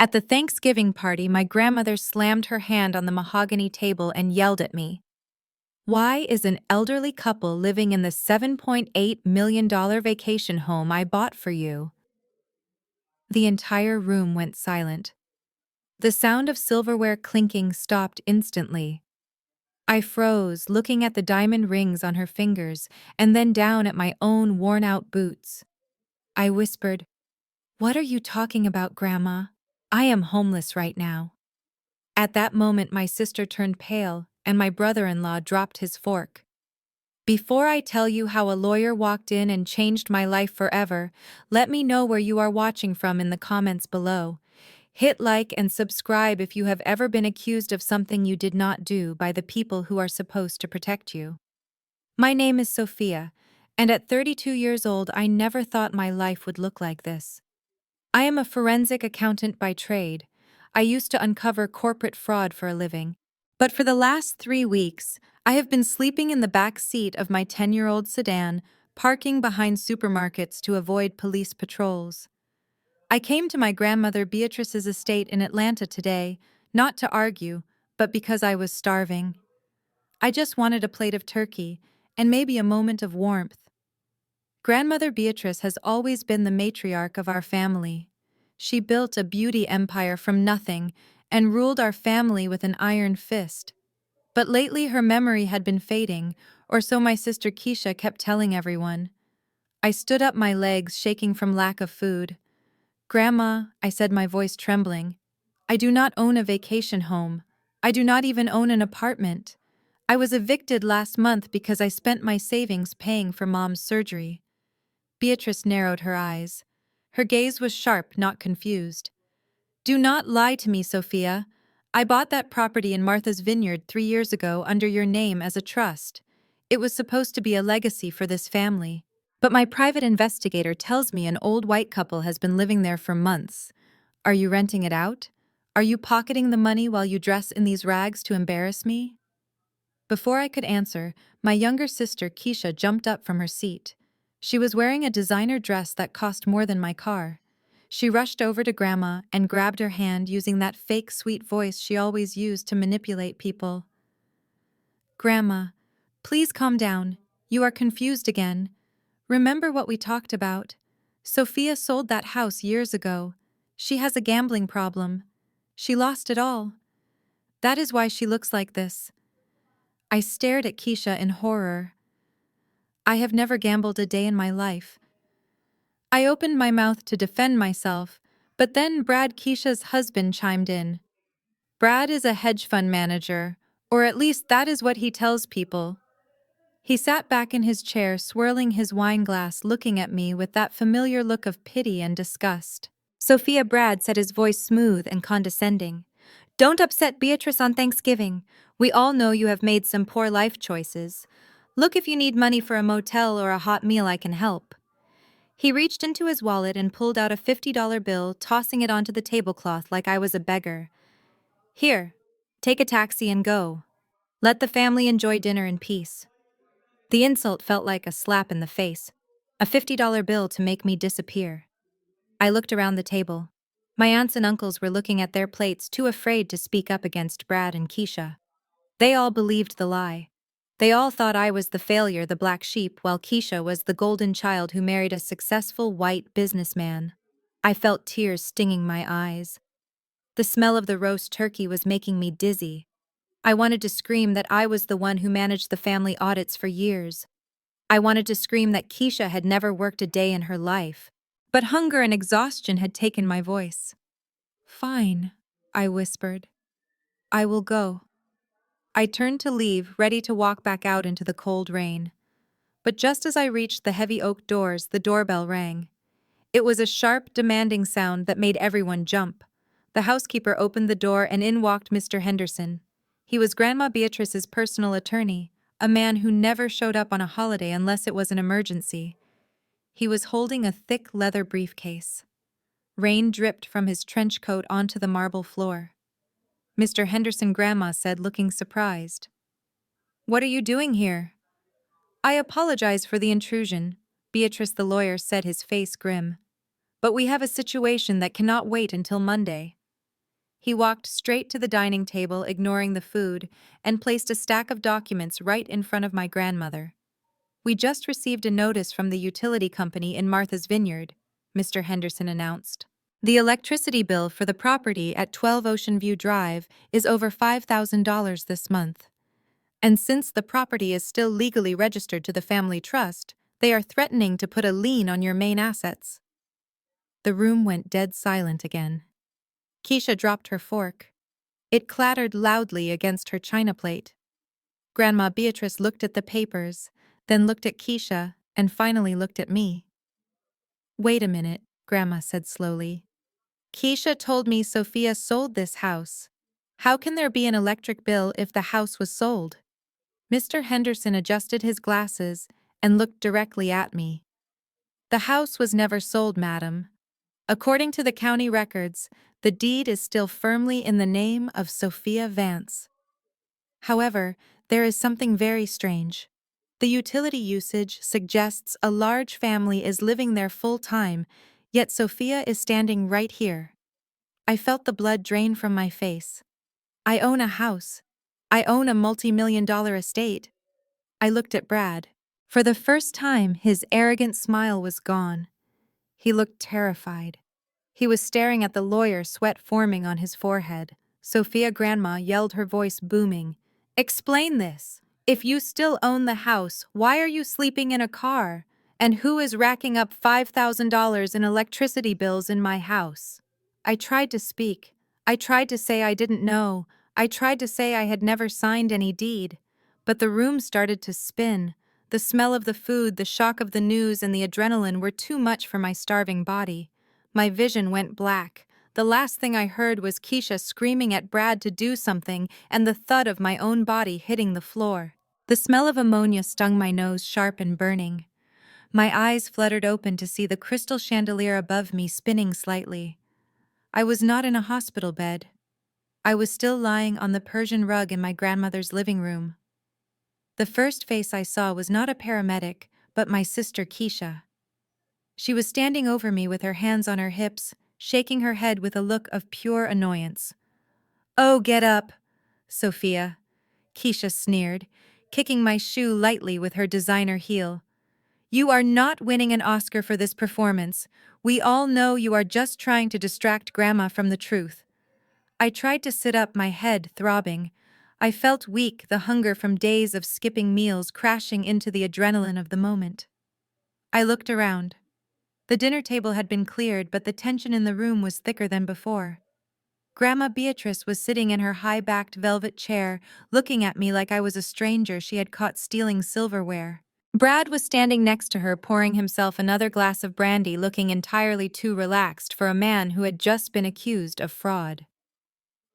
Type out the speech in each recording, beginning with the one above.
At the Thanksgiving party, my grandmother slammed her hand on the mahogany table and yelled at me. Why is an elderly couple living in the $7.8 million vacation home I bought for you? The entire room went silent. The sound of silverware clinking stopped instantly. I froze, looking at the diamond rings on her fingers and then down at my own worn-out boots. I whispered, "What are you talking about, Grandma? I am homeless right now." At that moment, my sister turned pale, and my brother-in-law dropped his fork. Before I tell you how a lawyer walked in and changed my life forever, let me know where you are watching from in the comments below. Hit like and subscribe if you have ever been accused of something you did not do by the people who are supposed to protect you. My name is Sophia, and at 32 years old, I never thought my life would look like this. I am a forensic accountant by trade. I used to uncover corporate fraud for a living. But for the last 3 weeks, I have been sleeping in the back seat of my 10-year-old sedan, parking behind supermarkets to avoid police patrols. I came to my grandmother Beatrice's estate in Atlanta today, not to argue, but because I was starving. I just wanted a plate of turkey, and maybe a moment of warmth. Grandmother Beatrice has always been the matriarch of our family. She built a beauty empire from nothing and ruled our family with an iron fist. But lately her memory had been fading, or so my sister Keisha kept telling everyone. I stood up, my legs shaking from lack of food. "Grandma," I said, my voice trembling, "I do not own a vacation home. I do not even own an apartment. I was evicted last month because I spent my savings paying for Mom's surgery." Beatrice narrowed her eyes. Her gaze was sharp, not confused. "Do not lie to me, Sophia. I bought that property in Martha's Vineyard 3 years ago under your name as a trust. It was supposed to be a legacy for this family. But my private investigator tells me an old white couple has been living there for months. Are you renting it out? Are you pocketing the money while you dress in these rags to embarrass me?" Before I could answer, my younger sister Keisha jumped up from her seat. She was wearing a designer dress that cost more than my car. She rushed over to Grandma and grabbed her hand, using that fake sweet voice she always used to manipulate people. "Grandma, please calm down. You are confused again. Remember what we talked about. Sophia sold that house years ago. She has a gambling problem. She lost it all. That is why she looks like this." I stared at Keisha in horror. I have never gambled a day in my life. I opened my mouth to defend myself, but then Brad, Keisha's husband, chimed in. "Brad is a hedge fund manager, or at least that is what he tells people." He sat back in his chair, swirling his wine glass, looking at me with that familiar look of pity and disgust. "Sophia," Brad said, his voice smooth and condescending, "don't upset Beatrice on Thanksgiving. We all know you have made some poor life choices. Look, if you need money for a motel or a hot meal, I can help." He reached into his wallet and pulled out a $50 bill, tossing it onto the tablecloth like I was a beggar. "Here, take a taxi and go. Let the family enjoy dinner in peace." The insult felt like a slap in the face, a $50 bill to make me disappear. I looked around the table. My aunts and uncles were looking at their plates, too afraid to speak up against Brad and Keisha. They all believed the lie. They all thought I was the failure, the black sheep, while Keisha was the golden child who married a successful white businessman. I felt tears stinging my eyes. The smell of the roast turkey was making me dizzy. I wanted to scream that I was the one who managed the family audits for years. I wanted to scream that Keisha had never worked a day in her life. But hunger and exhaustion had taken my voice. "Fine," I whispered. "I will go." I turned to leave, ready to walk back out into the cold rain. But just as I reached the heavy oak doors, the doorbell rang. It was a sharp, demanding sound that made everyone jump. The housekeeper opened the door and in walked Mr. Henderson. He was Grandma Beatrice's personal attorney, a man who never showed up on a holiday unless it was an emergency. He was holding a thick leather briefcase. Rain dripped from his trench coat onto the marble floor. "Mr. Henderson," Grandma said, looking surprised. "What are you doing here?" "I apologize for the intrusion," Beatrice the lawyer said, his face grim. "But we have a situation that cannot wait until Monday." He walked straight to the dining table, ignoring the food, and placed a stack of documents right in front of my grandmother. "We just received a notice from the utility company in Martha's Vineyard," Mr. Henderson announced. "The electricity bill for the property at 12 Ocean View Drive is over $5,000 this month. And since the property is still legally registered to the family trust, they are threatening to put a lien on your main assets." The room went dead silent again. Keisha dropped her fork. It clattered loudly against her china plate. Grandma Beatrice looked at the papers, then looked at Keisha, and finally looked at me. "Wait a minute," Grandma said slowly. "Keisha told me Sophia sold this house. How can there be an electric bill if the house was sold?" Mr. Henderson adjusted his glasses and looked directly at me. "The house was never sold, madam. According to the county records, the deed is still firmly in the name of Sophia Vance. However, there is something very strange. The utility usage suggests a large family is living there full-time, yet Sophia is standing right here." I felt the blood drain from my face. I own a house. I own a multi-million-dollar estate. I looked at Brad. For the first time, his arrogant smile was gone. He looked terrified. He was staring at the lawyer, sweat forming on his forehead. Sophia Grandma yelled, her voice booming. "Explain this. If you still own the house, why are you sleeping in a car? And who is racking up $5,000 in electricity bills in my house?" I tried to speak. I tried to say I didn't know. I tried to say I had never signed any deed. But the room started to spin. The smell of the food, the shock of the news, and the adrenaline were too much for my starving body. My vision went black. The last thing I heard was Keisha screaming at Brad to do something and the thud of my own body hitting the floor. The smell of ammonia stung my nose, sharp and burning. My eyes fluttered open to see the crystal chandelier above me spinning slightly. I was not in a hospital bed. I was still lying on the Persian rug in my grandmother's living room. The first face I saw was not a paramedic, but my sister Keisha. She was standing over me with her hands on her hips, shaking her head with a look of pure annoyance. "Oh, get up, Sophia," Keisha sneered, kicking my shoe lightly with her designer heel. "You are not winning an Oscar for this performance. We all know you are just trying to distract Grandma from the truth." I tried to sit up, my head throbbing. I felt weak, the hunger from days of skipping meals crashing into the adrenaline of the moment. I looked around. The dinner table had been cleared, but the tension in the room was thicker than before. Grandma Beatrice was sitting in her high-backed velvet chair, looking at me like I was a stranger she had caught stealing silverware. Brad was standing next to her, pouring himself another glass of brandy, looking entirely too relaxed for a man who had just been accused of fraud.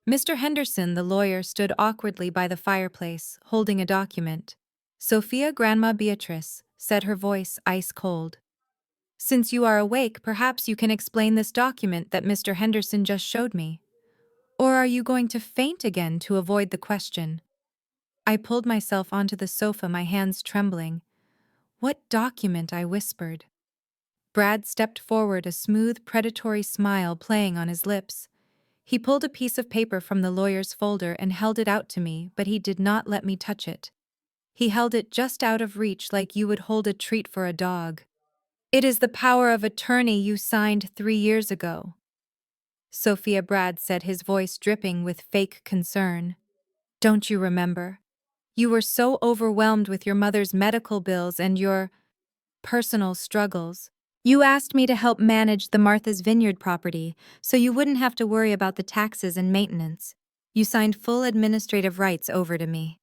Mr. Henderson, the lawyer, stood awkwardly by the fireplace, holding a document. "Sophia Grandma Beatrice," said her voice ice cold. "Since you are awake, perhaps you can explain this document that Mr. Henderson just showed me. Or are you going to faint again to avoid the question?" I pulled myself onto the sofa, my hands trembling. "What document?" I whispered. Brad stepped forward, a smooth, predatory smile playing on his lips. He pulled a piece of paper from the lawyer's folder and held it out to me, but he did not let me touch it. He held it just out of reach, like you would hold a treat for a dog. "It is the power of attorney you signed 3 years ago," Sophia Brad said, his voice dripping with fake concern. "Don't you remember? You were so overwhelmed with your mother's medical bills and your personal struggles. You asked me to help manage the Martha's Vineyard property so you wouldn't have to worry about the taxes and maintenance. You signed full administrative rights over to me."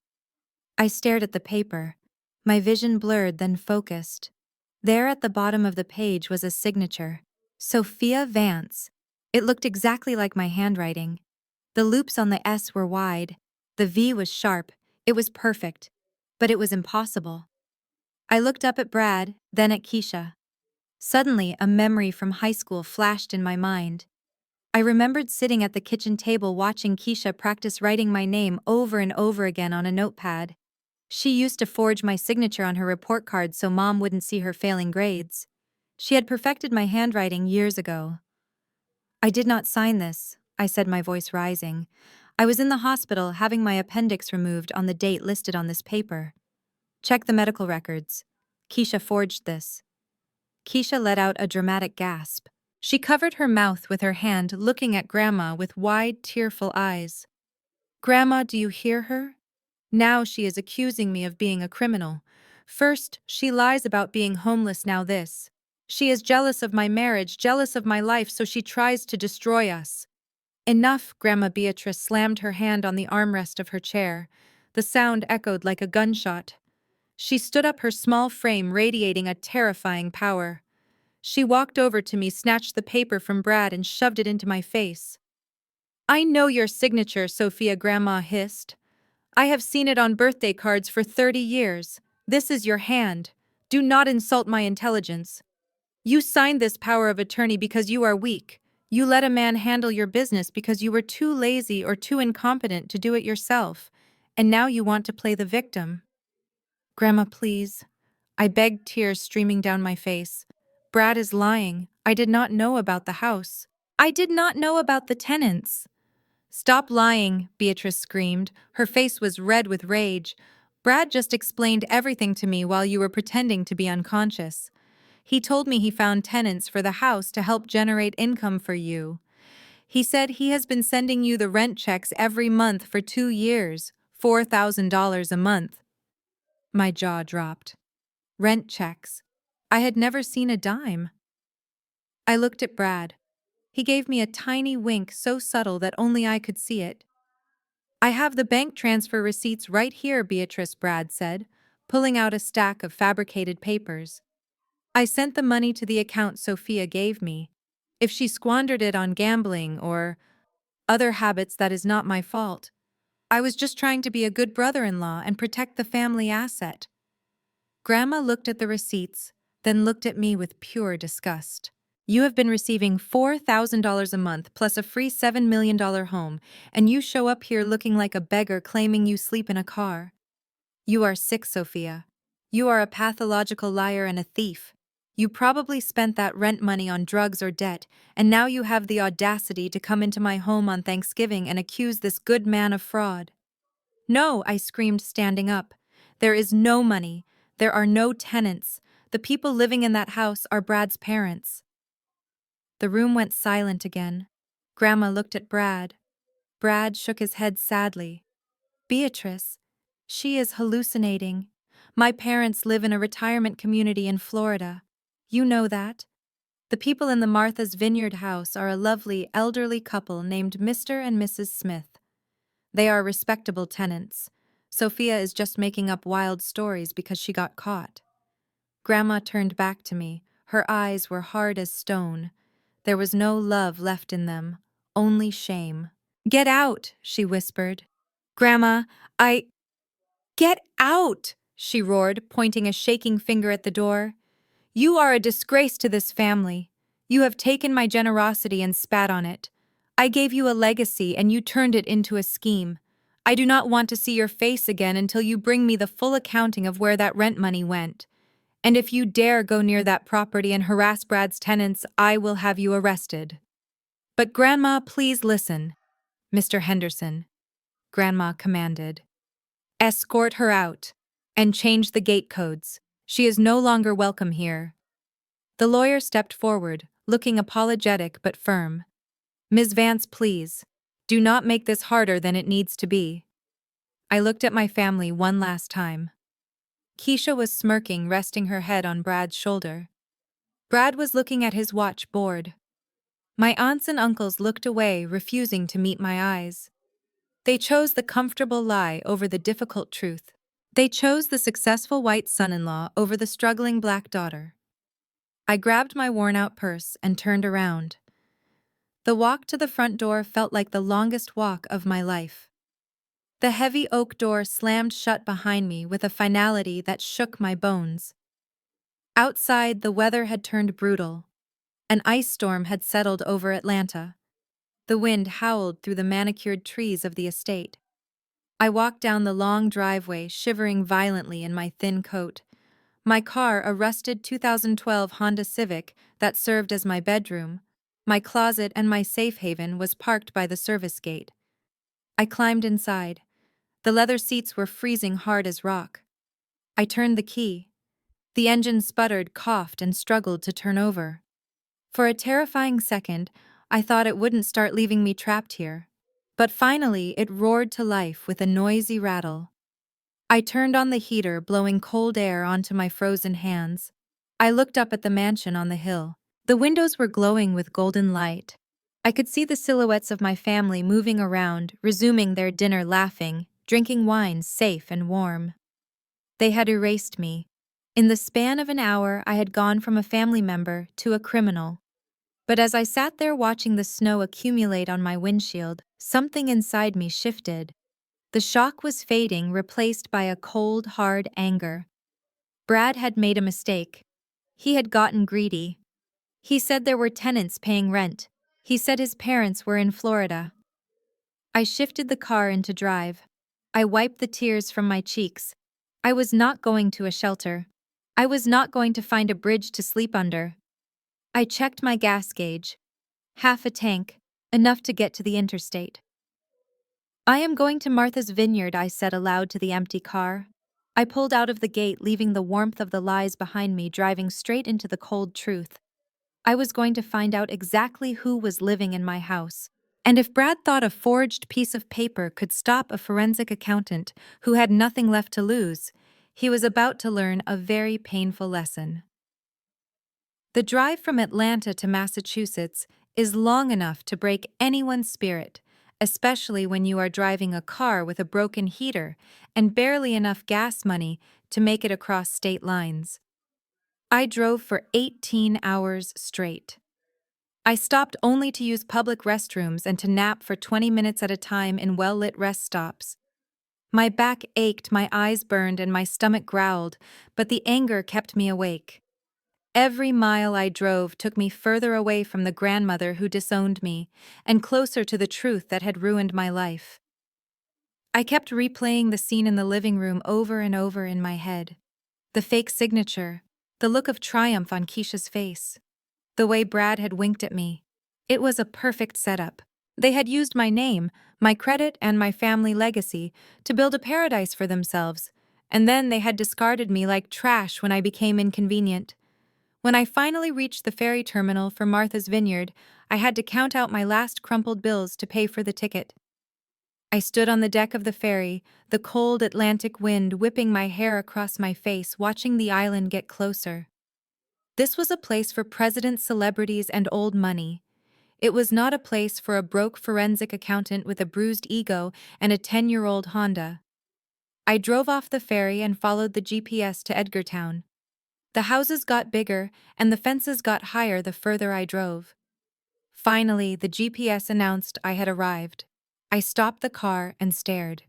I stared at the paper. My vision blurred, then focused. There at the bottom of the page was a signature. Sophia Vance. It looked exactly like my handwriting. The loops on the S were wide. The V was sharp. It was perfect. But it was impossible. I looked up at Brad, then at Keisha. Suddenly, a memory from high school flashed in my mind. I remembered sitting at the kitchen table watching Keisha practice writing my name over and over again on a notepad. She used to forge my signature on her report card so Mom wouldn't see her failing grades. She had perfected my handwriting years ago. "I did not sign this," I said, my voice rising. I was in the hospital having my appendix removed on the date listed on this paper. Check the medical records. Keisha forged this. Keisha let out a dramatic gasp. She covered her mouth with her hand, looking at Grandma with wide, tearful eyes. Grandma, do you hear her? Now she is accusing me of being a criminal. First, she lies about being homeless, now this. She is jealous of my marriage, jealous of my life, so she tries to destroy us. Enough, Grandma Beatrice slammed her hand on the armrest of her chair. The sound echoed like a gunshot. She stood up, her small frame radiating a terrifying power. She walked over to me, snatched the paper from Brad, and shoved it into my face. I know your signature, Sophia, Grandma hissed. I have seen it on birthday cards for 30 years. This is your hand. Do not insult my intelligence. You signed this power of attorney because you are weak. You let a man handle your business because you were too lazy or too incompetent to do it yourself. And now you want to play the victim. Grandma, please. I begged, tears streaming down my face. Brad is lying. I did not know about the house. I did not know about the tenants. Stop lying, Beatrice screamed. Her face was red with rage. Brad just explained everything to me while you were pretending to be unconscious. He told me he found tenants for the house to help generate income for you. He said he has been sending you the rent checks every month for 2 years, $4,000 a month. My jaw dropped. Rent checks. I had never seen a dime. I looked at Brad. He gave me a tiny wink so subtle that only I could see it. I have the bank transfer receipts right here, Beatrice, Brad said, pulling out a stack of fabricated papers. I sent the money to the account Sophia gave me. If she squandered it on gambling or other habits, that is not my fault. I was just trying to be a good brother-in-law and protect the family asset. Grandma looked at the receipts, then looked at me with pure disgust. You have been receiving $4,000 a month plus a free $7 million home, and you show up here looking like a beggar claiming you sleep in a car. You are sick, Sophia. You are a pathological liar and a thief. You probably spent that rent money on drugs or debt, and now you have the audacity to come into my home on Thanksgiving and accuse this good man of fraud. No, I screamed, standing up. There is no money. There are no tenants. The people living in that house are Brad's parents. The room went silent again. Grandma looked at Brad. Brad shook his head sadly. Beatrice, she is hallucinating. My parents live in a retirement community in Florida. You know that? The people in the Martha's Vineyard house are a lovely, elderly couple named Mr. and Mrs. Smith. They are respectable tenants. Sophia is just making up wild stories because she got caught. Grandma turned back to me. Her eyes were hard as stone. There was no love left in them, only shame. Get out, she whispered. Grandma, Get out, she roared, pointing a shaking finger at the door. You are a disgrace to this family. You have taken my generosity and spat on it. I gave you a legacy and you turned it into a scheme. I do not want to see your face again until you bring me the full accounting of where that rent money went. And if you dare go near that property and harass Brad's tenants, I will have you arrested. But Grandma, please listen. Mr. Henderson, Grandma commanded. Escort her out and change the gate codes. She is no longer welcome here. The lawyer stepped forward, looking apologetic but firm. Ms. Vance, please. Do not make this harder than it needs to be. I looked at my family one last time. Keisha was smirking, resting her head on Brad's shoulder. Brad was looking at his watch, bored. My aunts and uncles looked away, refusing to meet my eyes. They chose the comfortable lie over the difficult truth. They chose the successful white son-in-law over the struggling black daughter. I grabbed my worn-out purse and turned around. The walk to the front door felt like the longest walk of my life. The heavy oak door slammed shut behind me with a finality that shook my bones. Outside, the weather had turned brutal. An ice storm had settled over Atlanta. The wind howled through the manicured trees of the estate. I walked down the long driveway, shivering violently in my thin coat. My car, a rusted 2012 Honda Civic that served as my bedroom, My closet and my safe haven was parked by the service gate. I climbed inside. The leather seats were freezing hard as rock. I turned the key. The engine sputtered, coughed, and struggled to turn over. For a terrifying second, I thought it wouldn't start, leaving me trapped here. But finally, it roared to life with a noisy rattle. I turned on the heater, blowing cold air onto my frozen hands. I looked up at the mansion on the hill. The windows were glowing with golden light. I could see the silhouettes of my family moving around, resuming their dinner, laughing, drinking wine safe and warm. They had erased me. In the span of an hour, I had gone from a family member to a criminal. But as I sat there watching the snow accumulate on my windshield, something inside me shifted. The shock was fading, replaced by a cold, hard anger. Brad had made a mistake. He had gotten greedy. He said there were tenants paying rent. He said his parents were in Florida. I shifted the car into drive. I wiped the tears from my cheeks. I was not going to a shelter. I was not going to find a bridge to sleep under. I checked my gas gauge. Half a tank, enough to get to the interstate. I am going to Martha's Vineyard, I said aloud to the empty car. I pulled out of the gate, leaving the warmth of the lies behind me, driving straight into the cold truth. I was going to find out exactly who was living in my house. And if Brad thought a forged piece of paper could stop a forensic accountant who had nothing left to lose, he was about to learn a very painful lesson. The drive from Atlanta to Massachusetts is long enough to break anyone's spirit, especially when you are driving a car with a broken heater and barely enough gas money to make it across state lines. I drove for 18 hours straight. I stopped only to use public restrooms and to nap for 20 minutes at a time in well-lit rest stops. My back ached, my eyes burned, and my stomach growled, but the anger kept me awake. Every mile I drove took me further away from the grandmother who disowned me, and closer to the truth that had ruined my life. I kept replaying the scene in the living room over and over in my head. The fake signature, the look of triumph on Keisha's face, the way Brad had winked at me. It was a perfect setup. They had used my name, my credit, and my family legacy to build a paradise for themselves, and then they had discarded me like trash when I became inconvenient. When I finally reached the ferry terminal for Martha's Vineyard, I had to count out my last crumpled bills to pay for the ticket. I stood on the deck of the ferry, the cold Atlantic wind whipping my hair across my face, watching the island get closer. This was a place for presidents, celebrities, and old money. It was not a place for a broke forensic accountant with a bruised ego and a 10-year-old Honda. I drove off the ferry and followed the GPS to Edgartown. The houses got bigger, and the fences got higher the further I drove. Finally, the GPS announced I had arrived. I stopped the car and stared.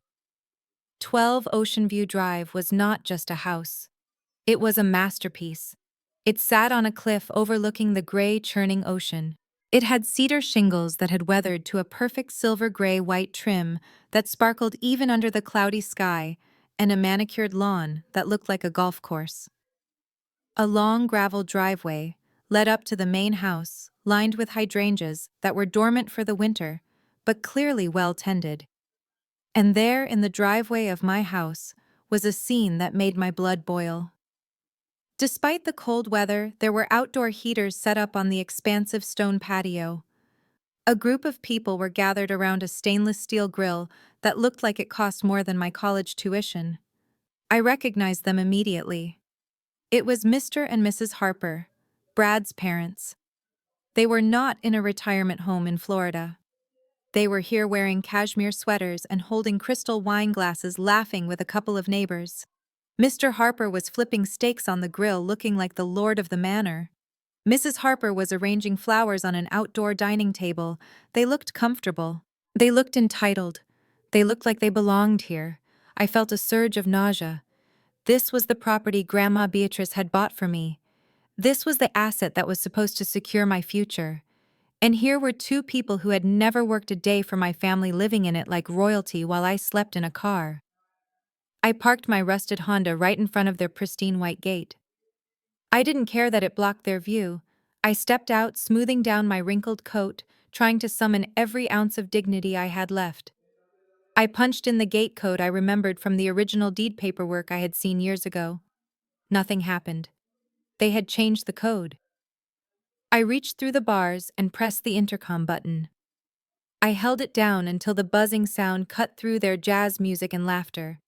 12 Ocean View Drive was not just a house. It was a masterpiece. It sat on a cliff overlooking the gray, churning ocean. It had cedar shingles that had weathered to a perfect silver-gray-white trim that sparkled even under the cloudy sky, and a manicured lawn that looked like a golf course. A long gravel driveway led up to the main house, lined with hydrangeas that were dormant for the winter, but clearly well-tended. And there, in the driveway of my house, was a scene that made my blood boil. Despite the cold weather, there were outdoor heaters set up on the expansive stone patio. A group of people were gathered around a stainless steel grill that looked like it cost more than my college tuition. I recognized them immediately. It was Mr. and Mrs. Harper, Brad's parents. They were not in a retirement home in Florida. They were here wearing cashmere sweaters and holding crystal wine glasses, laughing with a couple of neighbors. Mr. Harper was flipping steaks on the grill, looking like the lord of the manor. Mrs. Harper was arranging flowers on an outdoor dining table. They looked comfortable. They looked entitled. They looked like they belonged here. I felt a surge of nausea. This was the property Grandma Beatrice had bought for me. This was the asset that was supposed to secure my future. And here were two people who had never worked a day for my family living in it like royalty while I slept in a car. I parked my rusted Honda right in front of their pristine white gate. I didn't care that it blocked their view. I stepped out, smoothing down my wrinkled coat, trying to summon every ounce of dignity I had left. I punched in the gate code I remembered from the original deed paperwork I had seen years ago. Nothing happened. They had changed the code. I reached through the bars and pressed the intercom button. I held it down until the buzzing sound cut through their jazz music and laughter.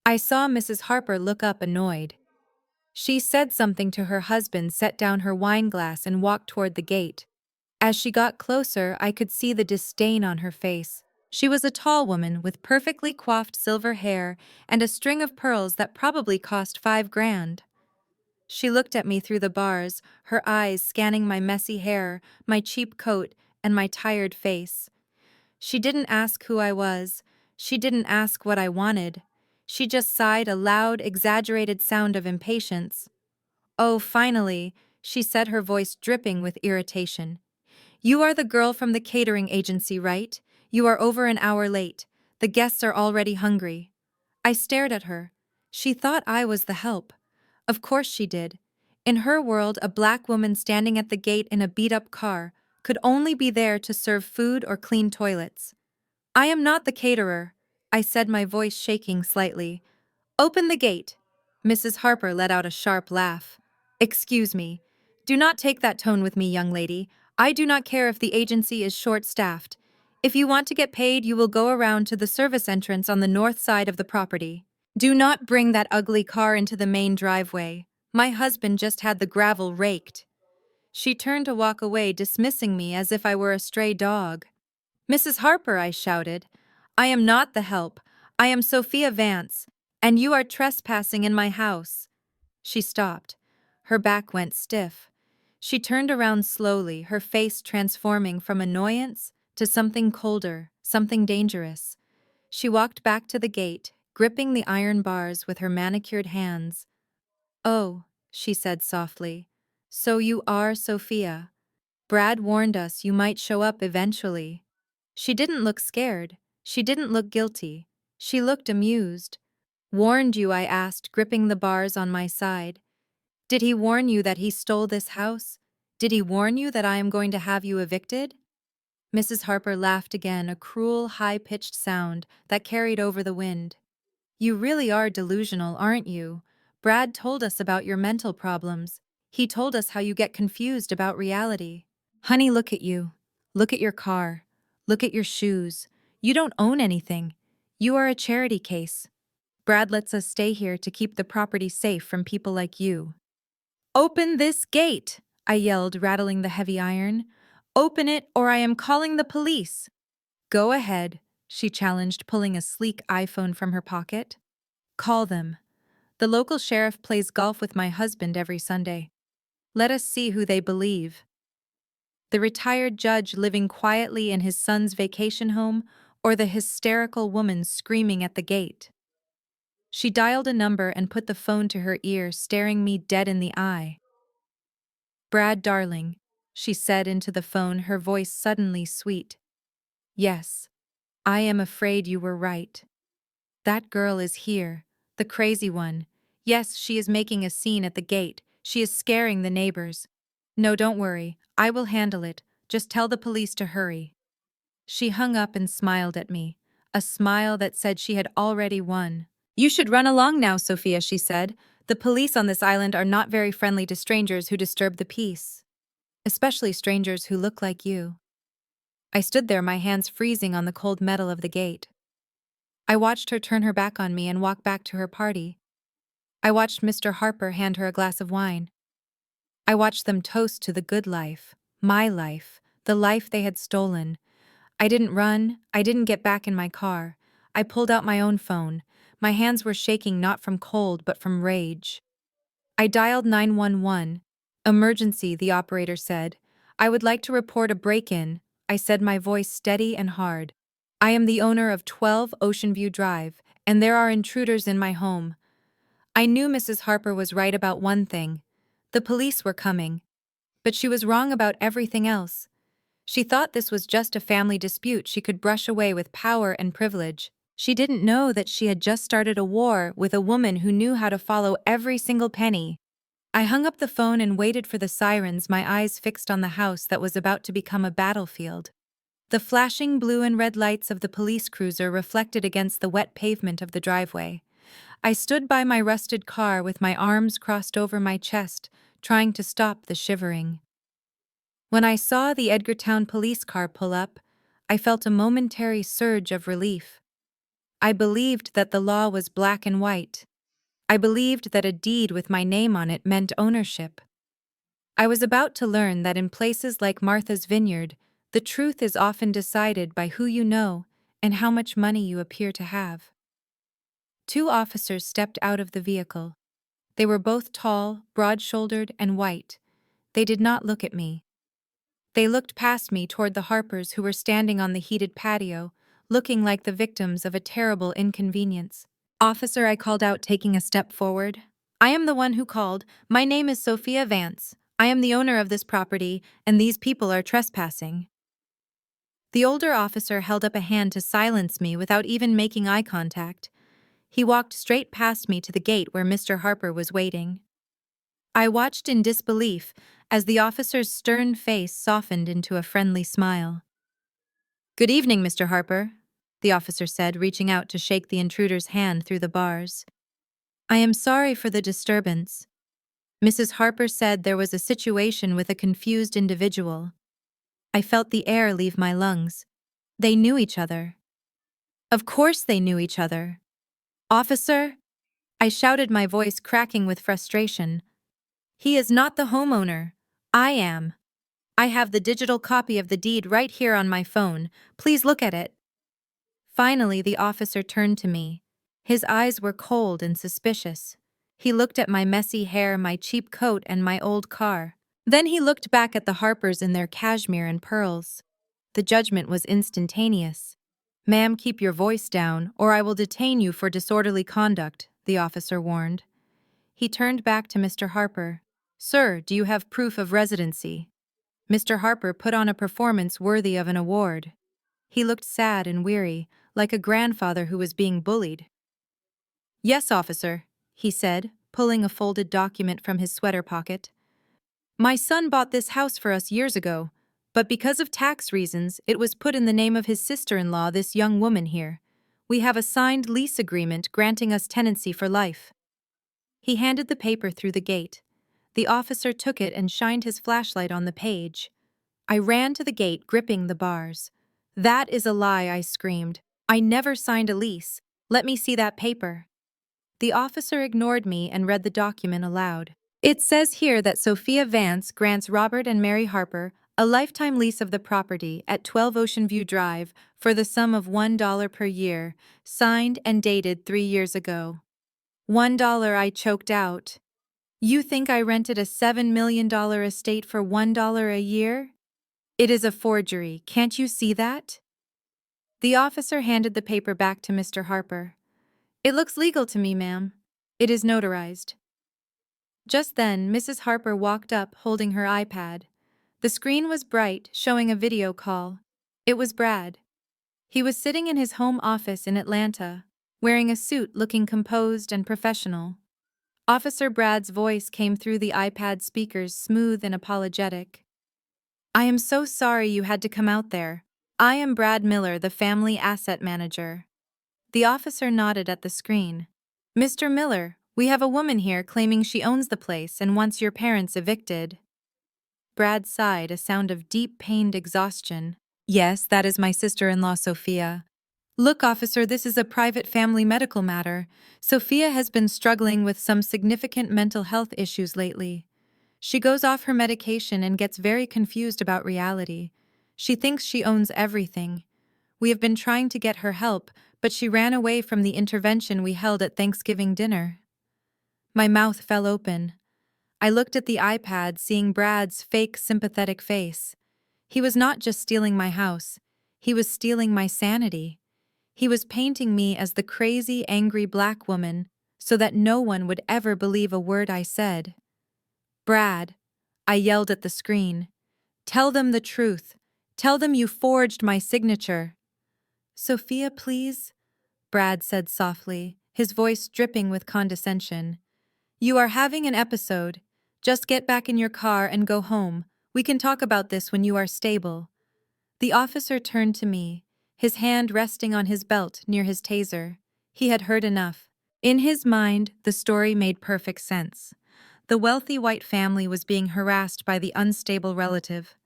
I saw Mrs. Harper look up annoyed. She said something to her husband, set down her wine glass, and walked toward the gate. As she got closer, I could see the disdain on her face. She was a tall woman with perfectly coiffed silver hair and a string of pearls that probably cost 5 grand. She looked at me through the bars, her eyes scanning my messy hair, my cheap coat, and my tired face. She didn't ask who I was. She didn't ask what I wanted. She just sighed a loud, exaggerated sound of impatience. "Oh, finally," she said, her voice dripping with irritation. "You are the girl from the catering agency, right? You are over an hour late. The guests are already hungry." I stared at her. She thought I was the help. Of course she did. In her world, a black woman standing at the gate in a beat-up car could only be there to serve food or clean toilets. "I am not the caterer," I said, my voice shaking slightly. "Open the gate." Mrs. Harper let out a sharp laugh. "Excuse me. Do not take that tone with me, young lady. I do not care if the agency is short-staffed. If you want to get paid, you will go around to the service entrance on the north side of the property. Do not bring that ugly car into the main driveway. My husband just had the gravel raked." She turned to walk away, dismissing me as if I were a stray dog. "Mrs. Harper," I shouted, "I am not the help. I am Sophia Vance, and you are trespassing in my house." She stopped. Her back went stiff. She turned around slowly, her face transforming from annoyance to something colder, something dangerous. She walked back to the gate, gripping the iron bars with her manicured hands. "Oh," she said softly, "so you are Sophia. Brad warned us you might show up eventually." She didn't look scared. She didn't look guilty. She looked amused. "Warned you?" I asked, gripping the bars on my side. "Did he warn you that he stole this house? Did he warn you that I am going to have you evicted?" Mrs. Harper laughed again, a cruel, high-pitched sound that carried over the wind. "You really are delusional, aren't you? Brad told us about your mental problems. He told us how you get confused about reality. Honey, look at you. Look at your car. Look at your shoes. You don't own anything. You are a charity case. Brad lets us stay here to keep the property safe from people like you." "Open this gate!" I yelled, rattling the heavy iron. "Open it, or I am calling the police." "Go ahead," she challenged, pulling a sleek iPhone from her pocket. "Call them. The local sheriff plays golf with my husband every Sunday. Let us see who they believe. The retired judge living quietly in his son's vacation home, or the hysterical woman screaming at the gate?" She dialed a number and put the phone to her ear, staring me dead in the eye. "Brad, darling," she said into the phone, her voice suddenly sweet. "Yes, I am afraid you were right. That girl is here, the crazy one. Yes, she is making a scene at the gate. She is scaring the neighbors. No, don't worry, I will handle it. Just tell the police to hurry." She hung up and smiled at me, a smile that said she had already won. "You should run along now, Sophia," she said. "The police on this island are not very friendly to strangers who disturb the peace. Especially strangers who look like you." I stood there, my hands freezing on the cold metal of the gate. I watched her turn her back on me and walk back to her party. I watched Mr. Harper hand her a glass of wine. I watched them toast to the good life, my life, the life they had stolen. I didn't run, I didn't get back in my car. I pulled out my own phone. My hands were shaking not from cold but from rage. I dialed 911. "Emergency," the operator said. "I would like to report a break-in," I said, my voice steady and hard. "I am the owner of 12 Ocean View Drive, and there are intruders in my home." I knew Mrs. Harper was right about one thing. The police were coming. But she was wrong about everything else. She thought this was just a family dispute she could brush away with power and privilege. She didn't know that she had just started a war with a woman who knew how to follow every single penny. I hung up the phone and waited for the sirens, my eyes fixed on the house that was about to become a battlefield. The flashing blue and red lights of the police cruiser reflected against the wet pavement of the driveway. I stood by my rusted car with my arms crossed over my chest, trying to stop the shivering. When I saw the Edgartown police car pull up, I felt a momentary surge of relief. I believed that the law was black and white. I believed that a deed with my name on it meant ownership. I was about to learn that in places like Martha's Vineyard, the truth is often decided by who you know and how much money you appear to have. Two officers stepped out of the vehicle. They were both tall, broad-shouldered, and white. They did not look at me. They looked past me toward the Harpers who were standing on the heated patio, looking like the victims of a terrible inconvenience. "Officer," I called out, taking a step forward. "I am the one who called. My name is Sophia Vance. I am the owner of this property, and these people are trespassing." The older officer held up a hand to silence me without even making eye contact. He walked straight past me to the gate where Mr. Harper was waiting. I watched in disbelief as the officer's stern face softened into a friendly smile. "Good evening, Mr. Harper," the officer said, reaching out to shake the intruder's hand through the bars. "I am sorry for the disturbance." Mrs. Harper said there was a situation with a confused individual. I felt the air leave my lungs. They knew each other. Of course they knew each other. "Officer," I shouted, my voice cracking with frustration. "He is not the homeowner. I am. I have the digital copy of the deed right here on my phone. Please look at it." Finally, the officer turned to me. His eyes were cold and suspicious. He looked at my messy hair, my cheap coat, and my old car. Then he looked back at the Harpers in their cashmere and pearls. The judgment was instantaneous. "Ma'am, keep your voice down, or I will detain you for disorderly conduct," the officer warned. He turned back to Mr. Harper. "Sir, do you have proof of residency?" Mr. Harper put on a performance worthy of an award. He looked sad and weary, like a grandfather who was being bullied. "Yes, officer," he said, pulling a folded document from his sweater pocket. "My son bought this house for us years ago, but because of tax reasons, it was put in the name of his sister-in-law, this young woman here. We have a signed lease agreement granting us tenancy for life." He handed the paper through the gate. The officer took it and shined his flashlight on the page. I ran to the gate, gripping the bars. "That is a lie," I screamed. "I never signed a lease. Let me see that paper." The officer ignored me and read the document aloud. "It says here that Sophia Vance grants Robert and Mary Harper a lifetime lease of the property at 12 Ocean View Drive for the sum of $1 per year, signed and dated 3 years ago." $1, I choked out. "You think I rented a $7 million estate for $1 a year? It is a forgery, can't you see that?" The officer handed the paper back to Mr. Harper. "It looks legal to me, ma'am. It is notarized." Just then, Mrs. Harper walked up holding her iPad. The screen was bright, showing a video call. It was Brad. He was sitting in his home office in Atlanta, wearing a suit, looking composed and professional. Officer Brad's voice came through the iPad speakers, smooth and apologetic. "I am so sorry you had to come out there. I am Brad Miller, the family asset manager." The officer nodded at the screen. "Mr. Miller, we have a woman here claiming she owns the place and wants your parents evicted." Brad sighed, a sound of deep, pained exhaustion. "Yes, that is my sister-in-law, Sophia. Look, officer, this is a private family medical matter. Sophia has been struggling with some significant mental health issues lately. She goes off her medication and gets very confused about reality. She thinks she owns everything. We have been trying to get her help, but she ran away from the intervention we held at Thanksgiving dinner." My mouth fell open. I looked at the iPad, seeing Brad's fake, sympathetic face. He was not just stealing my house. He was stealing my sanity. He was painting me as the crazy, angry black woman so that no one would ever believe a word I said. "Brad," I yelled at the screen, "tell them the truth. Tell them you forged my signature." "Sophia, please," Brad said softly, his voice dripping with condescension. "You are having an episode. Just get back in your car and go home. We can talk about this when you are stable. The officer turned to me, his hand resting on his belt near his taser. He had heard enough. In his mind, the story made perfect sense. The wealthy white family was being harassed by the unstable relative.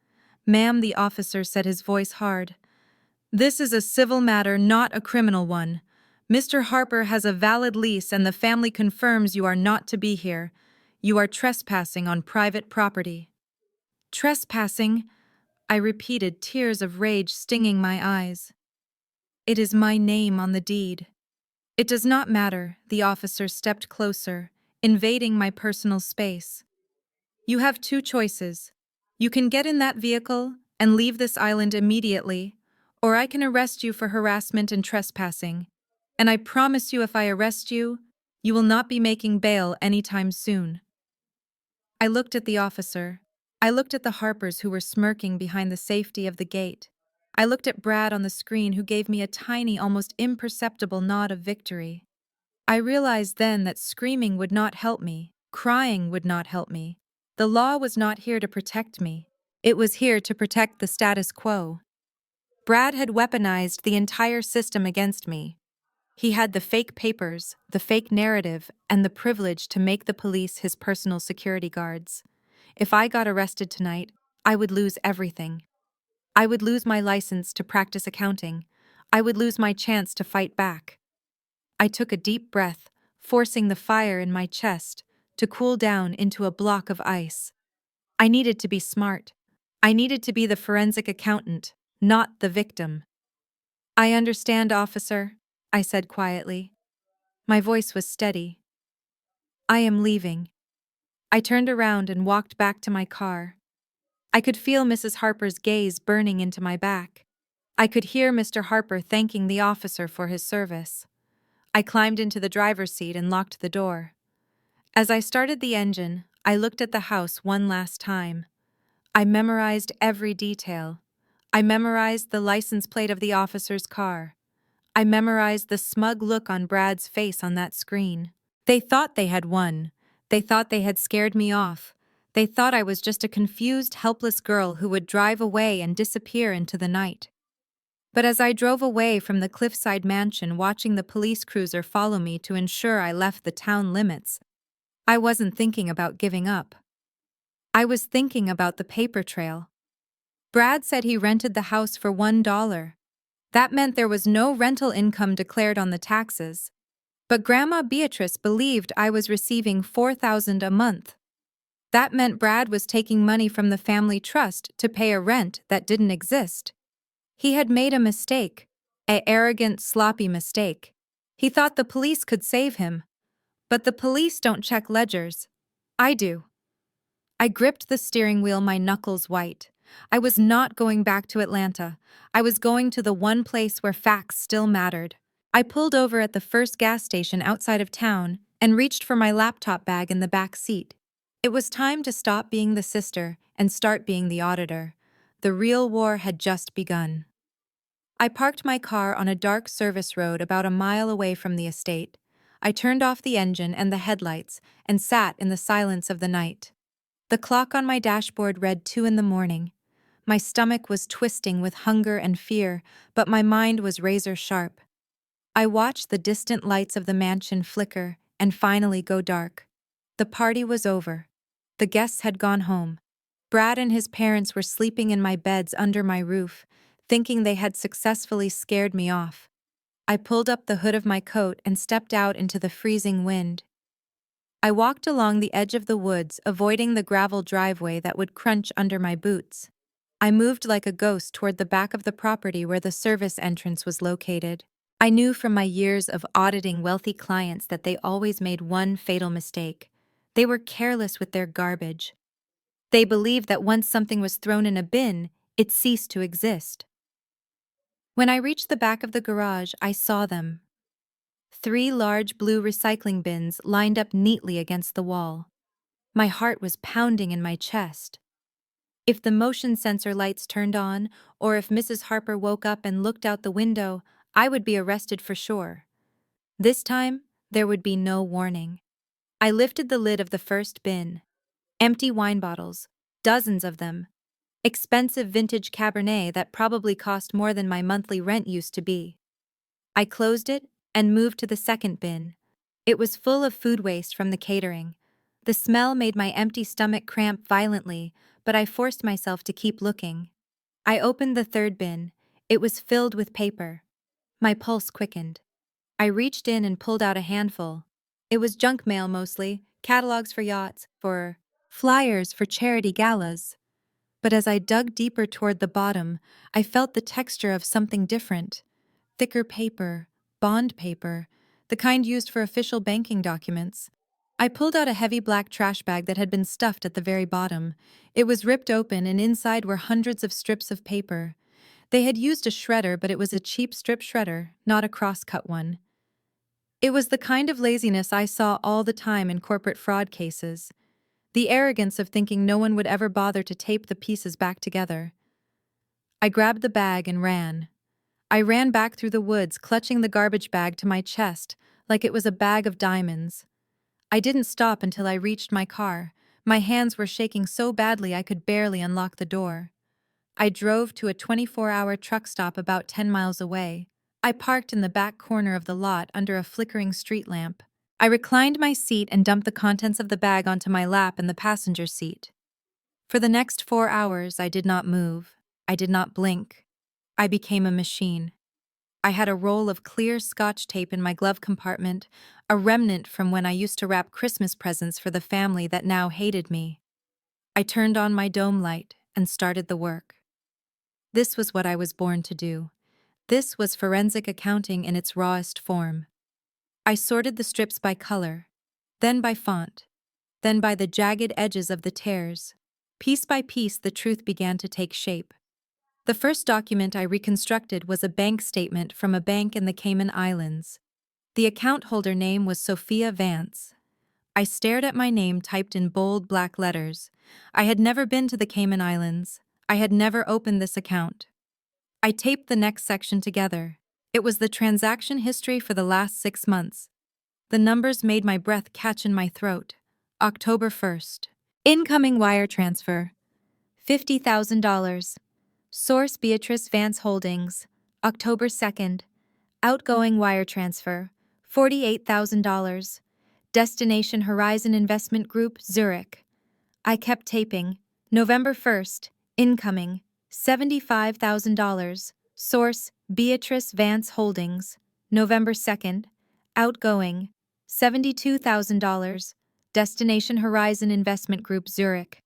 "Ma'am," the officer said, his voice hard. "This is a civil matter, not a criminal one. Mr. Harper has a valid lease and the family confirms you are not to be here. You are trespassing on private property." "Trespassing?" I repeated, tears of rage stinging my eyes. "It is my name on the deed." "It does not matter," the officer stepped closer, invading my personal space. "You have two choices. You can get in that vehicle and leave this island immediately, or I can arrest you for harassment and trespassing. And I promise you, if I arrest you, you will not be making bail anytime soon." I looked at the officer. I looked at the Harpers who were smirking behind the safety of the gate. I looked at Brad on the screen, who gave me a tiny, almost imperceptible nod of victory. I realized then that screaming would not help me, crying would not help me. The law was not here to protect me. It was here to protect the status quo. Brad had weaponized the entire system against me. He had the fake papers, the fake narrative, and the privilege to make the police his personal security guards. If I got arrested tonight, I would lose everything. I would lose my license to practice accounting. I would lose my chance to fight back. I took a deep breath, forcing the fire in my chest to cool down into a block of ice. I needed to be smart. I needed to be the forensic accountant, not the victim. "I understand, officer," I said quietly. My voice was steady. "I am leaving." I turned around and walked back to my car. I could feel Mrs. Harper's gaze burning into my back. I could hear Mr. Harper thanking the officer for his service. I climbed into the driver's seat and locked the door. As I started the engine, I looked at the house one last time. I memorized every detail. I memorized the license plate of the officer's car. I memorized the smug look on Brad's face on that screen. They thought they had won. They thought they had scared me off. They thought I was just a confused, helpless girl who would drive away and disappear into the night. But as I drove away from the cliffside mansion, watching the police cruiser follow me to ensure I left the town limits, I wasn't thinking about giving up. I was thinking about the paper trail. Brad said he rented the house for $1. That meant there was no rental income declared on the taxes. But Grandma Beatrice believed I was receiving $4,000 a month. That meant Brad was taking money from the family trust to pay a rent that didn't exist. He had made a mistake, an arrogant, sloppy mistake. He thought the police could save him. But the police don't check ledgers. I do. I gripped the steering wheel, my knuckles white. I was not going back to Atlanta. I was going to the one place where facts still mattered. I pulled over at the first gas station outside of town and reached for my laptop bag in the back seat. It was time to stop being the sister and start being the auditor. The real war had just begun. I parked my car on a dark service road about a mile away from the estate. I turned off the engine and the headlights and sat in the silence of the night. The clock on my dashboard read 2 in the morning. My stomach was twisting with hunger and fear, but my mind was razor sharp. I watched the distant lights of the mansion flicker and finally go dark. The party was over. The guests had gone home. Brad and his parents were sleeping in my beds under my roof, thinking they had successfully scared me off. I pulled up the hood of my coat and stepped out into the freezing wind. I walked along the edge of the woods, avoiding the gravel driveway that would crunch under my boots. I moved like a ghost toward the back of the property where the service entrance was located. I knew from my years of auditing wealthy clients that they always made one fatal mistake. They were careless with their garbage. They believed that once something was thrown in a bin, it ceased to exist. When I reached the back of the garage, I saw them. 3 large blue recycling bins lined up neatly against the wall. My heart was pounding in my chest. If the motion sensor lights turned on, or if Mrs. Harper woke up and looked out the window, I would be arrested for sure. This time, there would be no warning. I lifted the lid of the first bin. Empty wine bottles, dozens of them. Expensive vintage Cabernet that probably cost more than my monthly rent used to be. I closed it and moved to the second bin. It was full of food waste from the catering. The smell made my empty stomach cramp violently, but I forced myself to keep looking. I opened the third bin. It was filled with paper. My pulse quickened. I reached in and pulled out a handful. It was junk mail mostly, catalogs for yachts, for flyers for charity galas. But as I dug deeper toward the bottom, I felt the texture of something different. Thicker paper, bond paper, the kind used for official banking documents. I pulled out a heavy black trash bag that had been stuffed at the very bottom. It was ripped open and inside were hundreds of strips of paper. They had used a shredder, but it was a cheap strip shredder, not a cross-cut one. It was the kind of laziness I saw all the time in corporate fraud cases. The arrogance of thinking no one would ever bother to tape the pieces back together. I grabbed the bag and ran. I ran back through the woods, clutching the garbage bag to my chest like it was a bag of diamonds. I didn't stop until I reached my car. My hands were shaking so badly I could barely unlock the door. I drove to a 24-hour truck stop about 10 miles away. I parked in the back corner of the lot under a flickering street lamp. I reclined my seat and dumped the contents of the bag onto my lap in the passenger seat. For the next 4 hours, I did not move. I did not blink. I became a machine. I had a roll of clear Scotch tape in my glove compartment, a remnant from when I used to wrap Christmas presents for the family that now hated me. I turned on my dome light and started the work. This was what I was born to do. This was forensic accounting in its rawest form. I sorted the strips by color, then by font, then by the jagged edges of the tears. Piece by piece, the truth began to take shape. The first document I reconstructed was a bank statement from a bank in the Cayman Islands. The account holder name was Sophia Vance. I stared at my name typed in bold black letters. I had never been to the Cayman Islands. I had never opened this account. I taped the next section together. It was the transaction history for the last 6 months. The numbers made my breath catch in my throat. October 1st. Incoming wire transfer. $50,000. Source Beatrice Vance Holdings. October 2nd. Outgoing wire transfer. $48,000. Destination Horizon Investment Group, Zurich. I kept taping. November 1st. Incoming. $75,000. Source Beatrice Vance Holdings. November 2nd. Outgoing. $72,000. Destination Horizon Investment Group, Zurich.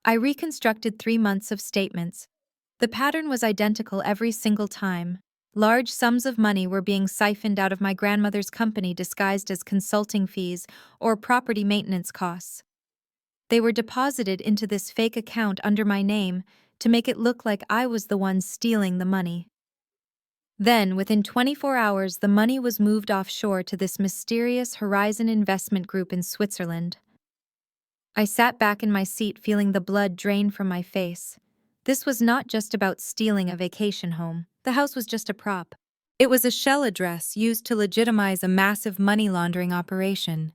I reconstructed 3 months of statements. The pattern was identical every single time. Large sums of money were being siphoned out of my grandmother's company disguised as consulting fees or property maintenance costs. They were deposited into this fake account under my name to make it look like I was the one stealing the money. Then, within 24 hours, the money was moved offshore to this mysterious Horizon Investment Group in Switzerland. I sat back in my seat feeling the blood drain from my face. This was not just about stealing a vacation home. The house was just a prop. It was a shell address used to legitimize a massive money laundering operation.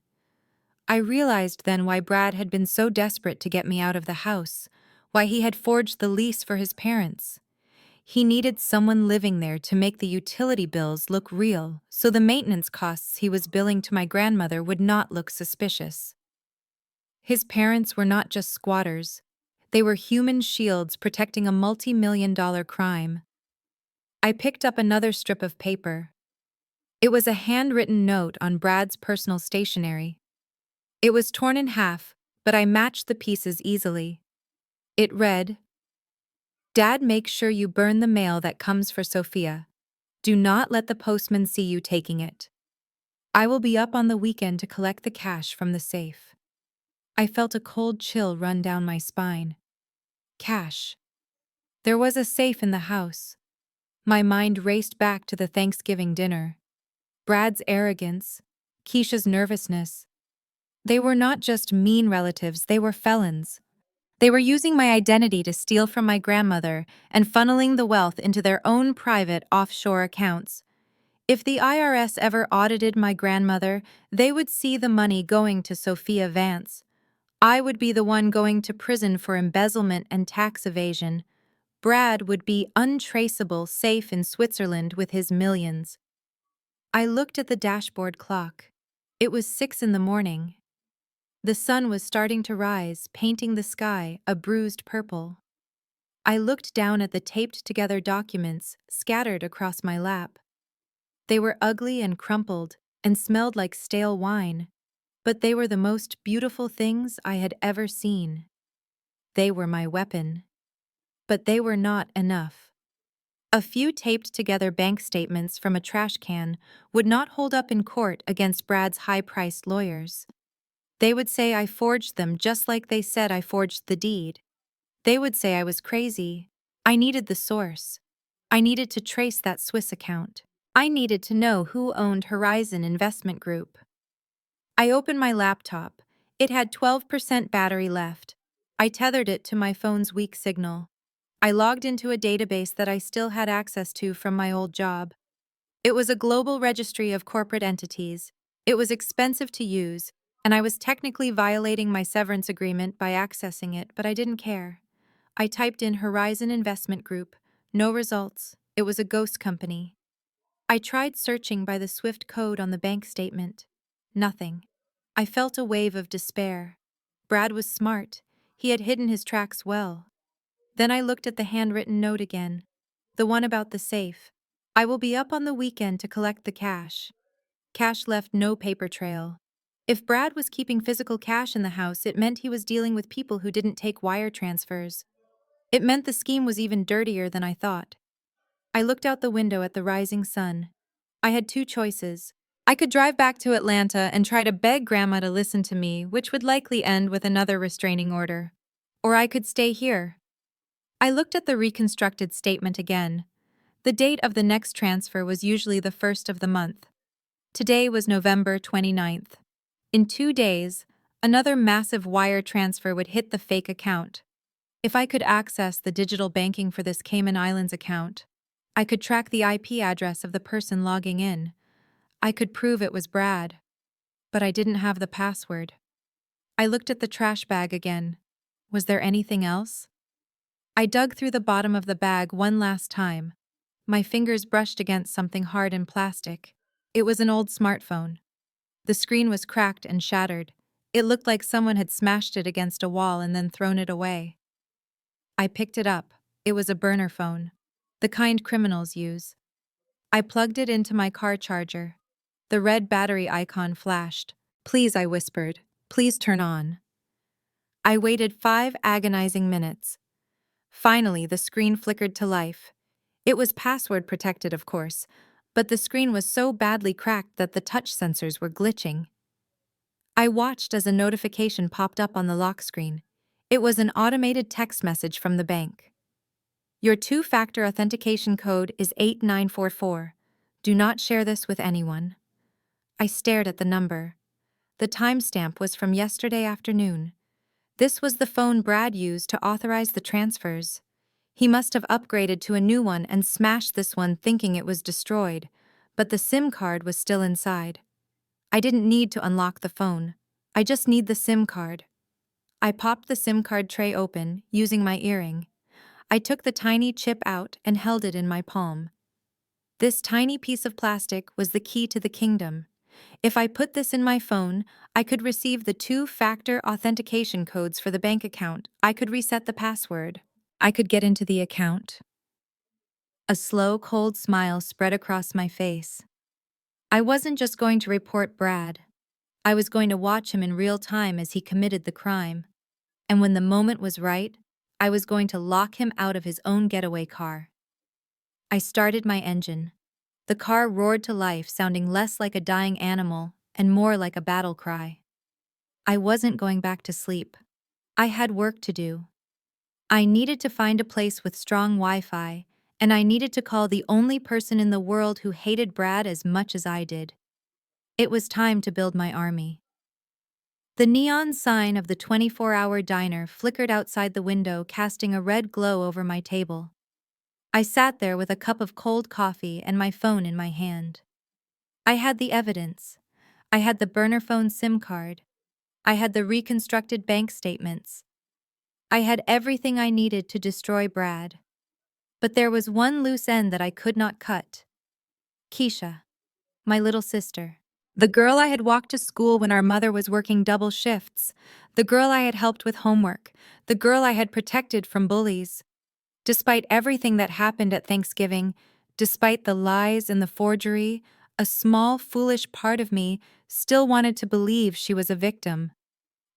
I realized then why Brad had been so desperate to get me out of the house, why he had forged the lease for his parents. He needed someone living there to make the utility bills look real, so the maintenance costs he was billing to my grandmother would not look suspicious. His parents were not just squatters. They were human shields protecting a multi-million-dollar crime. I picked up another strip of paper. It was a handwritten note on Brad's personal stationery. It was torn in half, but I matched the pieces easily. It read, "Dad, make sure you burn the mail that comes for Sophia. Do not let the postman see you taking it. I will be up on the weekend to collect the cash from the safe." I felt a cold chill run down my spine. Cash. There was a safe in the house. My mind raced back to the Thanksgiving dinner. Brad's arrogance, Keisha's nervousness. They were not just mean relatives, they were felons. They were using my identity to steal from my grandmother and funneling the wealth into their own private offshore accounts. If the IRS ever audited my grandmother, they would see the money going to Sophia Vance. I would be the one going to prison for embezzlement and tax evasion. Brad would be untraceable, safe in Switzerland with his millions. I looked at the dashboard clock. It was 6 in the morning. The sun was starting to rise, painting the sky a bruised purple. I looked down at the taped-together documents scattered across my lap. They were ugly and crumpled and smelled like stale wine, but they were the most beautiful things I had ever seen. They were my weapon. But they were not enough. A few taped-together bank statements from a trash can would not hold up in court against Brad's high-priced lawyers. They would say I forged them just like they said I forged the deed. They would say I was crazy. I needed the source. I needed to trace that Swiss account. I needed to know who owned Horizon Investment Group. I opened my laptop. It had 12% battery left. I tethered it to my phone's weak signal. I logged into a database that I still had access to from my old job. It was a global registry of corporate entities. It was expensive to use, and I was technically violating my severance agreement by accessing it, but I didn't care. I typed in Horizon Investment Group. No results. It was a ghost company. I tried searching by the Swift code on the bank statement. Nothing. I felt a wave of despair. Brad was smart. He had hidden his tracks well. Then I looked at the handwritten note again. The one about the safe. I will be up on the weekend to collect the cash. Cash left no paper trail. If Brad was keeping physical cash in the house, it meant he was dealing with people who didn't take wire transfers. It meant the scheme was even dirtier than I thought. I looked out the window at the rising sun. I had two choices. I could drive back to Atlanta and try to beg Grandma to listen to me, which would likely end with another restraining order. Or I could stay here. I looked at the reconstructed statement again. The date of the next transfer was usually the first of the month. Today was November 29th. In 2 days, another massive wire transfer would hit the fake account. If I could access the digital banking for this Cayman Islands account, I could track the IP address of the person logging in. I could prove it was Brad. But I didn't have the password. I looked at the trash bag again. Was there anything else? I dug through the bottom of the bag one last time. My fingers brushed against something hard and plastic. It was an old smartphone. The screen was cracked and shattered. It looked like someone had smashed it against a wall and then thrown it away. I picked it up. It was a burner phone. The kind criminals use. I plugged it into my car charger. The red battery icon flashed. "Please," I whispered. "Please turn on." I waited 5 agonizing minutes. Finally, the screen flickered to life. It was password protected, of course, but the screen was so badly cracked that the touch sensors were glitching. I watched as a notification popped up on the lock screen. It was an automated text message from the bank. "Your two-factor authentication code is 8944. Do not share this with anyone." I stared at the number. The timestamp was from yesterday afternoon. This was the phone Brad used to authorize the transfers. He must have upgraded to a new one and smashed this one thinking it was destroyed, but the SIM card was still inside. I didn't need to unlock the phone. I just need the SIM card. I popped the SIM card tray open, using my earring. I took the tiny chip out and held it in my palm. This tiny piece of plastic was the key to the kingdom. If I put this in my phone, I could receive the two-factor authentication codes for the bank account. I could reset the password. I could get into the account. A slow, cold smile spread across my face. I wasn't just going to report Brad. I was going to watch him in real time as he committed the crime. And when the moment was right, I was going to lock him out of his own getaway car. I started my engine. The car roared to life, sounding less like a dying animal and more like a battle cry. I wasn't going back to sleep. I had work to do. I needed to find a place with strong Wi-Fi, and I needed to call the only person in the world who hated Brad as much as I did. It was time to build my army. The neon sign of the 24-hour diner flickered outside the window, casting a red glow over my table. I sat there with a cup of cold coffee and my phone in my hand. I had the evidence. I had the burner phone SIM card. I had the reconstructed bank statements. I had everything I needed to destroy Brad. But there was one loose end that I could not cut. Keisha, my little sister. The girl I had walked to school when our mother was working double shifts. The girl I had helped with homework. The girl I had protected from bullies. Despite everything that happened at Thanksgiving, despite the lies and the forgery, a small, foolish part of me still wanted to believe she was a victim.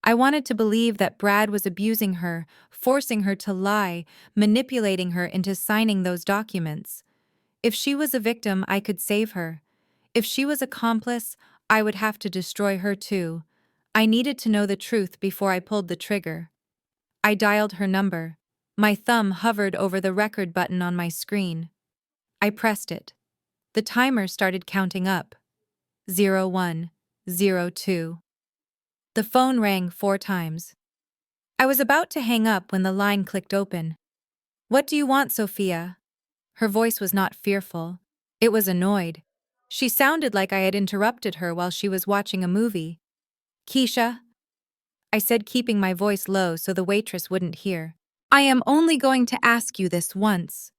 I wanted to believe that Brad was abusing her, forcing her to lie, manipulating her into signing those documents. If she was a victim, I could save her. If she was accomplice, I would have to destroy her too. I needed to know the truth before I pulled the trigger. I dialed her number. My thumb hovered over the record button on my screen. I pressed it. The timer started counting up. 0102. The phone rang 4 times. I was about to hang up when the line clicked open. "What do you want, Sophia?" Her voice was not fearful. It was annoyed. She sounded like I had interrupted her while she was watching a movie. "Keisha," I said, keeping my voice low so the waitress wouldn't hear. "I am only going to ask you this once.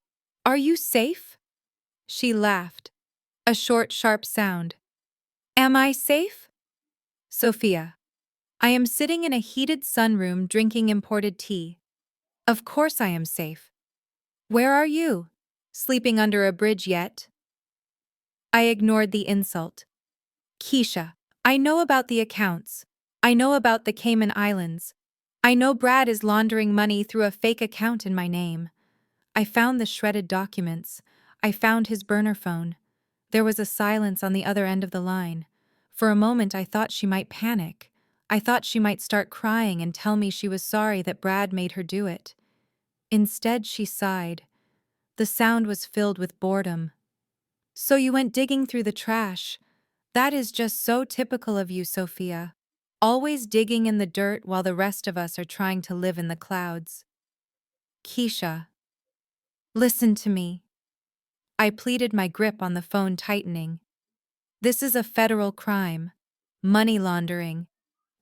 Are you safe?" She laughed. A short, sharp sound. "Am I safe?" "Sophia, I am sitting in a heated sunroom drinking imported tea. Of course I am safe. Where are you? Sleeping under a bridge yet?" I ignored the insult. "Keisha, I know about the accounts. I know about the Cayman Islands. I know Brad is laundering money through a fake account in my name. I found the shredded documents. I found his burner phone." There was a silence on the other end of the line. For a moment I thought she might panic. I thought she might start crying and tell me she was sorry that Brad made her do it. Instead, she sighed. The sound was filled with boredom. "So you went digging through the trash. That is just so typical of you, Sophia. Always digging in the dirt while the rest of us are trying to live in the clouds." "Keisha, listen to me." I pleaded, my grip on the phone tightening. "This is a federal crime. Money laundering,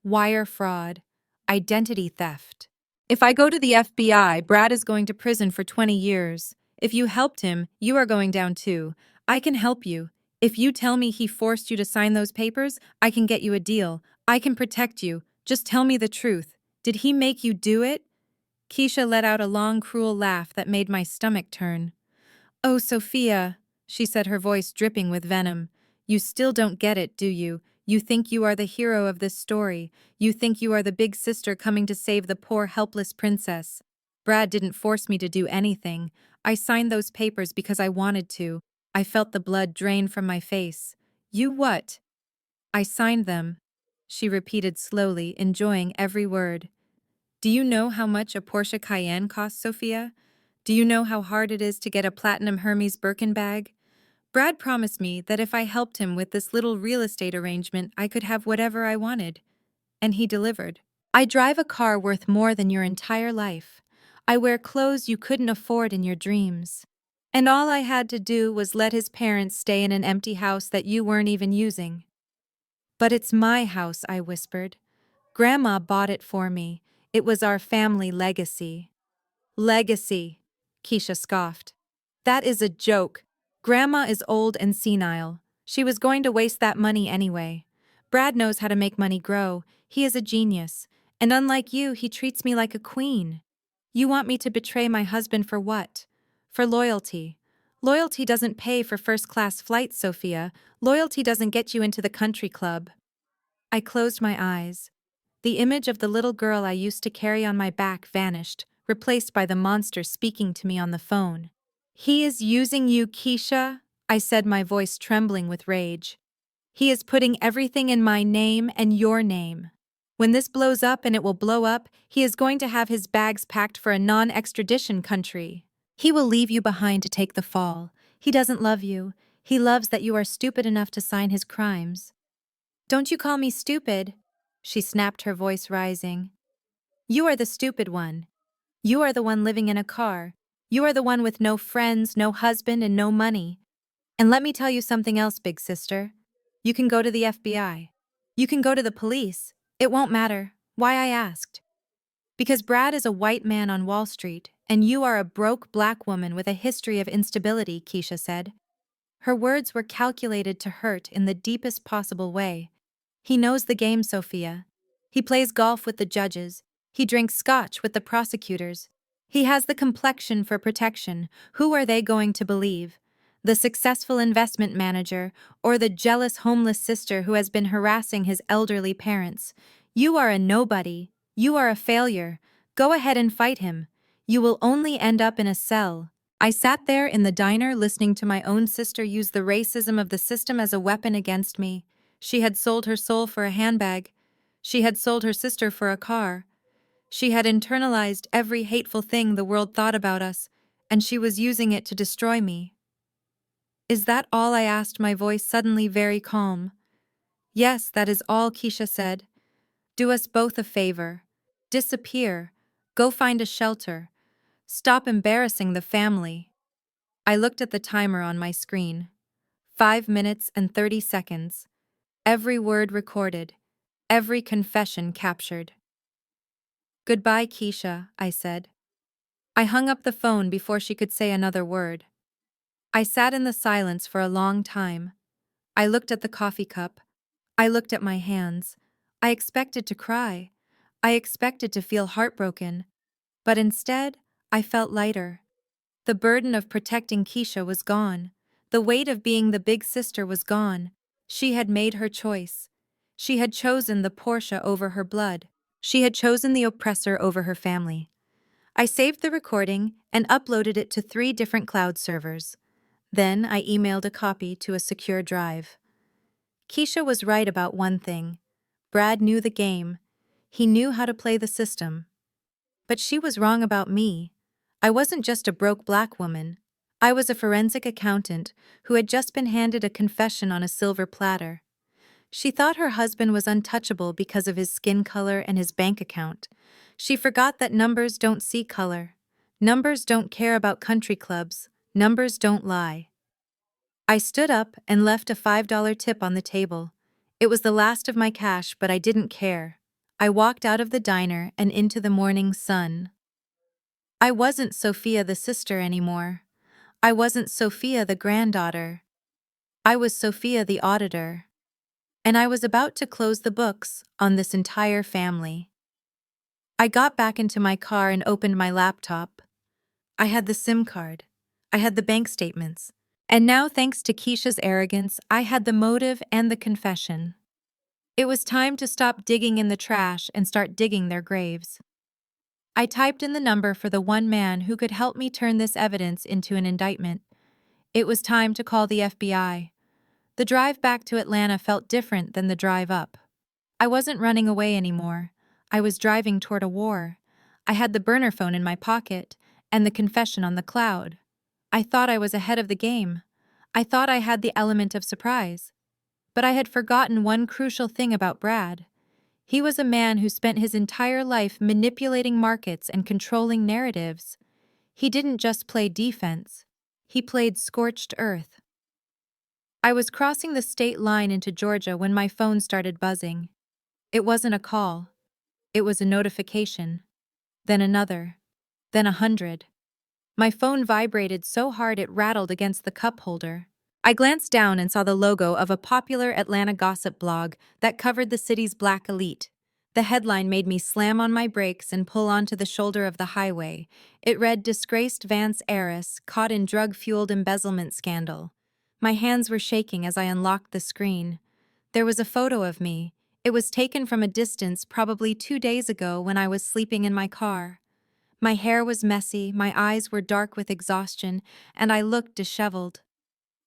wire fraud, identity theft. If I go to the FBI, Brad is going to prison for 20 years. If you helped him, you are going down too. I can help you. If you tell me he forced you to sign those papers, I can get you a deal. I can protect you. Just tell me the truth. Did he make you do it?" Keisha let out a long, cruel laugh that made my stomach turn. "Oh, Sophia," she said, her voice dripping with venom. "You still don't get it, do you? You think you are the hero of this story. You think you are the big sister coming to save the poor, helpless princess. Brad didn't force me to do anything. I signed those papers because I wanted to. I felt the blood drain from my face. You what?" "I signed them," she repeated slowly, enjoying every word. "Do you know how much a Porsche Cayenne costs, Sophia? Do you know how hard it is to get a platinum Hermes Birkin bag? Brad promised me that if I helped him with this little real estate arrangement, I could have whatever I wanted. And he delivered. I drive a car worth more than your entire life. I wear clothes you couldn't afford in your dreams. And all I had to do was let his parents stay in an empty house that you weren't even using." "But it's my house," I whispered. "Grandma bought it for me. It was our family legacy." "Legacy," Keisha scoffed. "That is a joke. Grandma is old and senile. She was going to waste that money anyway. Brad knows how to make money grow. He is a genius. And unlike you, he treats me like a queen. You want me to betray my husband for what? For loyalty. Loyalty doesn't pay for first-class flights, Sophia. Loyalty doesn't get you into the country club." I closed my eyes. The image of the little girl I used to carry on my back vanished, replaced by the monster speaking to me on the phone. "He is using you, Keisha," I said, my voice trembling with rage. "He is putting everything in my name and your name. When this blows up, and it will blow up, he is going to have his bags packed for a non-extradition country. He will leave you behind to take the fall. He doesn't love you. He loves that you are stupid enough to sign his crimes." "Don't you call me stupid," she snapped, her voice rising. "You are the stupid one. You are the one living in a car. You are the one with no friends, no husband, and no money. And let me tell you something else, big sister. You can go to the FBI. You can go to the police. It won't matter. Why I asked. Because Brad is a white man on Wall Street, and you are a broke black woman with a history of instability, Keisha said. Her words were calculated to hurt in the deepest possible way. He knows the game, Sophia. He plays golf with the judges. He drinks scotch with the prosecutors. He has the complexion for protection. Who are they going to believe? The successful investment manager or the jealous homeless sister who has been harassing his elderly parents? You are a nobody. You are a failure. Go ahead and fight him. You will only end up in a cell. I sat there in the diner listening to my own sister use the racism of the system as a weapon against me. She had sold her soul for a handbag. She had sold her sister for a car. She had internalized every hateful thing the world thought about us, and she was using it to destroy me. Is that all? I asked, my voice suddenly very calm. Yes, that is all, Keisha said. Do us both a favor. Disappear. Go find a shelter. Stop embarrassing the family. I looked at the timer on my screen. 5 minutes and 30 seconds. Every word recorded. Every confession captured. Goodbye, Keisha, I said. I hung up the phone before she could say another word. I sat in the silence for a long time. I looked at the coffee cup. I looked at my hands. I expected to cry. I expected to feel heartbroken. But instead, I felt lighter. The burden of protecting Keisha was gone. The weight of being the big sister was gone. She had made her choice. She had chosen the Portia over her blood. She had chosen the oppressor over her family. I saved the recording and uploaded it to 3 different cloud servers. Then I emailed a copy to a secure drive. Keisha was right about one thing. Brad knew the game. He knew how to play the system. But she was wrong about me. I wasn't just a broke black woman. I was a forensic accountant who had just been handed a confession on a silver platter. She thought her husband was untouchable because of his skin color and his bank account. She forgot that numbers don't see color. Numbers don't care about country clubs. Numbers don't lie. I stood up and left a $5 tip on the table. It was the last of my cash, but I didn't care. I walked out of the diner and into the morning sun. I wasn't Sophia the sister anymore. I wasn't Sophia the granddaughter. I was Sophia the auditor. And I was about to close the books on this entire family. I got back into my car and opened my laptop. I had the SIM card. I had the bank statements. And now, thanks to Keisha's arrogance, I had the motive and the confession. It was time to stop digging in the trash and start digging their graves. I typed in the number for the one man who could help me turn this evidence into an indictment. It was time to call the FBI. The drive back to Atlanta felt different than the drive up. I wasn't running away anymore. I was driving toward a war. I had the burner phone in my pocket and the confession on the cloud. I thought I was ahead of the game. I thought I had the element of surprise. But I had forgotten one crucial thing about Brad. He was a man who spent his entire life manipulating markets and controlling narratives. He didn't just play defense. He played scorched earth. I was crossing the state line into Georgia when my phone started buzzing. It wasn't a call. It was a notification. Then another. Then 100. My phone vibrated so hard it rattled against the cup holder. I glanced down and saw the logo of a popular Atlanta gossip blog that covered the city's black elite. The headline made me slam on my brakes and pull onto the shoulder of the highway. It read, "Disgraced Vance heiress caught in drug-fueled embezzlement scandal." My hands were shaking as I unlocked the screen. There was a photo of me. It was taken from a distance, probably 2 days ago when I was sleeping in my car. My hair was messy, my eyes were dark with exhaustion, and I looked disheveled.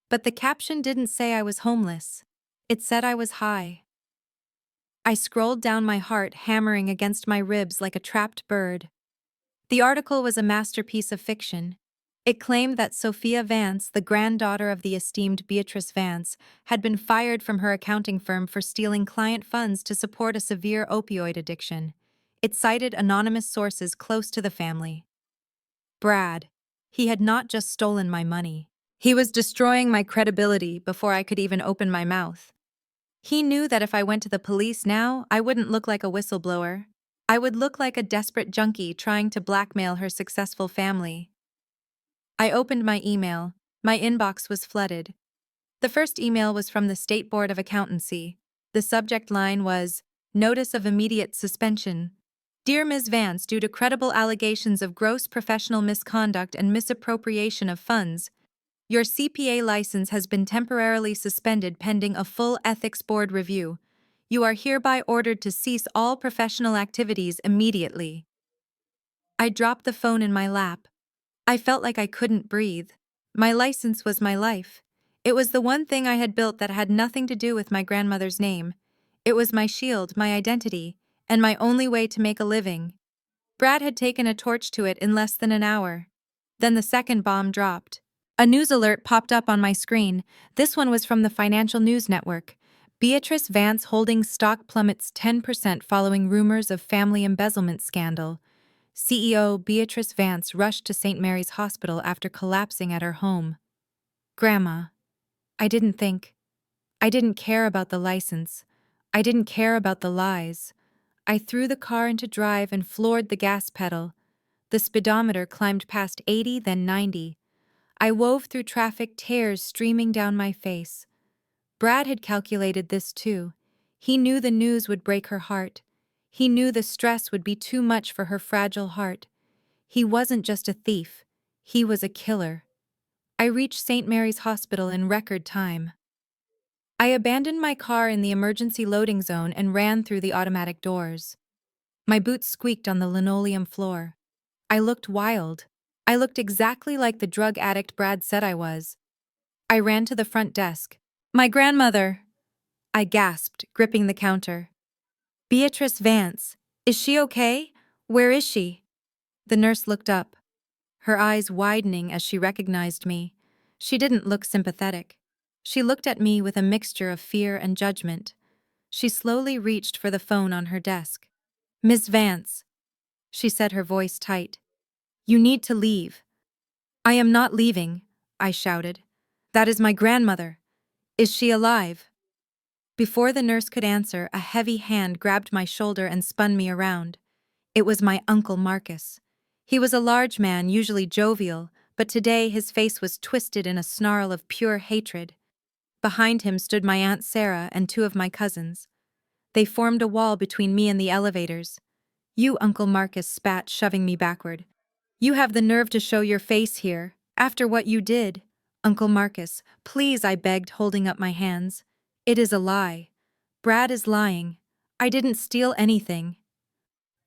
But the caption didn't say I was homeless. It said I was high. I scrolled down, my heart hammering against my ribs like a trapped bird. The article was a masterpiece of fiction. It claimed that Sophia Vance, the granddaughter of the esteemed Beatrice Vance, had been fired from her accounting firm for stealing client funds to support a severe opioid addiction. It cited anonymous sources close to the family. Brad. He had not just stolen my money. He was destroying my credibility before I could even open my mouth. He knew that if I went to the police now, I wouldn't look like a whistleblower. I would look like a desperate junkie trying to blackmail her successful family. I opened my email. My inbox was flooded. The first email was from the State Board of Accountancy. The subject line was, "Notice of immediate suspension. Dear Ms. Vance, due to credible allegations of gross professional misconduct and misappropriation of funds, your CPA license has been temporarily suspended pending a full ethics board review. You are hereby ordered to cease all professional activities immediately." I dropped the phone in my lap. I felt like I couldn't breathe. My license was my life. It was the one thing I had built that had nothing to do with my grandmother's name. It was my shield, my identity, and my only way to make a living. Brad had taken a torch to it in less than an hour. Then the second bomb dropped. A news alert popped up on my screen. This one was from the Financial News Network. Beatrice Vance Holdings stock plummets 10% following rumors of family embezzlement scandal. CEO Beatrice Vance rushed to St. Mary's Hospital after collapsing at her home. Grandma. I didn't think. I didn't care about the license. I didn't care about the lies. I threw the car into drive and floored the gas pedal. The speedometer climbed past 80, then 90. I wove through traffic, tears streaming down my face. Brad had calculated this too. He knew the news would break her heart. He knew the stress would be too much for her fragile heart. He wasn't just a thief. He was a killer. I reached St. Mary's Hospital in record time. I abandoned my car in the emergency loading zone and ran through the automatic doors. My boots squeaked on the linoleum floor. I looked wild. I looked exactly like the drug addict Brad said I was. I ran to the front desk. "My grandmother!" I gasped, gripping the counter. "Beatrice Vance. Is she okay? Where is she?" The nurse looked up, her eyes widening as she recognized me. She didn't look sympathetic. She looked at me with a mixture of fear and judgment. She slowly reached for the phone on her desk. "Miss Vance," she said, her voice tight. "You need to leave." "I am not leaving," I shouted. "That is my grandmother. Is she alive?" Before the nurse could answer, a heavy hand grabbed my shoulder and spun me around. It was my Uncle Marcus. He was a large man, usually jovial, but today his face was twisted in a snarl of pure hatred. Behind him stood my Aunt Sarah and two of my cousins. They formed a wall between me and the elevators. "You," Uncle Marcus spat, shoving me backward. "You have the nerve to show your face here, after what you did." "Uncle Marcus, please," I begged, holding up my hands. "It is a lie. Brad is lying. I didn't steal anything."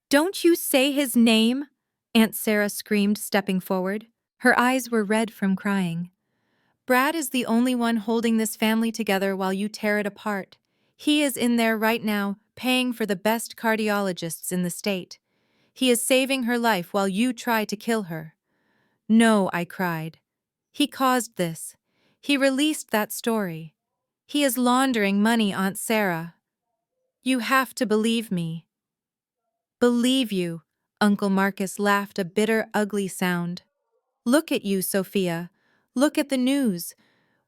"Don't you say his name!" Aunt Sarah screamed, stepping forward. Her eyes were red from crying. "Brad is the only one holding this family together while you tear it apart. He is in there right now, paying for the best cardiologists in the state. He is saving her life while you try to kill her." "No," I cried. "He caused this. He released that story. He is laundering money, Aunt Sarah. You have to believe me." "Believe you?" Uncle Marcus laughed, a bitter, ugly sound. "Look at you, Sophia. Look at the news.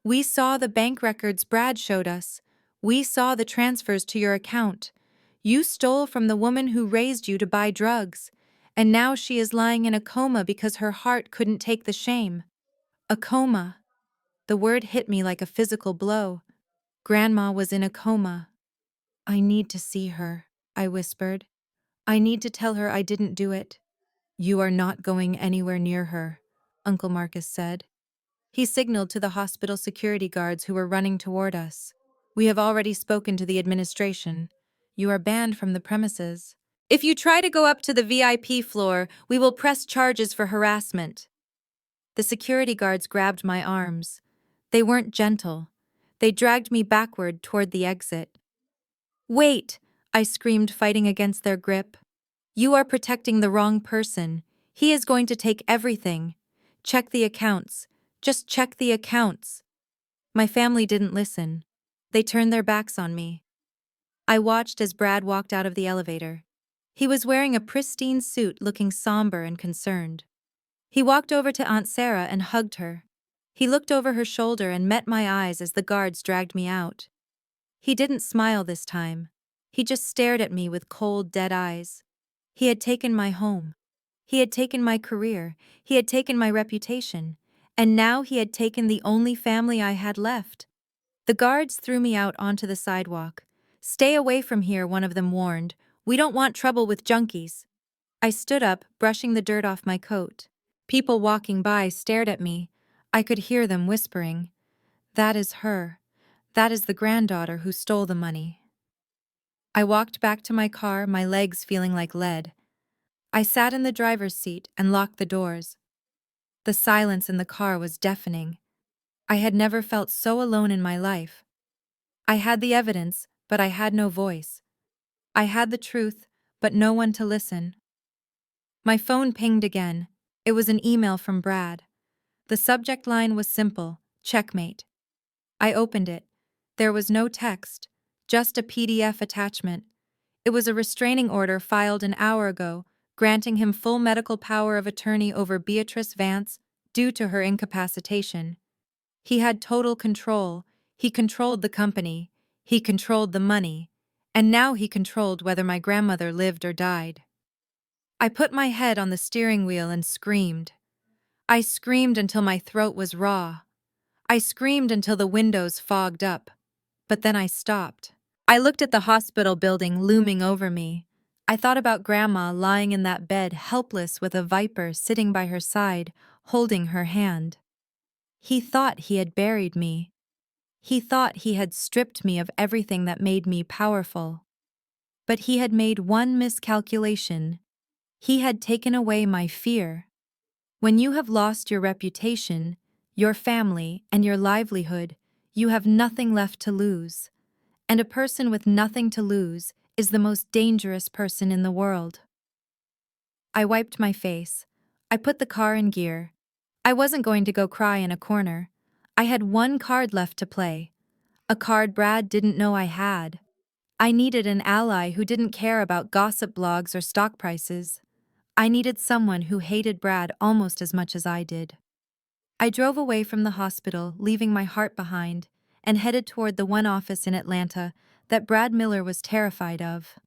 We saw the bank records Brad showed us. We saw the transfers to your account. You stole from the woman who raised you to buy drugs, and now she is lying in a coma because her heart couldn't take the shame." A coma. The word hit me like a physical blow. Grandma was in a coma. "I need to see her," I whispered. "I need to tell her I didn't do it." "You are not going anywhere near her," Uncle Marcus said. He signaled to the hospital security guards who were running toward us. "We have already spoken to the administration. You are banned from the premises. If you try to go up to the VIP floor, we will press charges for harassment." The security guards grabbed my arms. They weren't gentle. They dragged me backward toward the exit. "Wait!" I screamed, fighting against their grip. "You are protecting the wrong person. He is going to take everything. Check the accounts. Just check the accounts." My family didn't listen. They turned their backs on me. I watched as Brad walked out of the elevator. He was wearing a pristine suit, looking somber and concerned. He walked over to Aunt Sarah and hugged her. He looked over her shoulder and met my eyes as the guards dragged me out. He didn't smile this time. He just stared at me with cold, dead eyes. He had taken my home. He had taken my career. He had taken my reputation. And now he had taken the only family I had left. The guards threw me out onto the sidewalk. "Stay away from here," one of them warned. "We don't want trouble with junkies." I stood up, brushing the dirt off my coat. People walking by stared at me. I could hear them whispering, "That is her. That is the granddaughter who stole the money." I walked back to my car, my legs feeling like lead. I sat in the driver's seat and locked the doors. The silence in the car was deafening. I had never felt so alone in my life. I had the evidence, but I had no voice. I had the truth, but no one to listen. My phone pinged again. It was an email from Brad. The subject line was simple: checkmate. I opened it. There was no text, just a PDF attachment. It was a restraining order filed an hour ago, granting him full medical power of attorney over Beatrice Vance due to her incapacitation. He had total control. He controlled the company. He controlled the money. And now he controlled whether my grandmother lived or died. I put my head on the steering wheel and screamed. I screamed until my throat was raw. I screamed until the windows fogged up. But then I stopped. I looked at the hospital building looming over me. I thought about Grandma lying in that bed, helpless, with a viper sitting by her side, holding her hand. He thought he had buried me. He thought he had stripped me of everything that made me powerful. But he had made one miscalculation. He had taken away my fear. When you have lost your reputation, your family, and your livelihood, you have nothing left to lose. And a person with nothing to lose is the most dangerous person in the world. I wiped my face. I put the car in gear. I wasn't going to go cry in a corner. I had one card left to play. A card Brad didn't know I had. I needed an ally who didn't care about gossip blogs or stock prices. I needed someone who hated Brad almost as much as I did. I drove away from the hospital, leaving my heart behind, and headed toward the one office in Atlanta that Brad Miller was terrified of.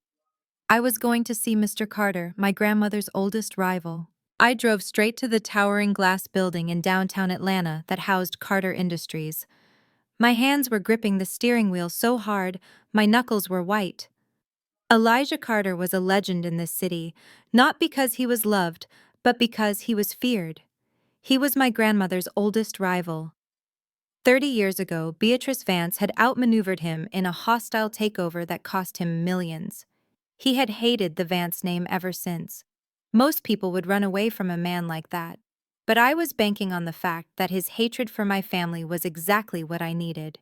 I was going to see Mr. Carter, my grandmother's oldest rival. I drove straight to the towering glass building in downtown Atlanta that housed Carter Industries. My hands were gripping the steering wheel so hard, my knuckles were white. Elijah Carter was a legend in this city, not because he was loved, but because he was feared. He was my grandmother's oldest rival. 30 years ago, Beatrice Vance had outmaneuvered him in a hostile takeover that cost him millions. He had hated the Vance name ever since. Most people would run away from a man like that. But I was banking on the fact that his hatred for my family was exactly what I needed.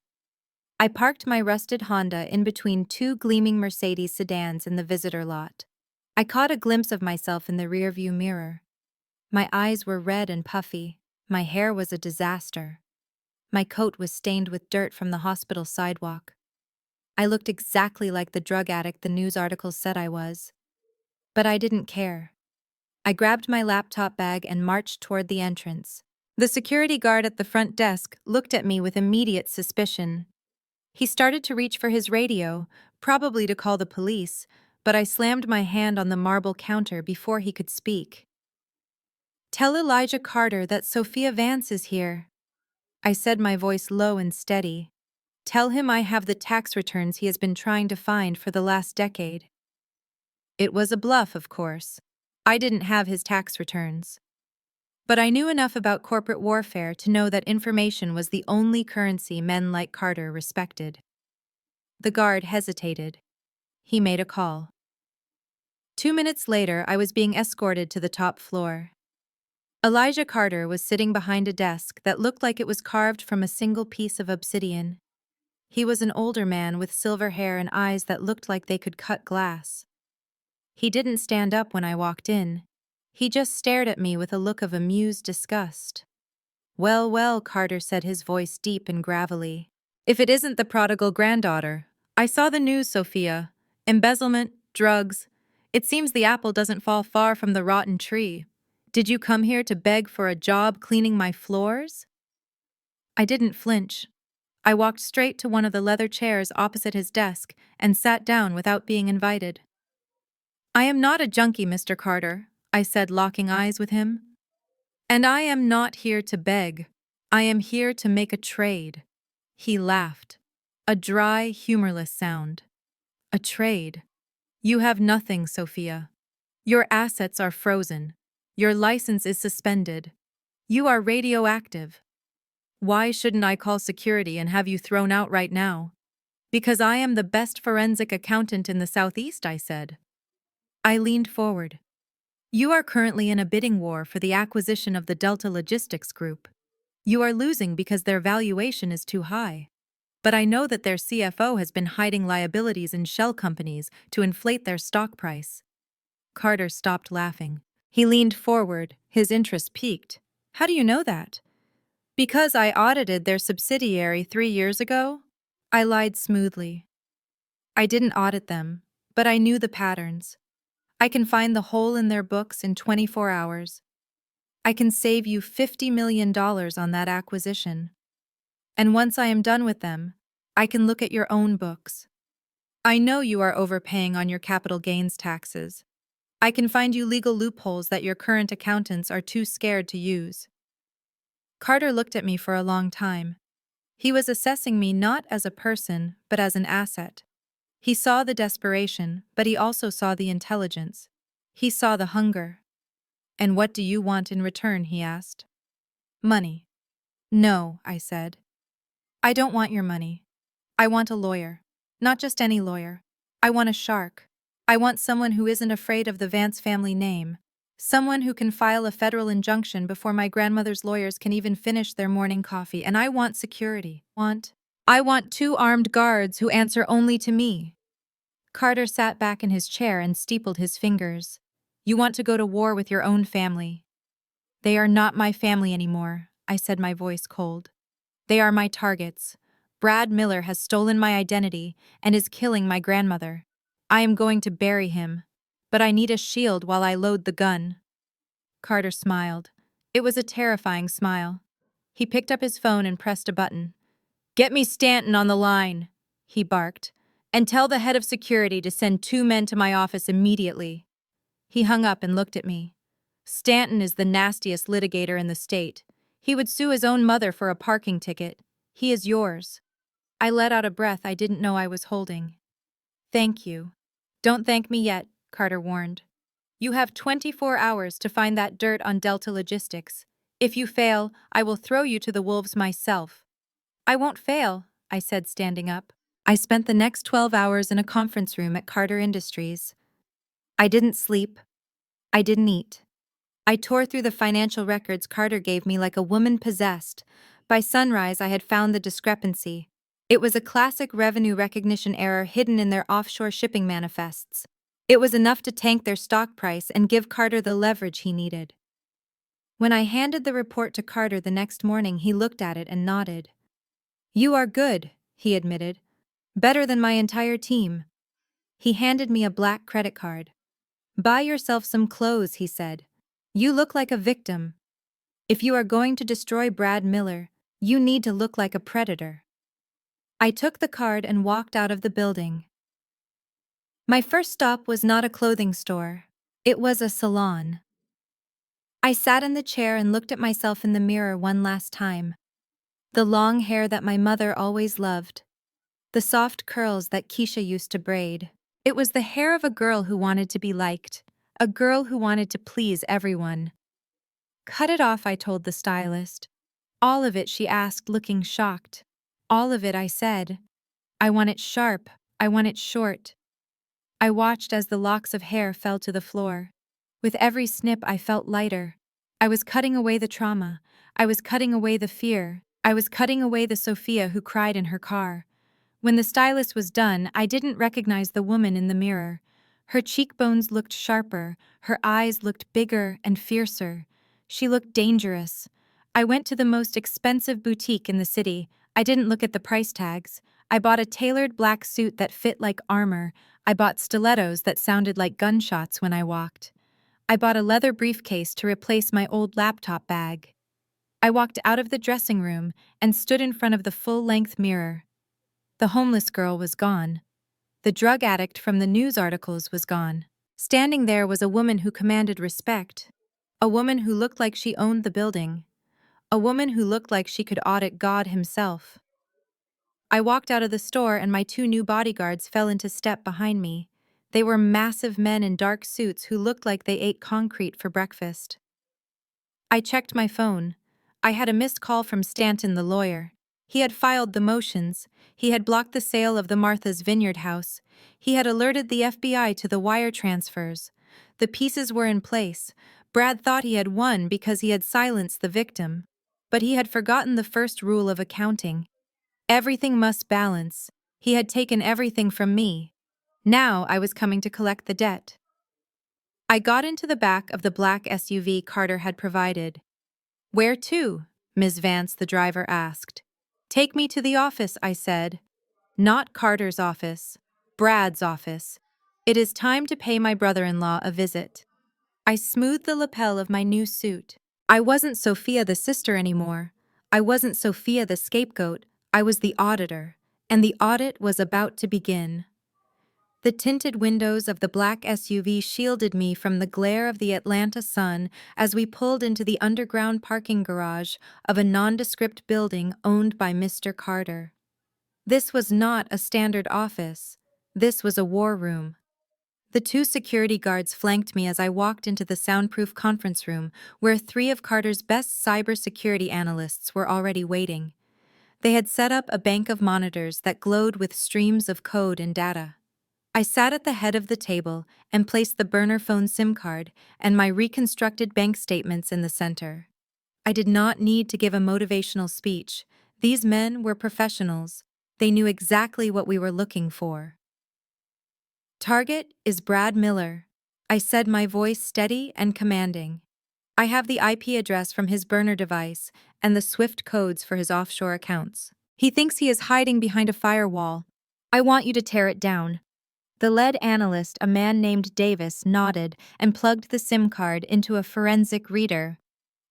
I parked my rusted Honda in between two gleaming Mercedes sedans in the visitor lot. I caught a glimpse of myself in the rearview mirror. My eyes were red and puffy. My hair was a disaster. My coat was stained with dirt from the hospital sidewalk. I looked exactly like the drug addict the news articles said I was. But I didn't care. I grabbed my laptop bag and marched toward the entrance. The security guard at the front desk looked at me with immediate suspicion. He started to reach for his radio, probably to call the police, but I slammed my hand on the marble counter before he could speak. "Tell Elijah Carter that Sophia Vance is here," I said, my voice low and steady. "Tell him I have the tax returns he has been trying to find for the last decade." It was a bluff, of course. I didn't have his tax returns. But I knew enough about corporate warfare to know that information was the only currency men like Carter respected. The guard hesitated. He made a call. 2 minutes later, I was being escorted to the top floor. Elijah Carter was sitting behind a desk that looked like it was carved from a single piece of obsidian. He was an older man with silver hair and eyes that looked like they could cut glass. He didn't stand up when I walked in. He just stared at me with a look of amused disgust. "Well, well," Carter said, his voice deep and gravelly. "If it isn't the prodigal granddaughter. I saw the news, Sophia. Embezzlement, drugs. It seems the apple doesn't fall far from the rotten tree. Did you come here to beg for a job cleaning my floors?" I didn't flinch. I walked straight to one of the leather chairs opposite his desk and sat down without being invited. "I am not a junkie, Mr. Carter," I said, locking eyes with him. "And I am not here to beg. I am here to make a trade." He laughed. A dry, humorless sound. "A trade? You have nothing, Sophia. Your assets are frozen. Your license is suspended. You are radioactive. Why shouldn't I call security and have you thrown out right now?" "Because I am the best forensic accountant in the Southeast," I said. I leaned forward. "You are currently in a bidding war for the acquisition of the Delta Logistics Group. You are losing because their valuation is too high. But I know that their CFO has been hiding liabilities in shell companies to inflate their stock price." Carter stopped laughing. He leaned forward, his interest piqued. "How do you know that?" "Because I audited their subsidiary 3 years ago." I lied smoothly. "I didn't audit them, but I knew the patterns. I can find the hole in their books in 24 hours. I can save you $50 million on that acquisition. And once I am done with them, I can look at your own books. I know you are overpaying on your capital gains taxes. I can find you legal loopholes that your current accountants are too scared to use." Carter looked at me for a long time. He was assessing me not as a person, but as an asset. He saw the desperation, but he also saw the intelligence. He saw the hunger. "And what do you want in return?" he asked. "Money." "No," I said. "I don't want your money. I want a lawyer. Not just any lawyer. I want a shark. I want someone who isn't afraid of the Vance family name. Someone who can file a federal injunction before my grandmother's lawyers can even finish their morning coffee. And I want security. I want 2 armed guards who answer only to me." Carter sat back in his chair and steepled his fingers. "You want to go to war with your own family." "They are not my family anymore," I said, my voice cold. "They are my targets. Brad Miller has stolen my identity and is killing my grandmother. I am going to bury him. But I need a shield while I load the gun." Carter smiled. It was a terrifying smile. He picked up his phone and pressed a button. "Get me Stanton on the line," he barked, "and tell the head of security to send 2 men to my office immediately." He hung up and looked at me. "Stanton is the nastiest litigator in the state. He would sue his own mother for a parking ticket. He is yours." I let out a breath I didn't know I was holding. "Thank you." "Don't thank me yet," Carter warned. "You have 24 hours to find that dirt on Delta Logistics. If you fail, I will throw you to the wolves myself." "I won't fail," I said, standing up. I spent the next 12 hours in a conference room at Carter Industries. I didn't sleep. I didn't eat. I tore through the financial records Carter gave me like a woman possessed. By sunrise, I had found the discrepancy. It was a classic revenue recognition error hidden in their offshore shipping manifests. It was enough to tank their stock price and give Carter the leverage he needed. When I handed the report to Carter the next morning, he looked at it and nodded. "You are good," he admitted. "Better than my entire team." He handed me a black credit card. "Buy yourself some clothes," he said. "You look like a victim. If you are going to destroy Brad Miller, you need to look like a predator." I took the card and walked out of the building. My first stop was not a clothing store. It was a salon. I sat in the chair and looked at myself in the mirror one last time. The long hair that my mother always loved. The soft curls that Keisha used to braid. It was the hair of a girl who wanted to be liked. A girl who wanted to please everyone. "Cut it off," I told the stylist. "All of it," she asked, looking shocked. "All of it," I said. "I want it sharp. I want it short." I watched as the locks of hair fell to the floor. With every snip, I felt lighter. I was cutting away the trauma. I was cutting away the fear. I was cutting away the Sophia who cried in her car. When the stylist was done, I didn't recognize the woman in the mirror. Her cheekbones looked sharper, her eyes looked bigger and fiercer. She looked dangerous. I went to the most expensive boutique in the city. I didn't look at the price tags. I bought a tailored black suit that fit like armor. I bought stilettos that sounded like gunshots when I walked. I bought a leather briefcase to replace my old laptop bag. I walked out of the dressing room and stood in front of the full-length mirror. The homeless girl was gone. The drug addict from the news articles was gone. Standing there was a woman who commanded respect. A woman who looked like she owned the building. A woman who looked like she could audit God himself. I walked out of the store and my two new bodyguards fell into step behind me. They were massive men in dark suits who looked like they ate concrete for breakfast. I checked my phone. I had a missed call from Stanton the lawyer. He had filed the motions. He had blocked the sale of the Martha's Vineyard house. He had alerted the FBI to the wire transfers. The pieces were in place. Brad thought he had won because he had silenced the victim. But he had forgotten the first rule of accounting. Everything must balance. He had taken everything from me. Now I was coming to collect the debt. I got into the back of the black SUV Carter had provided. "Where to?" Ms. Vance, the driver, asked. "Take me to the office," I said. "Not Carter's office. Brad's office. It is time to pay my brother-in-law a visit." I smoothed the lapel of my new suit. I wasn't Sophia the sister anymore. I wasn't Sophia the scapegoat. I was the auditor, and the audit was about to begin. The tinted windows of the black SUV shielded me from the glare of the Atlanta sun as we pulled into the underground parking garage of a nondescript building owned by Mr. Carter. This was not a standard office. This was a war room. The two security guards flanked me as I walked into the soundproof conference room where three of Carter's best cybersecurity analysts were already waiting. They had set up a bank of monitors that glowed with streams of code and data. I sat at the head of the table and placed the burner phone SIM card and my reconstructed bank statements in the center. I did not need to give a motivational speech. These men were professionals. They knew exactly what we were looking for. "Target is Brad Miller," I said, my voice steady and commanding. "I have the IP address from his burner device and the SWIFT codes for his offshore accounts. He thinks he is hiding behind a firewall. I want you to tear it down." The lead analyst, a man named Davis, nodded and plugged the SIM card into a forensic reader.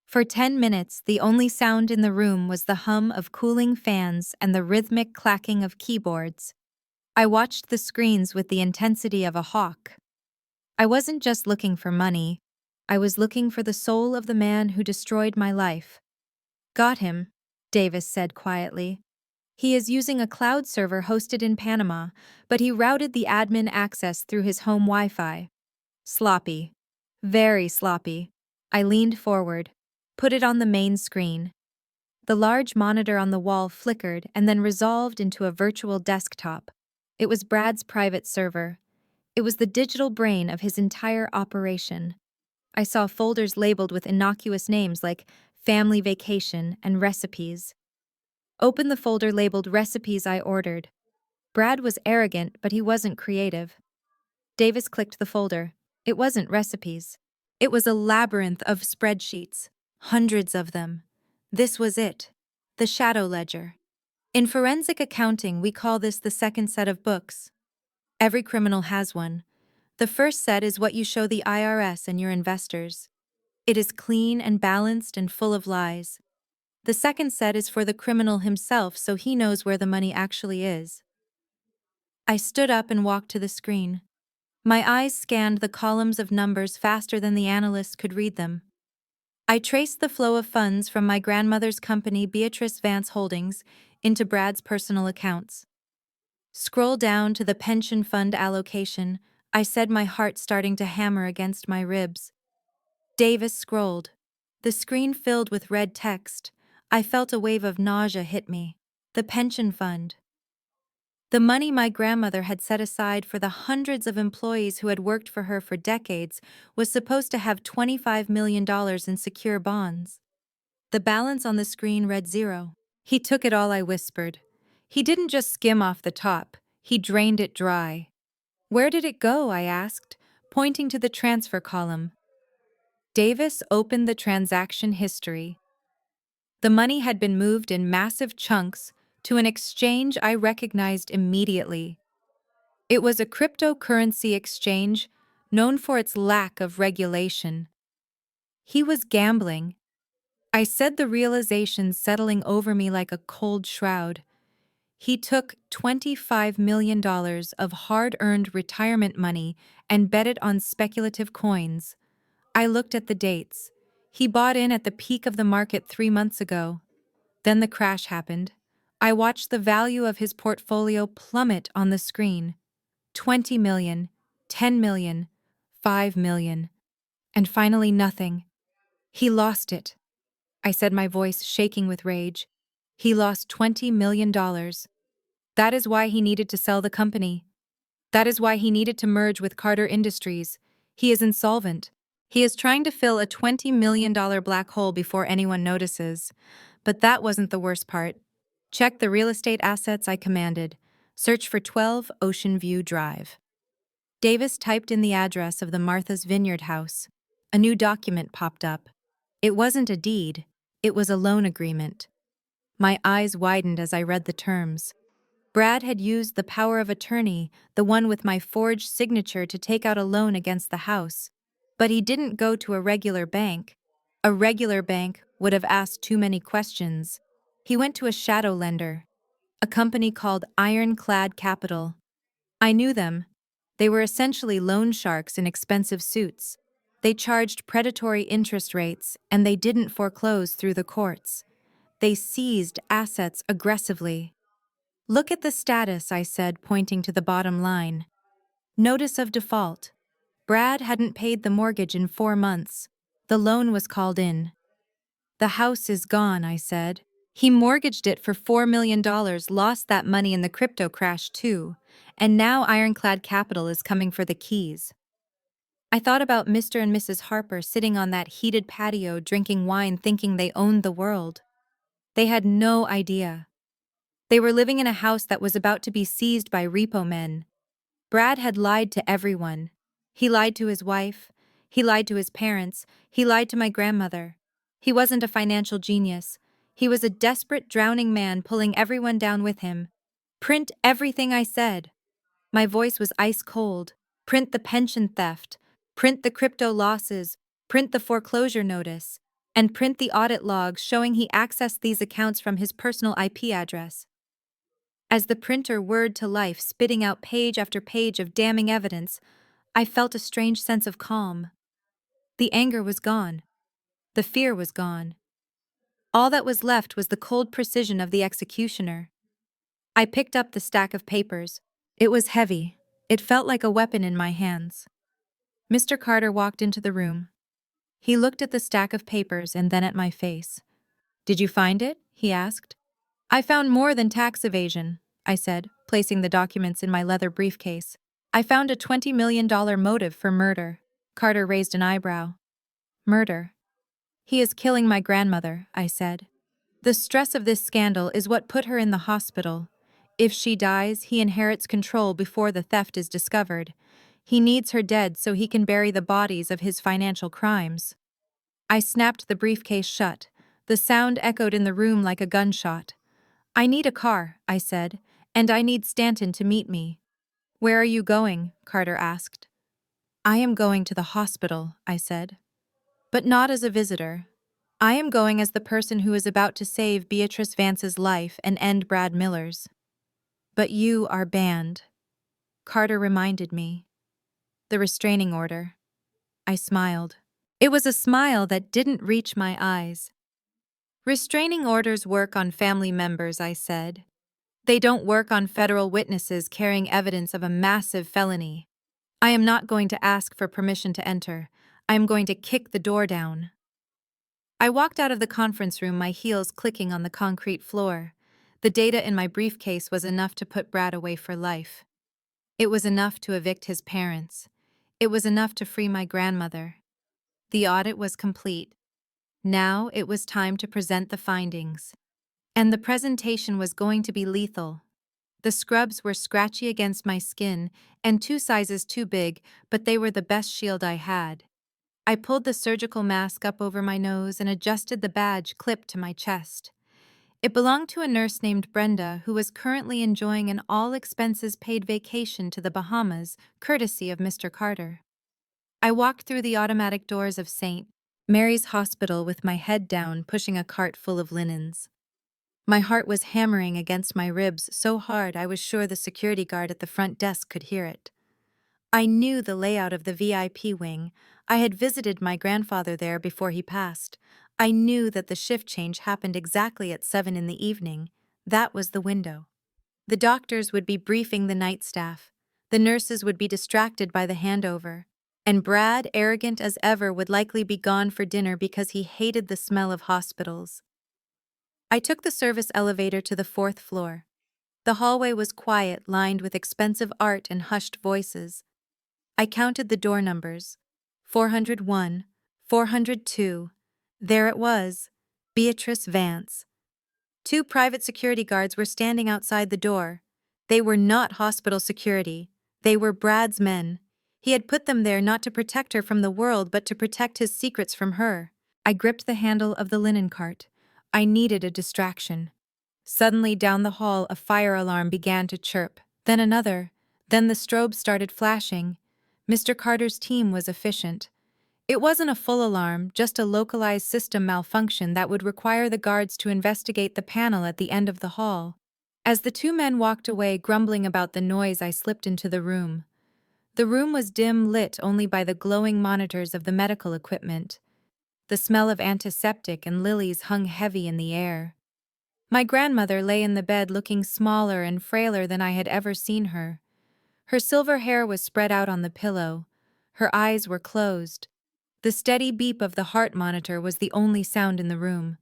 For 10 minutes, the only sound in the room was the hum of cooling fans and the rhythmic clacking of keyboards. I watched the screens with the intensity of a hawk. I wasn't just looking for money. I was looking for the soul of the man who destroyed my life. "Got him," Davis said quietly. "He is using a cloud server hosted in Panama, but he routed the admin access through his home Wi-Fi. Sloppy. Very sloppy." I leaned forward. "Put it on the main screen." The large monitor on the wall flickered and then resolved into a virtual desktop. It was Brad's private server. It was the digital brain of his entire operation. I saw folders labeled with innocuous names like Family Vacation and Recipes. "Open the folder labeled Recipes," I ordered. Brad was arrogant, but he wasn't creative. Davis clicked the folder. It wasn't recipes. It was a labyrinth of spreadsheets. Hundreds of them. This was it. The shadow ledger. In forensic accounting, we call this the second set of books. Every criminal has one. The first set is what you show the IRS and your investors. It is clean and balanced and full of lies. The second set is for the criminal himself, so he knows where the money actually is. I stood up and walked to the screen. My eyes scanned the columns of numbers faster than the analyst could read them. I traced the flow of funds from my grandmother's company, Beatrice Vance Holdings, into Brad's personal accounts. Scroll down to the pension fund allocation, I said, my heart starting to hammer against my ribs. Davis scrolled. The screen filled with red text. I felt a wave of nausea hit me. The pension fund. The money my grandmother had set aside for the hundreds of employees who had worked for her for decades was supposed to have $25 million in secure bonds. The balance on the screen read 0. "He took it all," I whispered. "He didn't just skim off the top, he drained it dry." "Where did it go?" I asked, pointing to the transfer column. Davis opened the transaction history. The money had been moved in massive chunks to an exchange I recognized immediately. It was a cryptocurrency exchange known for its lack of regulation. He was gambling. I said, the realization settling over me like a cold shroud. He took $25 million of hard-earned retirement money and bet it on speculative coins. I looked at the dates. He bought in at the peak of the market 3 months ago. Then the crash happened. I watched the value of his portfolio plummet on the screen. 20 million, 10 million, 5 million. And finally nothing. He lost it. I said, my voice shaking with rage. He lost $20 million. That is why he needed to sell the company. That is why he needed to merge with Carter Industries. He is insolvent. He is trying to fill a $20 million black hole before anyone notices. But that wasn't the worst part. Check the real estate assets I commanded. Search for 12 Ocean View Drive. Davis typed in the address of the Martha's Vineyard house. A new document popped up. It wasn't a deed. It was a loan agreement. My eyes widened as I read the terms. Brad had used the power of attorney, the one with my forged signature, to take out a loan against the house. But he didn't go to a regular bank. A regular bank would have asked too many questions. He went to a shadow lender, a company called Ironclad Capital. I knew them. They were essentially loan sharks in expensive suits. They charged predatory interest rates, and they didn't foreclose through the courts. They seized assets aggressively. Look at the status, I said, pointing to the bottom line. Notice of default. Brad hadn't paid the mortgage in 4 months. The loan was called in. The house is gone, I said. He mortgaged it for $4 million, lost that money in the crypto crash too, and now Ironclad Capital is coming for the keys. I thought about Mr. and Mrs. Harper sitting on that heated patio drinking wine, thinking they owned the world. They had no idea. They were living in a house that was about to be seized by repo men. Brad had lied to everyone. He lied to his wife. He lied to his parents. He lied to my grandmother. He wasn't a financial genius. He was a desperate, drowning man pulling everyone down with him. Print everything, I said. My voice was ice cold. Print the pension theft. Print the crypto losses. Print the foreclosure notice. And print the audit logs showing he accessed these accounts from his personal IP address. As the printer whirred to life, spitting out page after page of damning evidence, I felt a strange sense of calm. The anger was gone. The fear was gone. All that was left was the cold precision of the executioner. I picked up the stack of papers. It was heavy. It felt like a weapon in my hands. Mr. Carter walked into the room. He looked at the stack of papers and then at my face. "Did you find it?" he asked. "I found more than tax evasion," I said, placing the documents in my leather briefcase. "I found a $20 million motive for murder." Carter raised an eyebrow. "Murder? He is killing my grandmother," I said. "The stress of this scandal is what put her in the hospital. If she dies, he inherits control before the theft is discovered. He needs her dead so he can bury the bodies of his financial crimes." I snapped the briefcase shut. The sound echoed in the room like a gunshot. "I need a car," I said, "and I need Stanton to meet me." "Where are you going?" Carter asked. "I am going to the hospital," I said. "But not as a visitor. I am going as the person who is about to save Beatrice Vance's life and end Brad Miller's." "But you are banned," Carter reminded me. "The restraining order." I smiled. It was a smile that didn't reach my eyes. "Restraining orders work on family members," I said. "They don't work on federal witnesses carrying evidence of a massive felony. I am not going to ask for permission to enter. I am going to kick the door down." I walked out of the conference room, my heels clicking on the concrete floor. The data in my briefcase was enough to put Brad away for life. It was enough to evict his parents. It was enough to free my grandmother. The audit was complete. Now it was time to present the findings. And the presentation was going to be lethal. The scrubs were scratchy against my skin and 2 sizes too big, but they were the best shield I had. I pulled the surgical mask up over my nose and adjusted the badge clipped to my chest. It belonged to a nurse named Brenda, who was currently enjoying an all-expenses-paid vacation to the Bahamas, courtesy of Mr. Carter. I walked through the automatic doors of St. Mary's hospital with my head down, pushing a cart full of linens. My heart was hammering against my ribs so hard I was sure the security guard at the front desk could hear it. I knew the layout of the VIP wing. I had visited my grandfather there before he passed. I knew that the shift change happened exactly at 7 in the evening. That was the window. The doctors would be briefing the night staff. The nurses would be distracted by the handover. And Brad, arrogant as ever, would likely be gone for dinner because he hated the smell of hospitals. I took the service elevator to the 4th floor. The hallway was quiet, lined with expensive art and hushed voices. I counted the door numbers. 401, 402. There it was, Beatrice Vance. 2 private security guards were standing outside the door. They were not hospital security. They were Brad's men. He had put them there not to protect her from the world, but to protect his secrets from her. I gripped the handle of the linen cart. I needed a distraction. Suddenly, down the hall, a fire alarm began to chirp, then another. Then the strobe started flashing. Mr. Carter's team was efficient. It wasn't a full alarm, just a localized system malfunction that would require the guards to investigate the panel at the end of the hall. As the 2 men walked away, grumbling about the noise, I slipped into the room. The room was dim, lit only by the glowing monitors of the medical equipment. The smell of antiseptic and lilies hung heavy in the air. My grandmother lay in the bed looking smaller and frailer than I had ever seen her. Her silver hair was spread out on the pillow. Her eyes were closed. The steady beep of the heart monitor was the only sound in the room.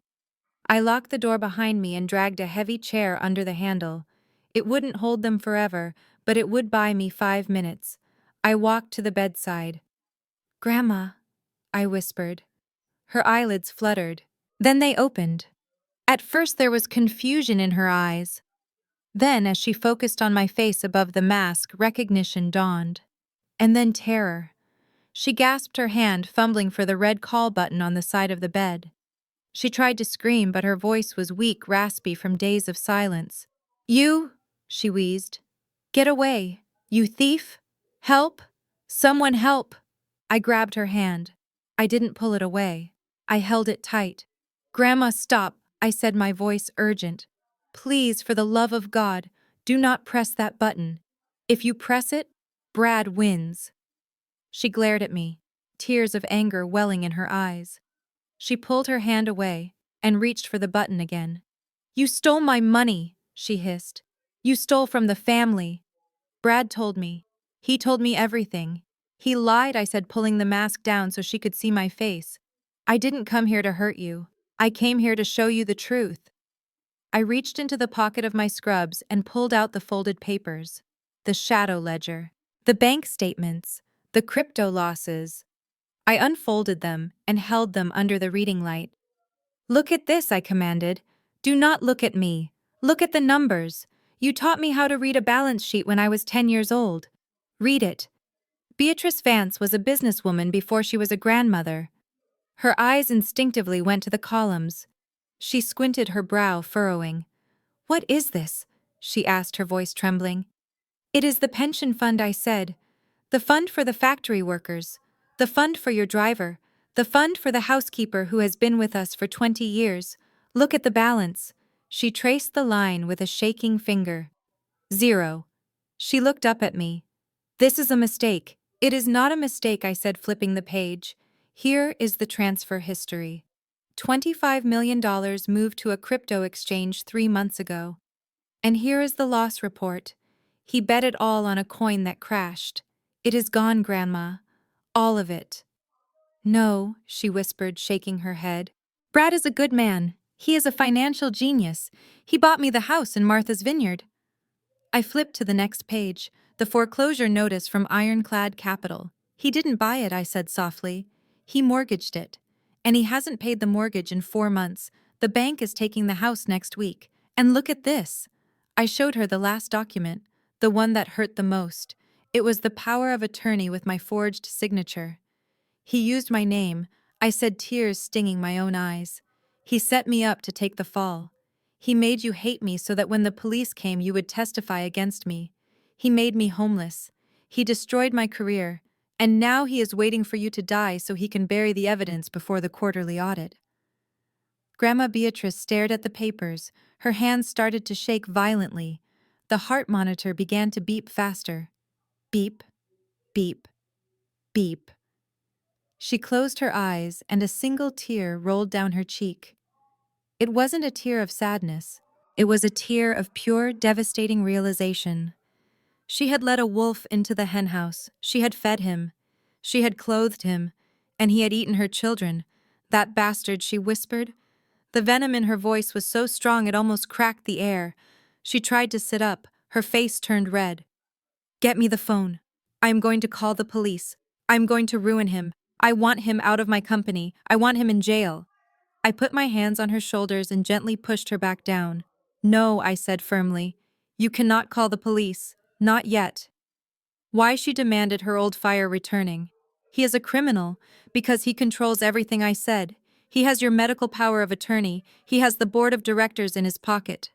I locked the door behind me and dragged a heavy chair under the handle. It wouldn't hold them forever, but it would buy me 5 minutes. I walked to the bedside. "Grandma," I whispered. Her eyelids fluttered. Then they opened. At first there was confusion in her eyes. Then, as she focused on my face above the mask, recognition dawned. And then terror. She gasped her hand, fumbling for the red call button on the side of the bed. She tried to scream, but her voice was weak, raspy from days of silence. "You," she wheezed. "Get away. You thief. Help. Someone help." I grabbed her hand. I didn't pull it away. I held it tight. "Grandma, stop," I said, my voice urgent. "Please, for the love of God, do not press that button. If you press it, Brad wins." She glared at me, tears of anger welling in her eyes. She pulled her hand away and reached for the button again. "You stole my money," she hissed. "You stole from the family." "Brad told me. He told me everything." "He lied," I said, pulling the mask down so she could see my face. "I didn't come here to hurt you. I came here to show you the truth." I reached into the pocket of my scrubs and pulled out the folded papers. The shadow ledger. The bank statements. The crypto losses. I unfolded them and held them under the reading light. "Look at this," I commanded. "Do not look at me. Look at the numbers. You taught me how to read a balance sheet when I was 10 years old. Read it." Beatrice Vance was a businesswoman before she was a grandmother. Her eyes instinctively went to the columns. She squinted, her brow furrowing. "What is this?" she asked, her voice trembling. "It is the pension fund," I said. "The fund for the factory workers. The fund for your driver. The fund for the housekeeper who has been with us for 20 years. Look at the balance." She traced the line with a shaking finger. "Zero." She looked up at me. "This is a mistake." "It is not a mistake," I said, flipping the page. "Here is the transfer history. $25 million moved to a crypto exchange 3 months ago. And here is the loss report. He bet it all on a coin that crashed. It is gone, Grandma. All of it." "No," she whispered, shaking her head. "Brad is a good man. He is a financial genius. He bought me the house in Martha's Vineyard." I flipped to the next page, the foreclosure notice from Ironclad Capital. "He didn't buy it," I said softly. "He mortgaged it. And he hasn't paid the mortgage in 4 months. The bank is taking the house next week. And look at this." I showed her the last document, the one that hurt the most. It was the power of attorney with my forged signature. "He used my name," I said, tears stinging my own eyes. "He set me up to take the fall. He made you hate me so that when the police came you would testify against me. He made me homeless. He destroyed my career. And now he is waiting for you to die so he can bury the evidence before the quarterly audit. Grandma Beatrice stared at the papers. Her hands started to shake violently. The heart monitor began to beep faster. Beep, beep, beep. She closed her eyes, and a single tear rolled down her cheek. It wasn't a tear of sadness. It was a tear of pure, devastating realization. She had let a wolf into the henhouse. She had fed him. She had clothed him. And he had eaten her children. That bastard, she whispered. The venom in her voice was so strong it almost cracked the air. She tried to sit up. Her face turned red. Get me the phone. I am going to call the police. I am going to ruin him. I want him out of my company. I want him in jail. I put my hands on her shoulders and gently pushed her back down. No, I said firmly. You cannot call the police. Not yet. Why, she demanded, her old fire returning. He is a criminal, because he controls everything I said. He has your medical power of attorney. He has the board of directors in his pocket.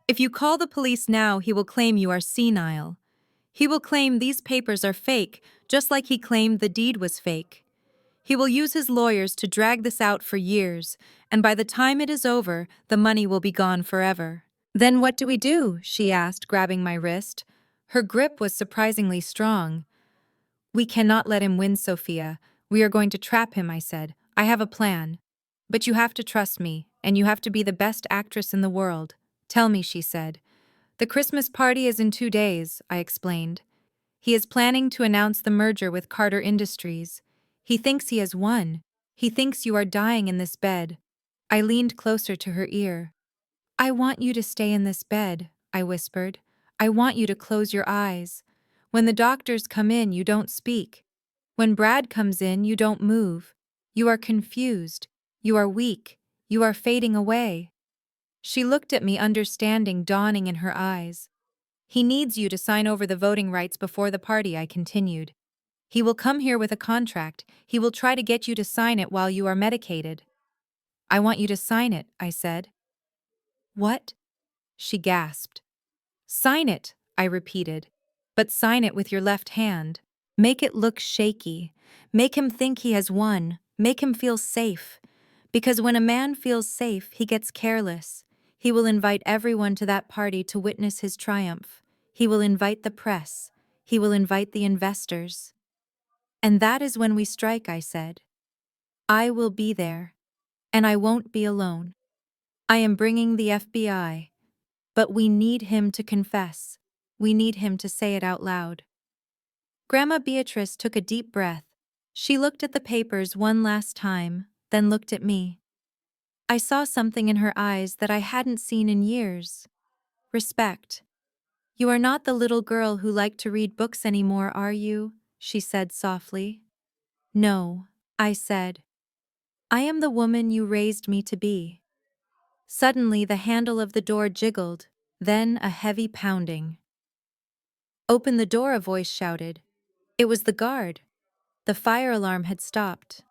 If you call the police now, he will claim you are senile. He will claim these papers are fake, just like he claimed the deed was fake. He will use his lawyers to drag this out for years, and by the time it is over, the money will be gone forever. Then what do we do? She asked, grabbing my wrist. Her grip was surprisingly strong. We cannot let him win, Sophia. We are going to trap him, I said. I have a plan. But you have to trust me, and you have to be the best actress in the world. Tell me, she said. The Christmas party is in 2 days, I explained. He is planning to announce the merger with Carter Industries. He thinks he has won. He thinks you are dying in this bed. I leaned closer to her ear. I want you to stay in this bed, I whispered. I want you to close your eyes. When the doctors come in, you don't speak. When Brad comes in, you don't move. You are confused. You are weak. You are fading away. She looked at me, understanding dawning in her eyes. He needs you to sign over the voting rights before the party, I continued. He will come here with a contract. He will try to get you to sign it while you are medicated. I want you to sign it, I said. What? She gasped. Sign it, I repeated. But sign it with your left hand. Make it look shaky. Make him think he has won. Make him feel safe. Because when a man feels safe, he gets careless. He will invite everyone to that party to witness his triumph. He will invite the press. He will invite the investors. And that is when we strike, I said. I will be there. And I won't be alone. I am bringing the FBI. But we need him to confess. We need him to say it out loud. Grandma Beatrice took a deep breath. She looked at the papers one last time, then looked at me. I saw something in her eyes that I hadn't seen in years. Respect. You are not the little girl who liked to read books anymore, are you? She said softly. No, I said. I am the woman you raised me to be. Suddenly the handle of the door jiggled, then a heavy pounding. Open the door, a voice shouted. It was the guard. The fire alarm had stopped.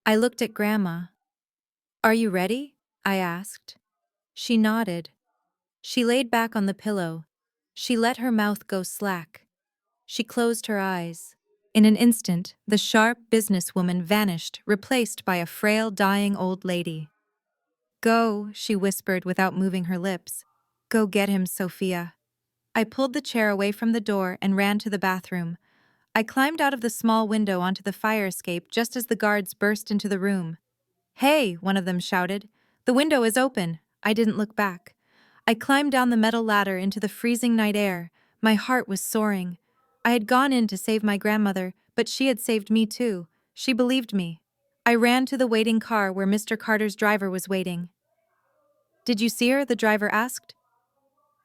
I looked at Grandma. Are you ready? I asked. She nodded. She laid back on the pillow. She let her mouth go slack. She closed her eyes. In an instant, the sharp businesswoman vanished, replaced by a frail, dying old lady. Go, she whispered without moving her lips. Go get him, Sophia. I pulled the chair away from the door and ran to the bathroom. I climbed out of the small window onto the fire escape just as the guards burst into the room. Hey, one of them shouted. The window is open. I didn't look back. I climbed down the metal ladder into the freezing night air. My heart was soaring. I had gone in to save my grandmother, but she had saved me too. She believed me. I ran to the waiting car where Mr. Carter's driver was waiting. Did you see her? The driver asked.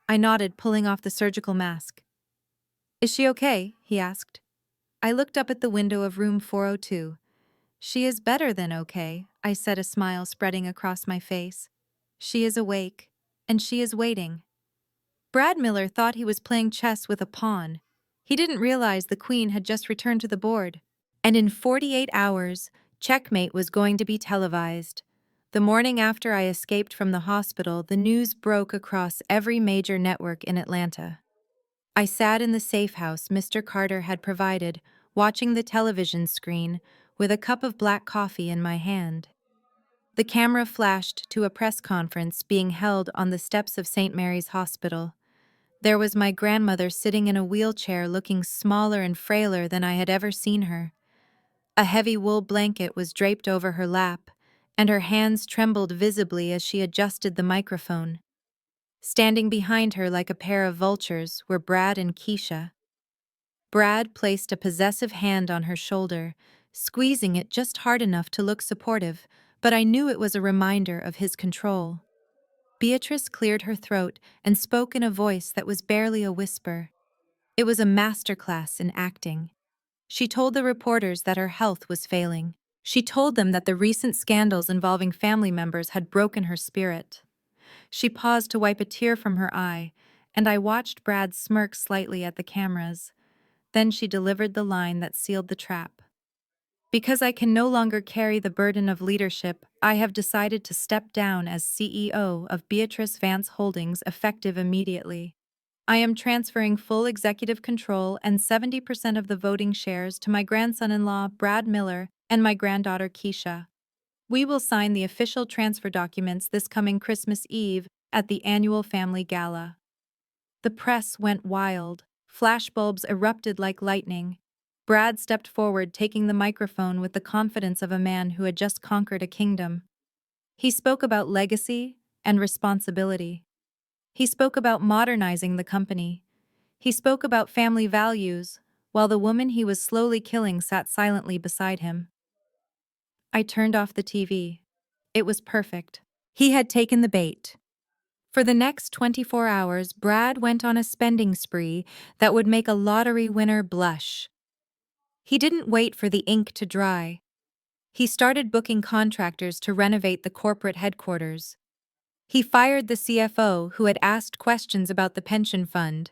I nodded, pulling off the surgical mask. Is she okay? He asked. I looked up at the window of room 402. She is better than okay, I said, a smile spreading across my face. She is awake, and she is waiting. Brad Miller thought he was playing chess with a pawn. He didn't realize the queen had just returned to the board. And in 48 hours, checkmate was going to be televised. The morning after I escaped from the hospital, the news broke across every major network in Atlanta. I sat in the safe house Mr. Carter had provided, watching the television screen with a cup of black coffee in my hand. The camera flashed to a press conference being held on the steps of St. Mary's Hospital. There was my grandmother sitting in a wheelchair looking smaller and frailer than I had ever seen her. A heavy wool blanket was draped over her lap, and her hands trembled visibly as she adjusted the microphone. Standing behind her like a pair of vultures were Brad and Keisha. Brad placed a possessive hand on her shoulder, squeezing it just hard enough to look supportive, but I knew it was a reminder of his control. Beatrice cleared her throat and spoke in a voice that was barely a whisper. It was a masterclass in acting. She told the reporters that her health was failing. She told them that the recent scandals involving family members had broken her spirit. She paused to wipe a tear from her eye, and I watched Brad smirk slightly at the cameras. Then she delivered the line that sealed the trap. Because I can no longer carry the burden of leadership, I have decided to step down as CEO of Beatrice Vance Holdings effective immediately. I am transferring full executive control and 70% of the voting shares to my grandson-in-law, Brad Miller, and my granddaughter, Keisha. We will sign the official transfer documents this coming Christmas Eve at the annual family gala. The press went wild. Flashbulbs erupted like lightning. Brad stepped forward, taking the microphone with the confidence of a man who had just conquered a kingdom. He spoke about legacy and responsibility. He spoke about modernizing the company. He spoke about family values, while the woman he was slowly killing sat silently beside him. I turned off the TV. It was perfect. He had taken the bait. For the next 24 hours, Brad went on a spending spree that would make a lottery winner blush. He didn't wait for the ink to dry. He started booking contractors to renovate the corporate headquarters. He fired the CFO who had asked questions about the pension fund.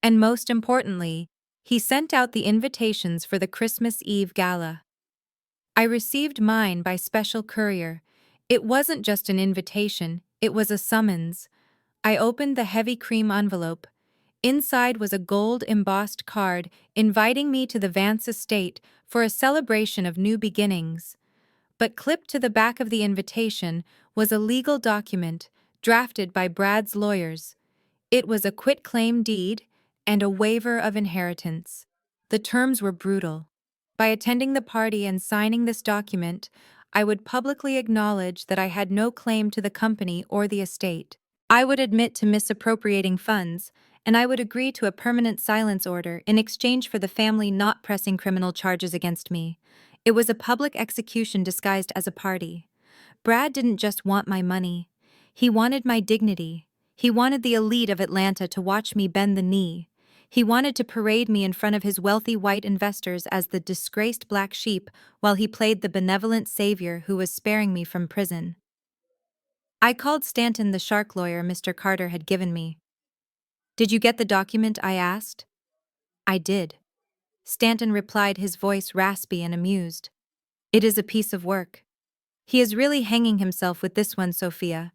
And most importantly, he sent out the invitations for the Christmas Eve gala. I received mine by special courier. It wasn't just an invitation, it was a summons. I opened the heavy cream envelope. Inside was a gold-embossed card inviting me to the Vance estate for a celebration of new beginnings. But clipped to the back of the invitation was a legal document drafted by Brad's lawyers. It was a quitclaim deed and a waiver of inheritance. The terms were brutal. By attending the party and signing this document, I would publicly acknowledge that I had no claim to the company or the estate. I would admit to misappropriating funds, and I would agree to a permanent silence order in exchange for the family not pressing criminal charges against me. It was a public execution disguised as a party. Brad didn't just want my money. He wanted my dignity. He wanted the elite of Atlanta to watch me bend the knee. He wanted to parade me in front of his wealthy white investors as the disgraced black sheep while he played the benevolent savior who was sparing me from prison. I called Stanton the shark lawyer Mr. Carter had given me. "Did you get the document?" I asked. "I did." Stanton replied, his voice raspy and amused. "It is a piece of work. He is really hanging himself with this one, Sophia.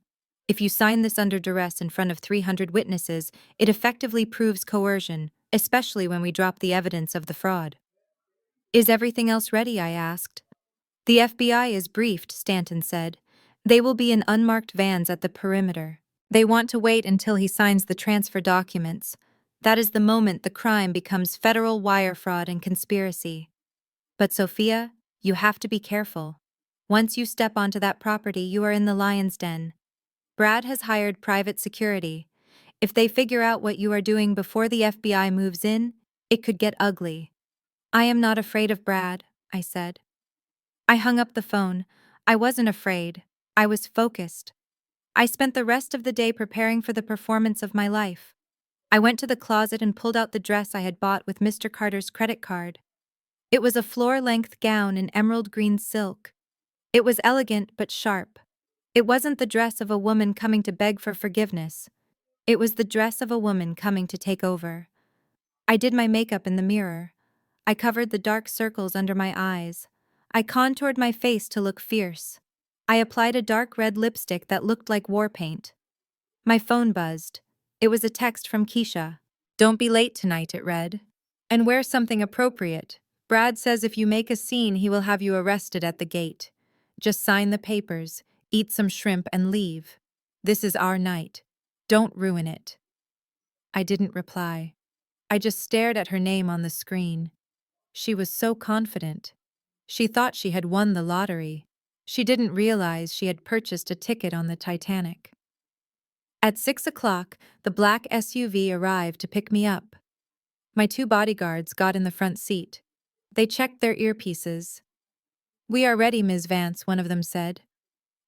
If you sign this under duress in front of 300 witnesses, it effectively proves coercion, especially when we drop the evidence of the fraud." "Is everything else ready?" I asked. "The FBI is briefed," Stanton said. "They will be in unmarked vans at the perimeter. They want to wait until he signs the transfer documents. That is the moment the crime becomes federal wire fraud and conspiracy. But Sophia, you have to be careful. Once you step onto that property, you are in the lion's den. Brad has hired private security. If they figure out what you are doing before the FBI moves in, it could get ugly." "I am not afraid of Brad," I said. I hung up the phone. I wasn't afraid. I was focused. I spent the rest of the day preparing for the performance of my life. I went to the closet and pulled out the dress I had bought with Mr. Carter's credit card. It was a floor-length gown in emerald green silk. It was elegant but sharp. It wasn't the dress of a woman coming to beg for forgiveness. It was the dress of a woman coming to take over. I did my makeup in the mirror. I covered the dark circles under my eyes. I contoured my face to look fierce. I applied a dark red lipstick that looked like war paint. My phone buzzed. It was a text from Keisha. "Don't be late tonight," it read. "And wear something appropriate. Brad says if you make a scene, he will have you arrested at the gate. Just sign the papers, eat some shrimp, and leave. This is our night. Don't ruin it. I didn't reply. I just stared at her name on the screen. She was so confident. She thought she had won the lottery. She didn't realize she had purchased a ticket on the Titanic. At 6 o'clock, the black SUV arrived to pick me up. My 2 bodyguards got in the front seat. They checked their earpieces. "We are ready, Ms. Vance," one of them said.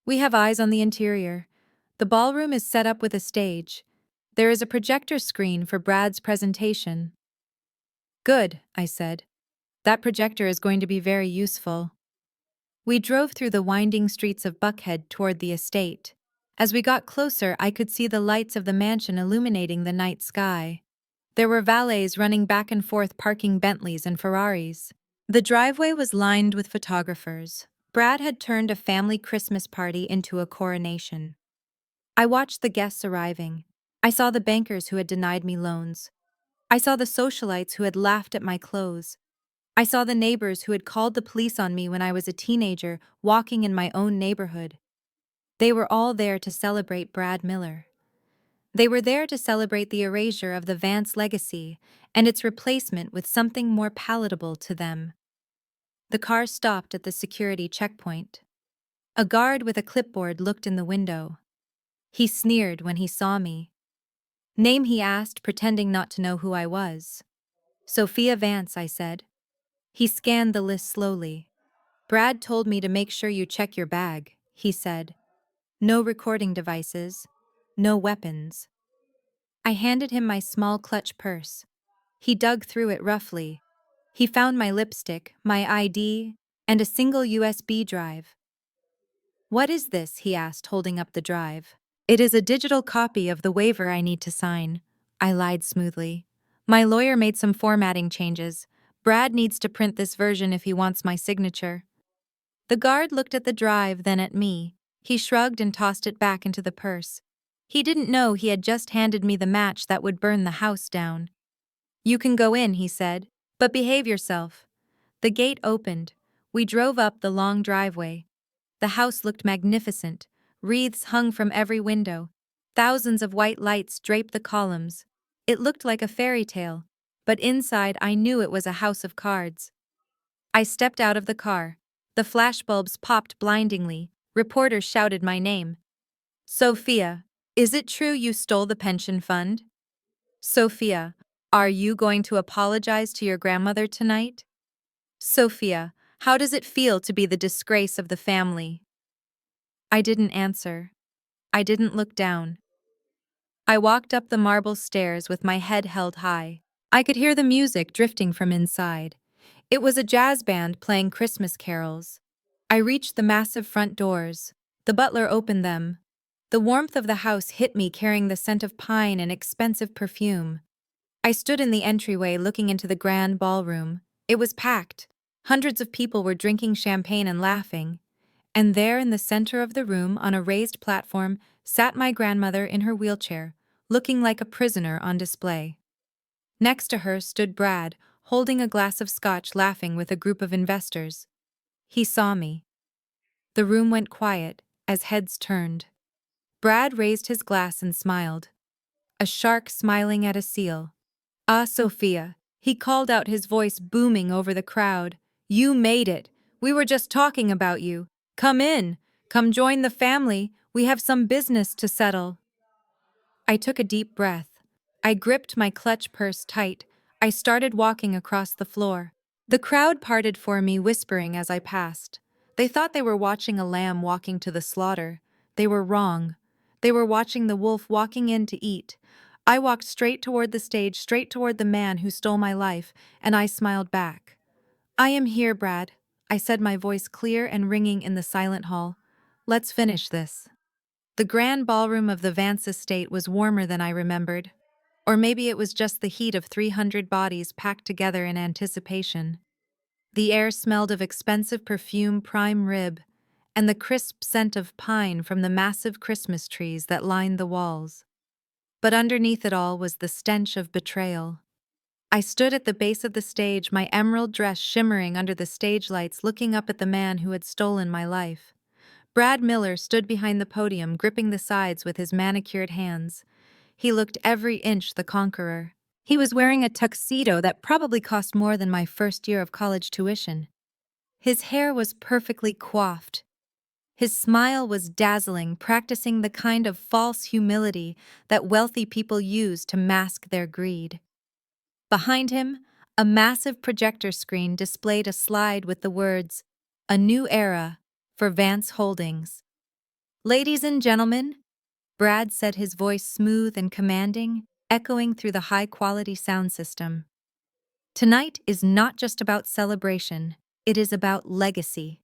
"We have eyes on the interior. The ballroom is set up with a stage. There is a projector screen for Brad's presentation." "Good," I said. "That projector is going to be very useful." We drove through the winding streets of Buckhead toward the estate. As we got closer, I could see the lights of the mansion illuminating the night sky. There were valets running back and forth parking Bentleys and Ferraris. The driveway was lined with photographers. Brad had turned a family Christmas party into a coronation. I watched the guests arriving. I saw the bankers who had denied me loans. I saw the socialites who had laughed at my clothes. I saw the neighbors who had called the police on me when I was a teenager walking in my own neighborhood. They were all there to celebrate Brad Miller. They were there to celebrate the erasure of the Vance legacy and its replacement with something more palatable to them. The car stopped at the security checkpoint. A guard with a clipboard looked in the window. He sneered when he saw me. "Name?" he asked, pretending not to know who I was. "Sophia Vance," I said. He scanned the list slowly. "Brad told me to make sure you check your bag," he said. "No recording devices. No weapons." I handed him my small clutch purse. He dug through it roughly. He found my lipstick, my ID, and a single USB drive. "What is this?" he asked, holding up the drive. "It is a digital copy of the waiver I need to sign." I lied smoothly. "My lawyer made some formatting changes. Brad needs to print this version if he wants my signature." The guard looked at the drive, then at me. He shrugged and tossed it back into the purse. He didn't know he had just handed me the match that would burn the house down. "You can go in," he said, "but behave yourself." The gate opened. We drove up the long driveway. The house looked magnificent. Wreaths hung from every window. Thousands of white lights draped the columns. It looked like a fairy tale, but inside I knew it was a house of cards. I stepped out of the car. The flashbulbs popped blindingly. Reporters shouted my name. "Sophia, is it true you stole the pension fund? Sophia, are you going to apologize to your grandmother tonight? Sophia, how does it feel to be the disgrace of the family?" I didn't answer. I didn't look down. I walked up the marble stairs with my head held high. I could hear the music drifting from inside. It was a jazz band playing Christmas carols. I reached the massive front doors. The butler opened them. The warmth of the house hit me, carrying the scent of pine and expensive perfume. I stood in the entryway looking into the grand ballroom. It was packed. Hundreds of people were drinking champagne and laughing. And there in the center of the room, on a raised platform, sat my grandmother in her wheelchair, looking like a prisoner on display. Next to her stood Brad, holding a glass of scotch, laughing with a group of investors. He saw me. The room went quiet as heads turned. Brad raised his glass and smiled. A shark smiling at a seal. "Ah, Sophia," he called out, his voice booming over the crowd. "You made it. We were just talking about you. Come in. Come join the family. We have some business to settle." I took a deep breath. I gripped my clutch purse tight. I started walking across the floor. The crowd parted for me, whispering as I passed. They thought they were watching a lamb walking to the slaughter. They were wrong. They were watching the wolf walking in to eat. I walked straight toward the stage, straight toward the man who stole my life, and I smiled back. "I am here, Brad," I said, my voice clear and ringing in the silent hall. "Let's finish this." The grand ballroom of the Vance estate was warmer than I remembered. Or maybe it was just the heat of 300 bodies packed together in anticipation. The air smelled of expensive perfume, prime rib, and the crisp scent of pine from the massive Christmas trees that lined the walls. But underneath it all was the stench of betrayal. I stood at the base of the stage, my emerald dress shimmering under the stage lights, looking up at the man who had stolen my life. Brad Miller stood behind the podium, gripping the sides with his manicured hands. He looked every inch the conqueror. He was wearing a tuxedo that probably cost more than my first year of college tuition. His hair was perfectly coiffed. His smile was dazzling, practicing the kind of false humility that wealthy people use to mask their greed. Behind him, a massive projector screen displayed a slide with the words, "A New Era" for Vance Holdings. "Ladies and gentlemen," Brad said, his voice smooth and commanding, echoing through the high-quality sound system. "Tonight is not just about celebration, it is about legacy.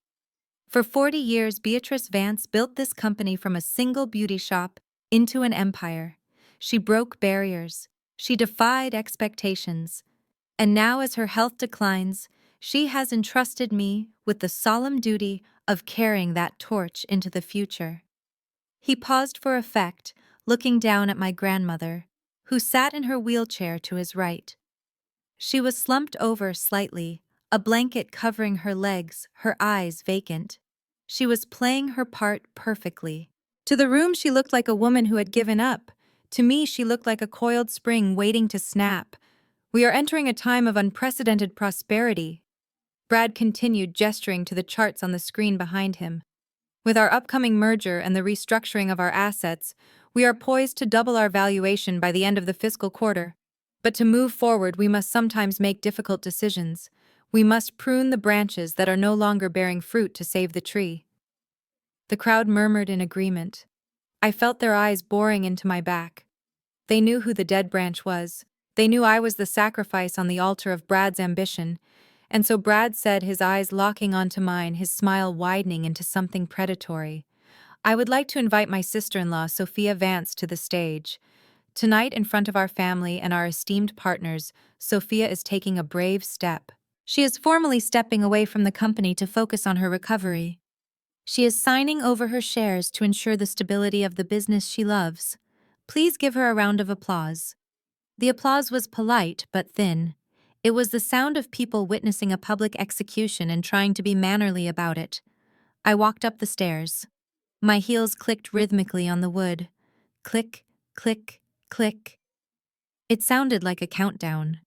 For 40 years, Beatrice Vance built this company from a single beauty shop into an empire. She broke barriers. She defied expectations. And now, as her health declines, she has entrusted me with the solemn duty of carrying that torch into the future." He paused for effect, looking down at my grandmother, who sat in her wheelchair to his right. She was slumped over slightly, a blanket covering her legs, her eyes vacant. She was playing her part perfectly. To the room, she looked like a woman who had given up. To me, she looked like a coiled spring waiting to snap. "We are entering a time of unprecedented prosperity," Brad continued, gesturing to the charts on the screen behind him. "With our upcoming merger and the restructuring of our assets, we are poised to double our valuation by the end of the fiscal quarter. But to move forward, we must sometimes make difficult decisions. We must prune the branches that are no longer bearing fruit to save the tree." The crowd murmured in agreement. I felt their eyes boring into my back. They knew who the dead branch was. They knew I was the sacrifice on the altar of Brad's ambition. And so Brad said, his eyes locking onto mine, his smile widening into something predatory, "I would like to invite my sister-in-law, Sophia Vance, to the stage. Tonight, in front of our family and our esteemed partners, Sophia is taking a brave step. She is formally stepping away from the company to focus on her recovery. She is signing over her shares to ensure the stability of the business she loves. Please give her a round of applause." The applause was polite but thin. It was the sound of people witnessing a public execution and trying to be mannerly about it. I walked up the stairs. My heels clicked rhythmically on the wood. Click, click, click. It sounded like a countdown.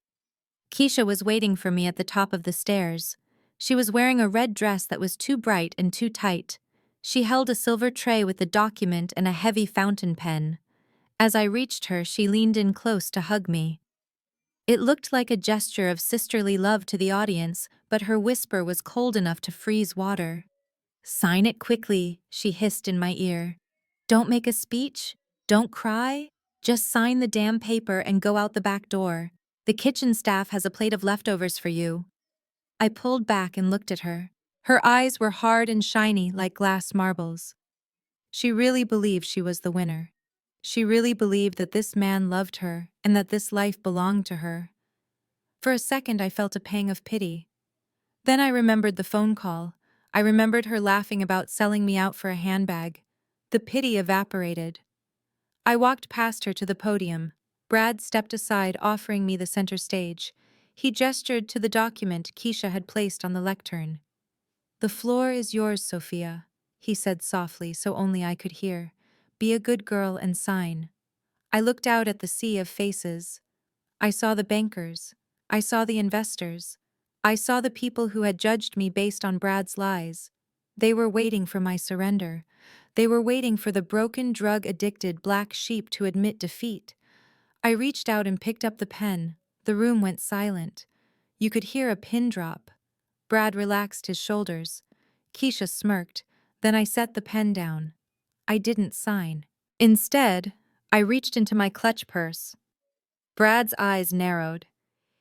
Keisha was waiting for me at the top of the stairs. She was wearing a red dress that was too bright and too tight. She held a silver tray with a document and a heavy fountain pen. As I reached her, she leaned in close to hug me. It looked like a gesture of sisterly love to the audience, but her whisper was cold enough to freeze water. "Sign it quickly," she hissed in my ear. "Don't make a speech. Don't cry. Just sign the damn paper and go out the back door. The kitchen staff has a plate of leftovers for you." I pulled back and looked at her. Her eyes were hard and shiny like glass marbles. She really believed she was the winner. She really believed that this man loved her and that this life belonged to her. For a second, I felt a pang of pity. Then I remembered the phone call. I remembered her laughing about selling me out for a handbag. The pity evaporated. I walked past her to the podium. Brad stepped aside, offering me the center stage. He gestured to the document Keisha had placed on the lectern. "The floor is yours, Sophia," he said softly so only I could hear. "Be a good girl and sign." I looked out at the sea of faces. I saw the bankers. I saw the investors. I saw the people who had judged me based on Brad's lies. They were waiting for my surrender. They were waiting for the broken, drug-addicted black sheep to admit defeat. I reached out and picked up the pen. The room went silent. You could hear a pin drop. Brad relaxed his shoulders. Keisha smirked. Then I set the pen down. I didn't sign. Instead, I reached into my clutch purse. Brad's eyes narrowed.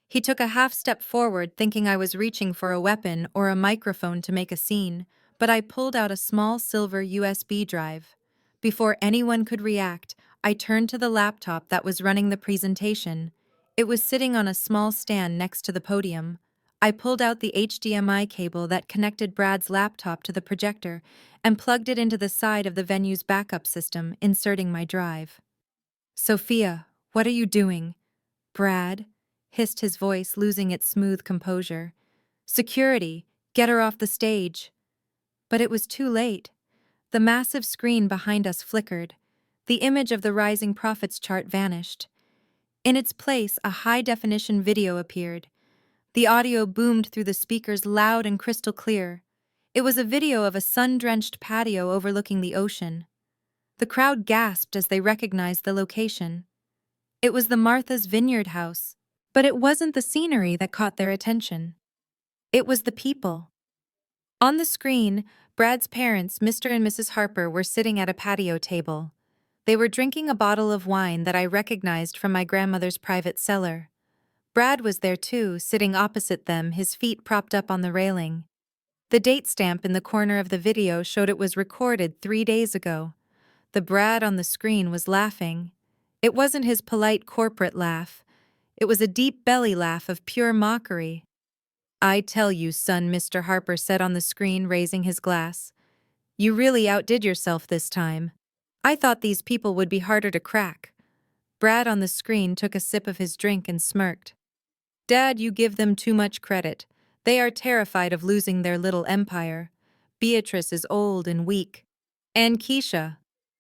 He took a half step forward, thinking I was reaching for a weapon or a microphone to make a scene, but I pulled out a small silver USB drive. Before anyone could react, I turned to the laptop that was running the presentation. It was sitting on a small stand next to the podium. I pulled out the HDMI cable that connected Brad's laptop to the projector and plugged it into the side of the venue's backup system, inserting my drive. "Sophia, what are you doing?" "Brad," hissed his voice, losing its smooth composure. "Security, get her off the stage." But it was too late. The massive screen behind us flickered. The image of the rising profits chart vanished. In its place, a high-definition video appeared. The audio boomed through the speakers loud and crystal clear. It was a video of a sun-drenched patio overlooking the ocean. The crowd gasped as they recognized the location. It was the Martha's Vineyard house. But it wasn't the scenery that caught their attention. It was the people. On the screen, Brad's parents, Mr. and Mrs. Harper, were sitting at a patio table. They were drinking a bottle of wine that I recognized from my grandmother's private cellar. Brad was there too, sitting opposite them, his feet propped up on the railing. The date stamp in the corner of the video showed it was recorded 3 days ago. The Brad on the screen was laughing. It wasn't his polite corporate laugh. It was a deep belly laugh of pure mockery. "I tell you, son," Mr. Harper said on the screen, raising his glass. "You really outdid yourself this time. I thought these people would be harder to crack." Brad on the screen took a sip of his drink and smirked. "Dad, you give them too much credit. They are terrified of losing their little empire. Beatrice is old and weak. And Keisha."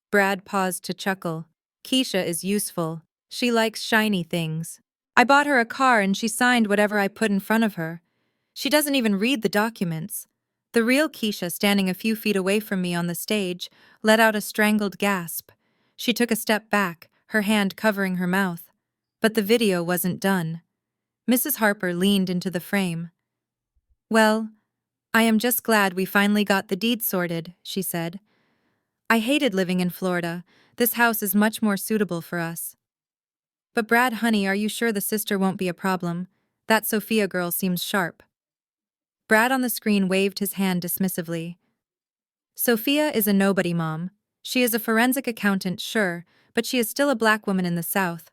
Brad paused to chuckle. "Keisha is useful. She likes shiny things. I bought her a car and she signed whatever I put in front of her. She doesn't even read the documents." The real Keisha, standing a few feet away from me on the stage, let out a strangled gasp. She took a step back, her hand covering her mouth. But the video wasn't done. Mrs. Harper leaned into the frame. "Well, I am just glad we finally got the deed sorted," she said. "I hated living in Florida. This house is much more suitable for us." "But Brad, honey, are you sure the sister won't be a problem? That Sophia girl seems sharp." Brad on the screen waved his hand dismissively. "Sophia is a nobody, Mom. She is a forensic accountant, sure, but she is still a black woman in the South.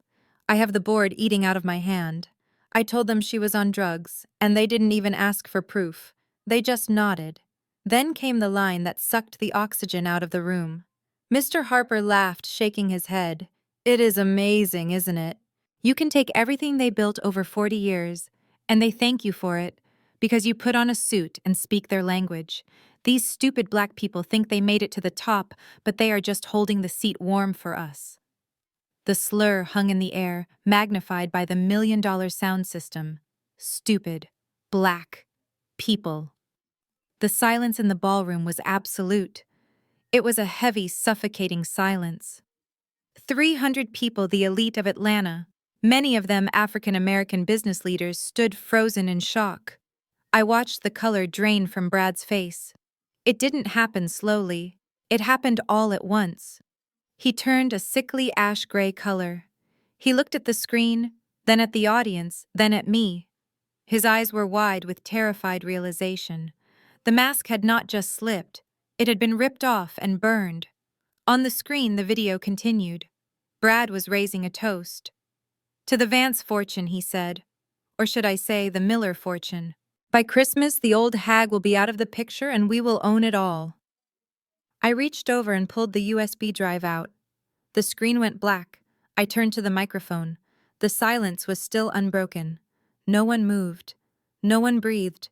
I have the board eating out of my hand. I told them she was on drugs, and they didn't even ask for proof. They just nodded." Then came the line that sucked the oxygen out of the room. Mr. Harper laughed, shaking his head. "It is amazing, isn't it? You can take everything they built over 40 years, and they thank you for it, because you put on a suit and speak their language. These stupid black people think they made it to the top, but they are just holding the seat warm for us." The slur hung in the air, magnified by the $1 million sound system. Stupid. Black. People. The silence in the ballroom was absolute. It was a heavy, suffocating silence. 300 people, the elite of Atlanta, many of them African-American business leaders, stood frozen in shock. I watched the color drain from Brad's face. It didn't happen slowly. It happened all at once. He turned a sickly ash-gray color. He looked at the screen, then at the audience, then at me. His eyes were wide with terrified realization. The mask had not just slipped. It had been ripped off and burned. On the screen, the video continued. Brad was raising a toast. "To the Vance fortune," he said. Or should I say, the Miller fortune. "By Christmas, the old hag will be out of the picture and we will own it all." I reached over and pulled the USB drive out. The screen went black. I turned to the microphone. The silence was still unbroken. No one moved. No one breathed.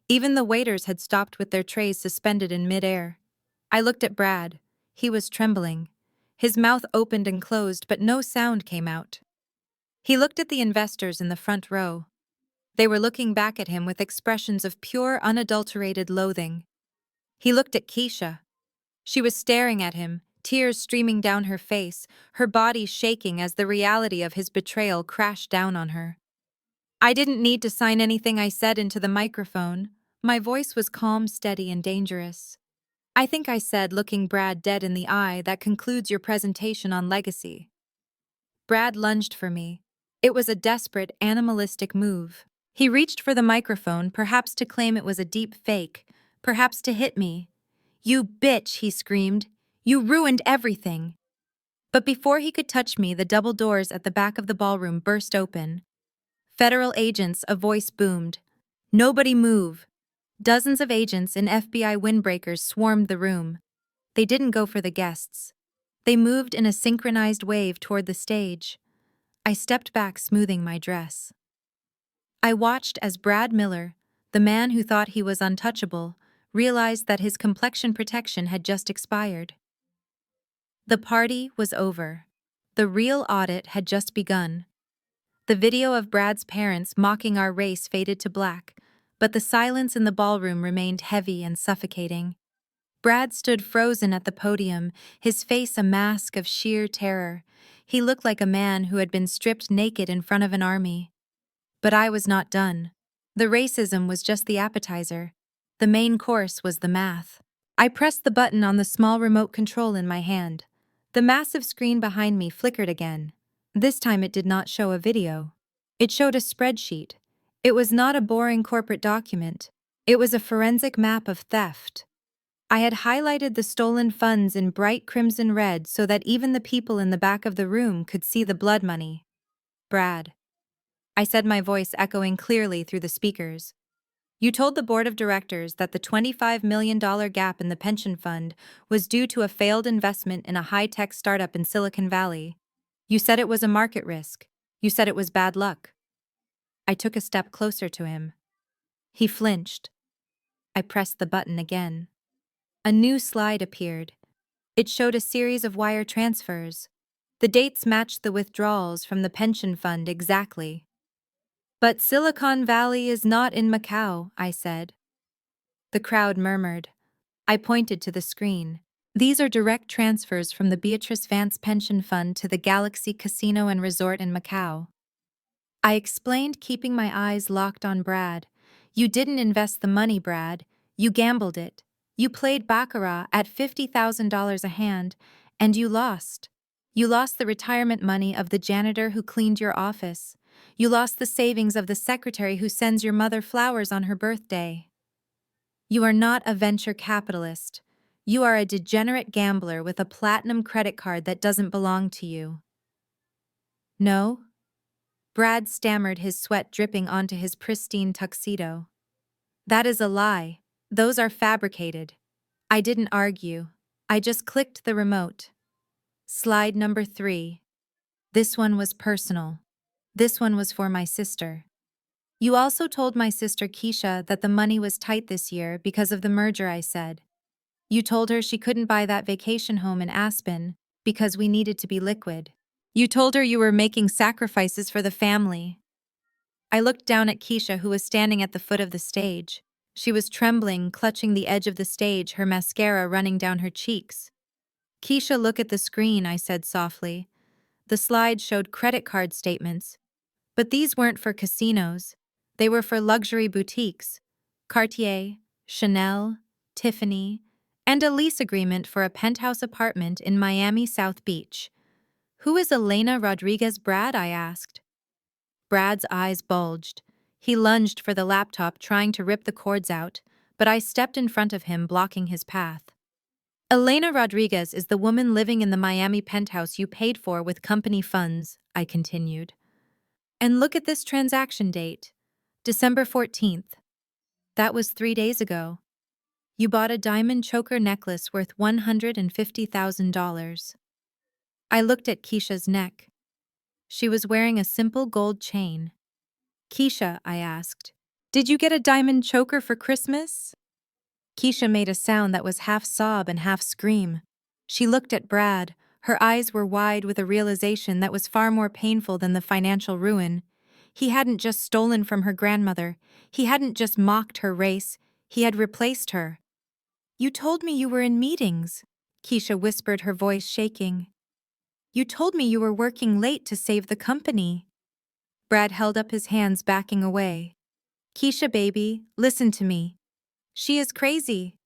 Even the waiters had stopped with their trays suspended in midair. I looked at Brad. He was trembling. His mouth opened and closed, but no sound came out. He looked at the investors in the front row. They were looking back at him with expressions of pure, unadulterated loathing. He looked at Keisha. She was staring at him, tears streaming down her face, her body shaking as the reality of his betrayal crashed down on her. I didn't need to sign anything I said into the microphone. My voice was calm, steady, and dangerous. I think I said, looking Brad dead in the eye, "That concludes your presentation on legacy." Brad lunged for me. It was a desperate, animalistic move. He reached for the microphone, perhaps to claim it was a deep fake, perhaps to hit me. "You bitch," he screamed. "You ruined everything." But before he could touch me, the double doors at the back of the ballroom burst open. "Federal agents," a voice boomed. "Nobody move." Dozens of agents in FBI windbreakers swarmed the room. They didn't go for the guests. They moved in a synchronized wave toward the stage. I stepped back, smoothing my dress. I watched as Brad Miller, the man who thought he was untouchable, realized that his complexion protection had just expired. The party was over. The real audit had just begun. The video of Brad's parents mocking our race faded to black, but the silence in the ballroom remained heavy and suffocating. Brad stood frozen at the podium, his face a mask of sheer terror. He looked like a man who had been stripped naked in front of an army. But I was not done. The racism was just the appetizer. The main course was the math. I pressed the button on the small remote control in my hand. The massive screen behind me flickered again. This time it did not show a video. It showed a spreadsheet. It was not a boring corporate document. It was a forensic map of theft. I had highlighted the stolen funds in bright crimson red so that even the people in the back of the room could see the blood money. Brad. I said, my voice echoing clearly through the speakers. You told the board of directors that the $25 million gap in the pension fund was due to a failed investment in a high-tech startup in Silicon Valley. You said it was a market risk. You said it was bad luck. I took a step closer to him. He flinched. I pressed the button again. A new slide appeared. It showed a series of wire transfers. The dates matched the withdrawals from the pension fund exactly. But Silicon Valley is not in Macau, I said. The crowd murmured. I pointed to the screen. These are direct transfers from the Beatrice Vance Pension Fund to the Galaxy Casino and Resort in Macau. I explained, keeping my eyes locked on Brad. You didn't invest the money, Brad. You gambled it. You played baccarat at $50,000 a hand, and you lost. You lost the retirement money of the janitor who cleaned your office. You lost the savings of the secretary who sends your mother flowers on her birthday. You are not a venture capitalist. You are a degenerate gambler with a platinum credit card that doesn't belong to you. No? Brad stammered, his sweat dripping onto his pristine tuxedo. That is a lie. Those are fabricated. I didn't argue. I just clicked the remote. Slide number 3. This one was personal. This one was for my sister. You also told my sister Keisha that the money was tight this year because of the merger, I said. You told her she couldn't buy that vacation home in Aspen because we needed to be liquid. You told her you were making sacrifices for the family. I looked down at Keisha, who was standing at the foot of the stage. She was trembling, clutching the edge of the stage, her mascara running down her cheeks. Keisha, look at the screen, I said softly. The slide showed credit card statements. But these weren't for casinos. They were for luxury boutiques. Cartier, Chanel, Tiffany, and a lease agreement for a penthouse apartment in Miami South Beach. Who is Elena Rodriguez, Brad? I asked. Brad's eyes bulged. He lunged for the laptop, trying to rip the cords out, but I stepped in front of him, blocking his path. Elena Rodriguez is the woman living in the Miami penthouse you paid for with company funds, I continued. And look at this transaction date, December 14th. That was 3 days ago. You bought a diamond choker necklace worth $150,000. I looked at Keisha's neck. She was wearing a simple gold chain. Keisha, I asked, did you get a diamond choker for Christmas? Keisha made a sound that was half sob and half scream. She looked at Brad. Her eyes were wide with a realization that was far more painful than the financial ruin. He hadn't just stolen from her grandmother. He hadn't just mocked her race. He had replaced her. You told me you were in meetings, Keisha whispered, her voice shaking. You told me you were working late to save the company. Brad held up his hands, backing away. Keisha, baby, listen to me. She is crazy.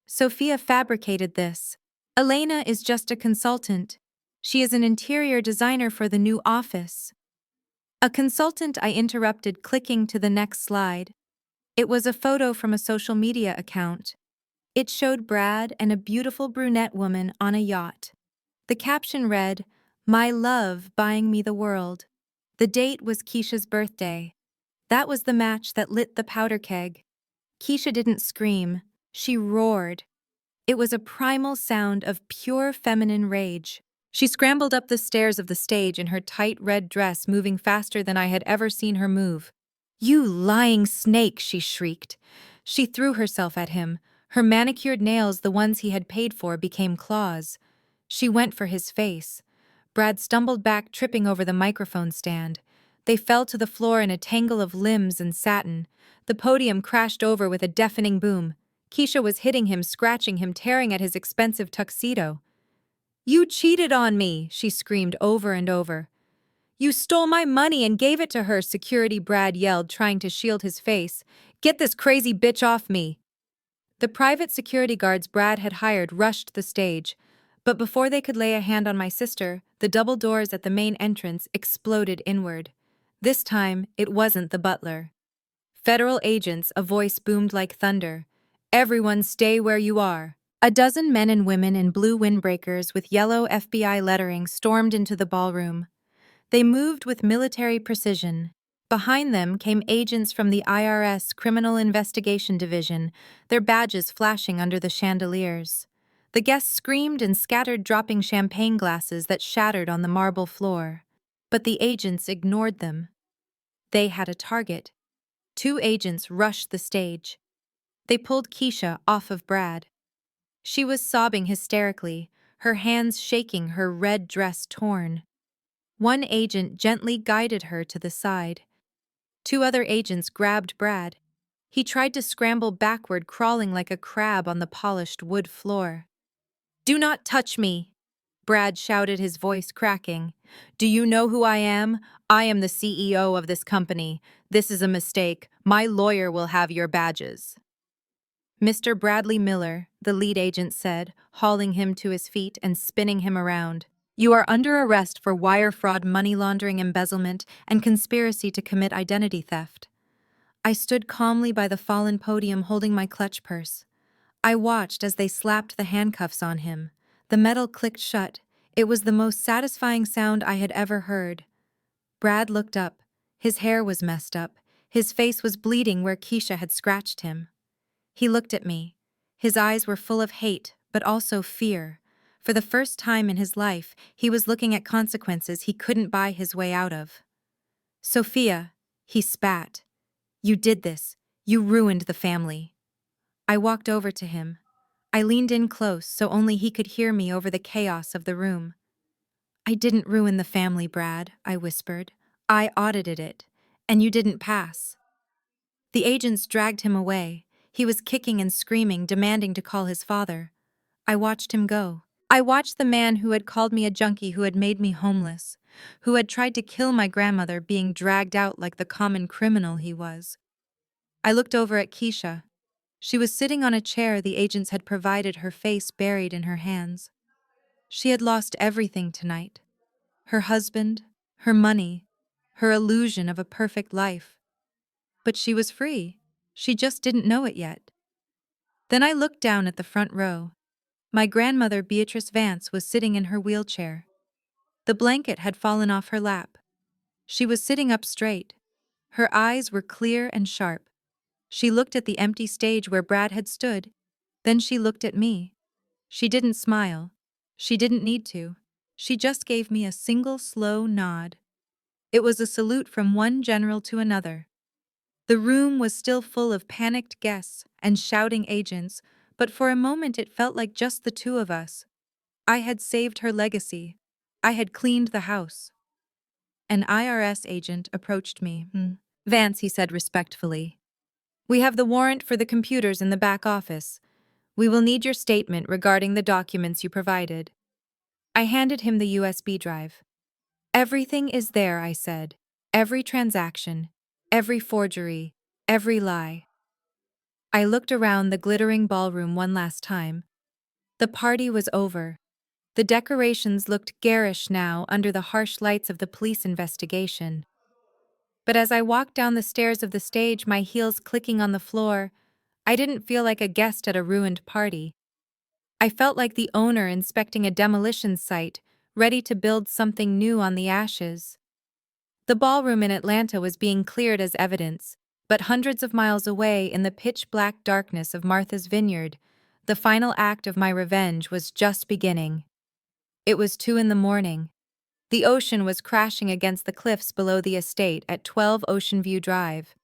Sophia fabricated this. Elena is just a consultant. She is an interior designer for the new office. A consultant, I interrupted, clicking to the next slide. It was a photo from a social media account. It showed Brad and a beautiful brunette woman on a yacht. The caption read, "My love buying me the world." The date was Keisha's birthday. That was the match that lit the powder keg. Keisha didn't scream. She roared. It was a primal sound of pure feminine rage. She scrambled up the stairs of the stage in her tight red dress, moving faster than I had ever seen her move. "You lying snake," she shrieked. She threw herself at him. Her manicured nails, the ones he had paid for, became claws. She went for his face. Brad stumbled back, tripping over the microphone stand. They fell to the floor in a tangle of limbs and satin. The podium crashed over with a deafening boom. Keisha was hitting him, scratching him, tearing at his expensive tuxedo. "You cheated on me," she screamed over and over. "You stole my money and gave it to her," security Brad yelled, trying to shield his face. "Get this crazy bitch off me." The private security guards Brad had hired rushed the stage, but before they could lay a hand on my sister, the double doors at the main entrance exploded inward. This time, it wasn't the butler. "Federal agents," a voice boomed like thunder. "Everyone stay where you are." A dozen men and women in blue windbreakers with yellow FBI lettering stormed into the ballroom. They moved with military precision. Behind them came agents from the IRS Criminal Investigation Division, their badges flashing under the chandeliers. The guests screamed and scattered, dropping champagne glasses that shattered on the marble floor. But the agents ignored them. They had a target. Two agents rushed the stage. They pulled Keisha off of Brad. She was sobbing hysterically, her hands shaking, her red dress torn. One agent gently guided her to the side. Two other agents grabbed Brad. He tried to scramble backward, crawling like a crab on the polished wood floor. "Do not touch me!" Brad shouted, his voice cracking. "Do you know who I am? I am the CEO of this company. This is a mistake. My lawyer will have your badges." "Mr. Bradley Miller," the lead agent said, hauling him to his feet and spinning him around. "You are under arrest for wire fraud, money laundering, embezzlement, and conspiracy to commit identity theft." I stood calmly by the fallen podium, holding my clutch purse. I watched as they slapped the handcuffs on him. The metal clicked shut. It was the most satisfying sound I had ever heard. Brad looked up. His hair was messed up. His face was bleeding where Keisha had scratched him. He looked at me. His eyes were full of hate, but also fear. For the first time in his life, he was looking at consequences he couldn't buy his way out of. "Sophia," he spat. "You did this. You ruined the family." I walked over to him. I leaned in close so only he could hear me over the chaos of the room. "I didn't ruin the family, Brad," I whispered. "I audited it, and you didn't pass." The agents dragged him away. He was kicking and screaming, demanding to call his father. I watched him go. I watched the man who had called me a junkie, who had made me homeless, who had tried to kill my grandmother, being dragged out like the common criminal he was. I looked over at Keisha. She was sitting on a chair the agents had provided, her face buried in her hands. She had lost everything tonight. Her husband, her money, her illusion of a perfect life. But she was free. She just didn't know it yet. Then I looked down at the front row. My grandmother, Beatrice Vance, was sitting in her wheelchair. The blanket had fallen off her lap. She was sitting up straight. Her eyes were clear and sharp. She looked at the empty stage where Brad had stood. Then she looked at me. She didn't smile. She didn't need to. She just gave me a single slow nod. It was a salute from one general to another. The room was still full of panicked guests and shouting agents, but for a moment it felt like just the two of us. I had saved her legacy. I had cleaned the house. An IRS agent approached me. "Vance," he said respectfully. "We have the warrant for the computers in the back office. We will need your statement regarding the documents you provided." I handed him the USB drive. "Everything is there," I said. "Every transaction, every forgery, every lie." I looked around the glittering ballroom one last time. The party was over. The decorations looked garish now under the harsh lights of the police investigation. But as I walked down the stairs of the stage, my heels clicking on the floor, I didn't feel like a guest at a ruined party. I felt like the owner inspecting a demolition site, ready to build something new on the ashes. The ballroom in Atlanta was being cleared as evidence, but hundreds of miles away in the pitch-black darkness of Martha's Vineyard, the final act of my revenge was just beginning. It was 2 a.m. The ocean was crashing against the cliffs below the estate at 12 Ocean View Drive.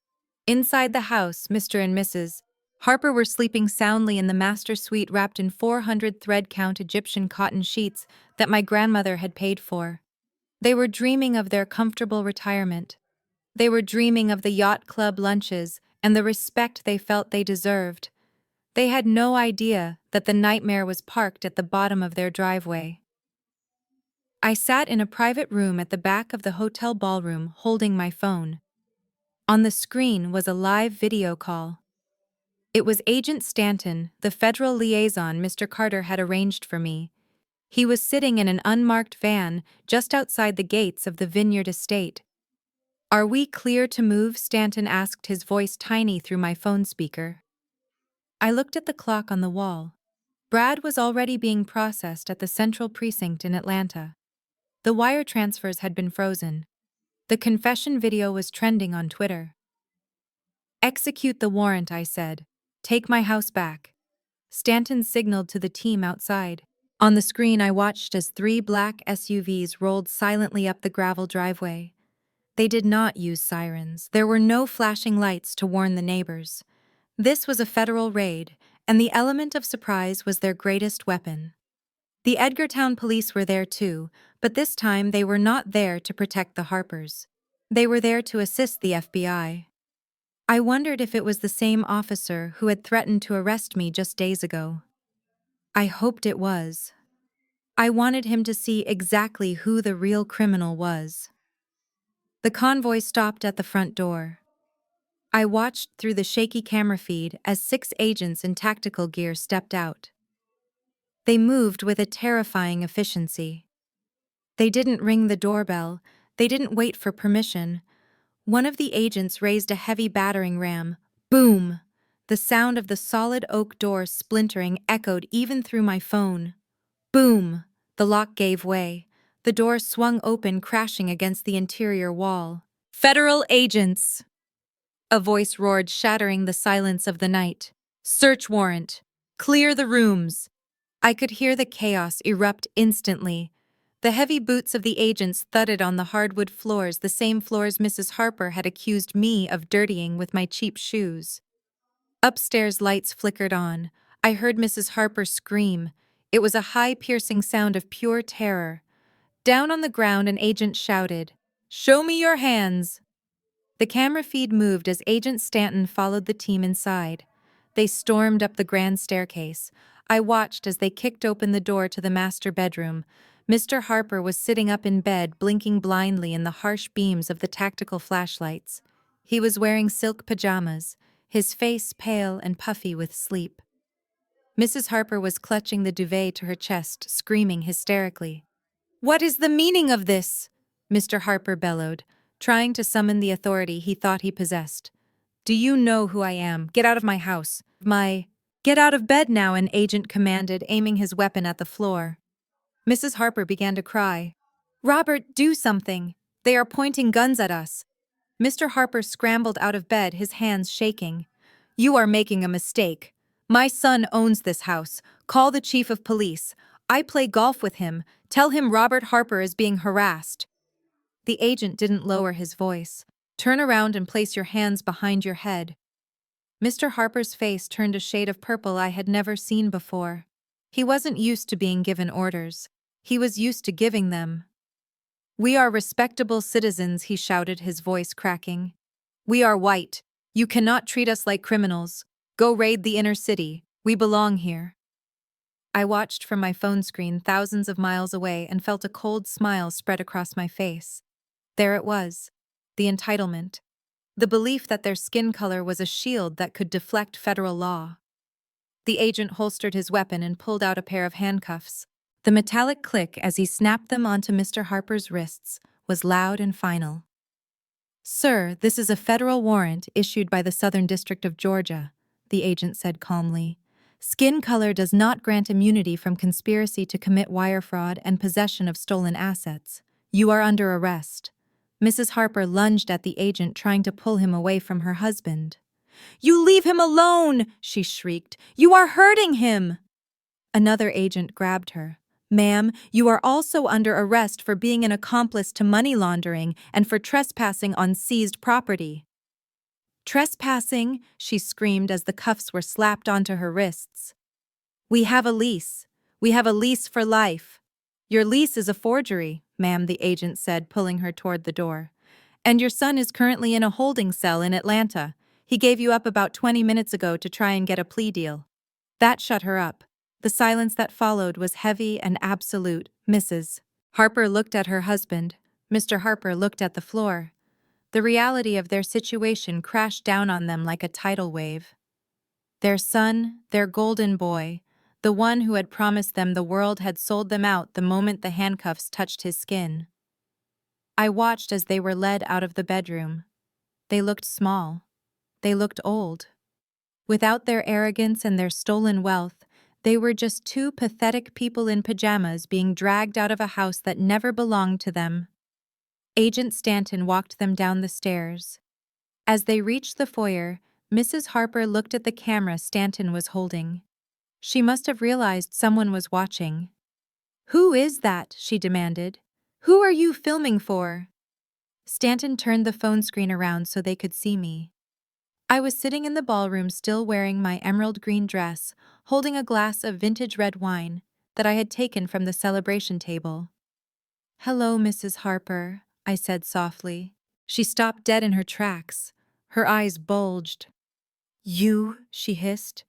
Inside the house, Mr. and Mrs. Harper were sleeping soundly in the master suite wrapped in 400 thread-count Egyptian cotton sheets that my grandmother had paid for. They were dreaming of their comfortable retirement. They were dreaming of the yacht club lunches and the respect they felt they deserved. They had no idea that the nightmare was parked at the bottom of their driveway. I sat in a private room at the back of the hotel ballroom holding my phone. On the screen was a live video call. It was Agent Stanton, the federal liaison Mr. Carter had arranged for me. He was sitting in an unmarked van just outside the gates of the Vineyard estate. "Are we clear to move?" Stanton asked, his voice tiny through my phone speaker. I looked at the clock on the wall. Brad was already being processed at the Central Precinct in Atlanta. The wire transfers had been frozen. The confession video was trending on Twitter. "Execute the warrant," I said. "Take my house back." Stanton signaled to the team outside. On the screen, I watched as 3 black SUVs rolled silently up the gravel driveway. They did not use sirens. There were no flashing lights to warn the neighbors. This was a federal raid, and the element of surprise was their greatest weapon. The Edgartown police were there too, but this time they were not there to protect the Harpers. They were there to assist the FBI. I wondered if it was the same officer who had threatened to arrest me just days ago. I hoped it was. I wanted him to see exactly who the real criminal was. The convoy stopped at the front door. I watched through the shaky camera feed as 6 agents in tactical gear stepped out. They moved with a terrifying efficiency. They didn't ring the doorbell. They didn't wait for permission. One of the agents raised a heavy battering ram. Boom! The sound of the solid oak door splintering echoed even through my phone. Boom! The lock gave way. The door swung open, crashing against the interior wall. "Federal agents!" a voice roared, shattering the silence of the night. "Search warrant! Clear the rooms!" I could hear the chaos erupt instantly. The heavy boots of the agents thudded on the hardwood floors, the same floors Mrs. Harper had accused me of dirtying with my cheap shoes. Upstairs, lights flickered on. I heard Mrs. Harper scream. It was a high, piercing sound of pure terror. Down on the ground, an agent shouted, "Show me your hands!" The camera feed moved as Agent Stanton followed the team inside. They stormed up the grand staircase. I watched as they kicked open the door to the master bedroom. Mr. Harper was sitting up in bed, blinking blindly in the harsh beams of the tactical flashlights. He was wearing silk pajamas, his face pale and puffy with sleep. Mrs. Harper was clutching the duvet to her chest, screaming hysterically. "What is the meaning of this?" Mr. Harper bellowed, trying to summon the authority he thought he possessed. "Do you know who I am? Get out of my house. Get out of bed now," an agent commanded, aiming his weapon at the floor. Mrs. Harper began to cry. "Robert, do something! They are pointing guns at us." Mr. Harper scrambled out of bed, his hands shaking. "You are making a mistake. My son owns this house. Call the chief of police. I play golf with him. Tell him Robert Harper is being harassed." The agent didn't lower his voice. "Turn around and place your hands behind your head." Mr. Harper's face turned a shade of purple I had never seen before. He wasn't used to being given orders. He was used to giving them. "We are respectable citizens," he shouted, his voice cracking. "We are white. You cannot treat us like criminals. Go raid the inner city. We belong here." I watched from my phone screen thousands of miles away and felt a cold smile spread across my face. There it was, the entitlement. The belief that their skin color was a shield that could deflect federal law. The agent holstered his weapon and pulled out a pair of handcuffs. The metallic click as he snapped them onto Mr. Harper's wrists was loud and final. "Sir, this is a federal warrant issued by the Southern District of Georgia," the agent said calmly. "Skin color does not grant immunity from conspiracy to commit wire fraud and possession of stolen assets. You are under arrest." Mrs. Harper lunged at the agent, trying to pull him away from her husband. "You leave him alone!" she shrieked. "You are hurting him!" Another agent grabbed her. "Ma'am, you are also under arrest for being an accomplice to money laundering and for trespassing on seized property." Trespassing, she screamed as the cuffs were slapped onto her wrists. We have a lease. We have a lease for life. Your lease is a forgery, ma'am, the agent said, pulling her toward the door. And your son is currently in a holding cell in Atlanta. He gave you up about 20 minutes ago to try and get a plea deal. That shut her up. The silence that followed was heavy and absolute. Mrs. Harper looked at her husband. Mr. Harper looked at the floor. The reality of their situation crashed down on them like a tidal wave. Their son, their golden boy, the one who had promised them the world, had sold them out the moment the handcuffs touched his skin. I watched as they were led out of the bedroom. They looked small. They looked old. Without their arrogance and their stolen wealth, they were just two pathetic people in pajamas being dragged out of a house that never belonged to them. Agent Stanton walked them down the stairs. As they reached the foyer, Mrs. Harper looked at the camera Stanton was holding. She must have realized someone was watching. "Who is that?" she demanded. "Who are you filming for?" Stanton turned the phone screen around so they could see me. I was sitting in the ballroom, still wearing my emerald green dress, holding a glass of vintage red wine that I had taken from the celebration table. "Hello, Mrs. Harper," I said softly. She stopped dead in her tracks. Her eyes bulged. "You," she hissed.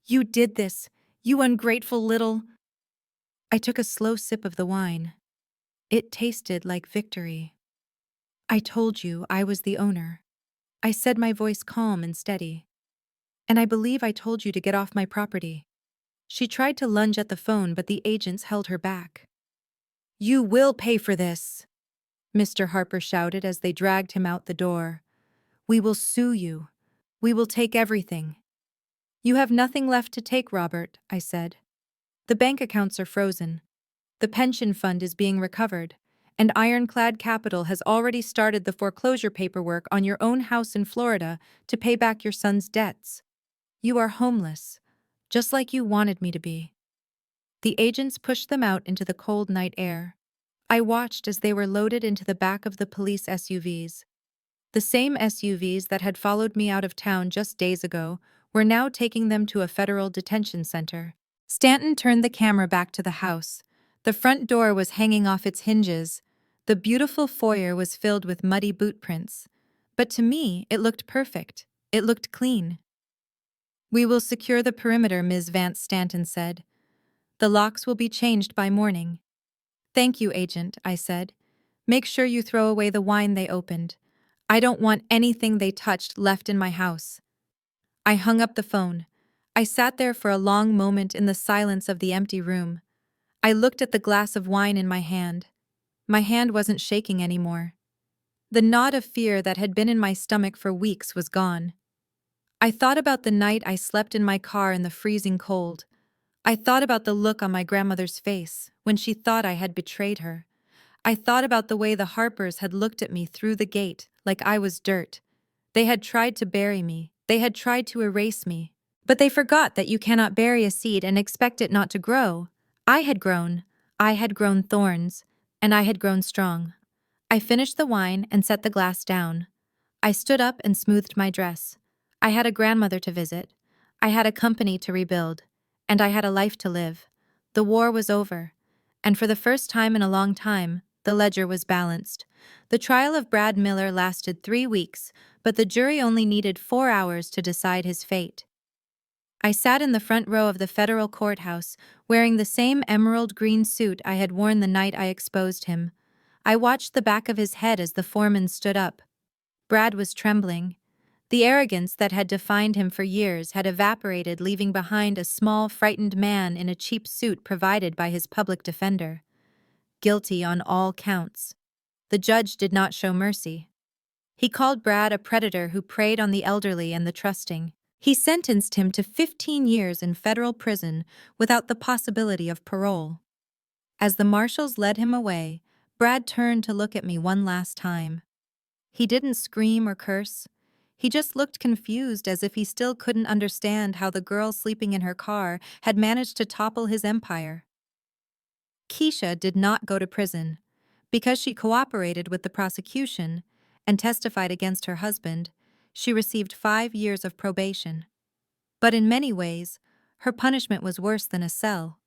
"You did this, you ungrateful little—" I took a slow sip of the wine. It tasted like victory. "I told you I was the owner," I said, my voice calm and steady. "And I believe I told you to get off my property." She tried to lunge at the phone, but the agents held her back. "You will pay for this," Mr. Harper shouted as they dragged him out the door. "We will sue you. We will take everything." "You have nothing left to take, Robert," I said. "The bank accounts are frozen. The pension fund is being recovered, and Ironclad Capital has already started the foreclosure paperwork on your own house in Florida to pay back your son's debts. You are homeless, just like you wanted me to be." The agents pushed them out into the cold night air. I watched as they were loaded into the back of the police SUVs. The same SUVs that had followed me out of town just days ago were now taking them to a federal detention center. Stanton turned the camera back to the house. The front door was hanging off its hinges. The beautiful foyer was filled with muddy boot prints. But to me, it looked perfect. It looked clean. "We will secure the perimeter," Ms. Vance Stanton said. "The locks will be changed by morning." "Thank you, Agent," I said. "Make sure you throw away the wine they opened. I don't want anything they touched left in my house." I hung up the phone. I sat there for a long moment in the silence of the empty room. I looked at the glass of wine in my hand. My hand wasn't shaking anymore. The knot of fear that had been in my stomach for weeks was gone. I thought about the night I slept in my car in the freezing cold. I thought about the look on my grandmother's face when she thought I had betrayed her. I thought about the way the Harpers had looked at me through the gate like I was dirt. They had tried to bury me. They had tried to erase me. But they forgot that you cannot bury a seed and expect it not to grow. I had grown. I had grown thorns. And I had grown strong. I finished the wine and set the glass down. I stood up and smoothed my dress. I had a grandmother to visit. I had a company to rebuild. And I had a life to live. The war was over. And for the first time in a long time, the ledger was balanced. The trial of Brad Miller lasted 3 weeks, but the jury only needed 4 hours to decide his fate. I sat in the front row of the federal courthouse, wearing the same emerald green suit I had worn the night I exposed him. I watched the back of his head as the foreman stood up. Brad was trembling. The arrogance that had defined him for years had evaporated, leaving behind a small, frightened man in a cheap suit provided by his public defender. Guilty on all counts. The judge did not show mercy. He called Brad a predator who preyed on the elderly and the trusting. He sentenced him to 15 years in federal prison without the possibility of parole. As the marshals led him away, Brad turned to look at me one last time. He didn't scream or curse. He just looked confused, as if he still couldn't understand how the girl sleeping in her car had managed to topple his empire. Keisha did not go to prison. Because she cooperated with the prosecution and testified against her husband, she received 5 years of probation. But in many ways, her punishment was worse than a cell.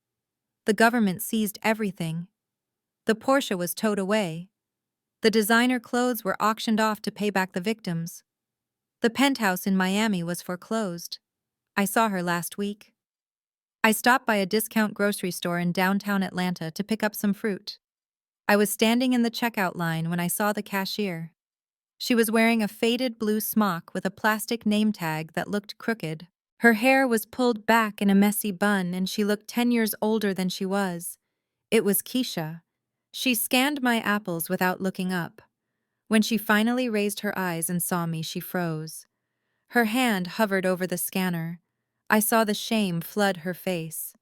The government seized everything. The Porsche was towed away. The designer clothes were auctioned off to pay back the victims. The penthouse in Miami was foreclosed. I saw her last week. I stopped by a discount grocery store in downtown Atlanta to pick up some fruit. I was standing in the checkout line when I saw the cashier. She was wearing a faded blue smock with a plastic name tag that looked crooked. Her hair was pulled back in a messy bun and she looked 10 years older than she was. It was Keisha. She scanned my apples without looking up. When she finally raised her eyes and saw me, she froze. Her hand hovered over the scanner. I saw the shame flood her face.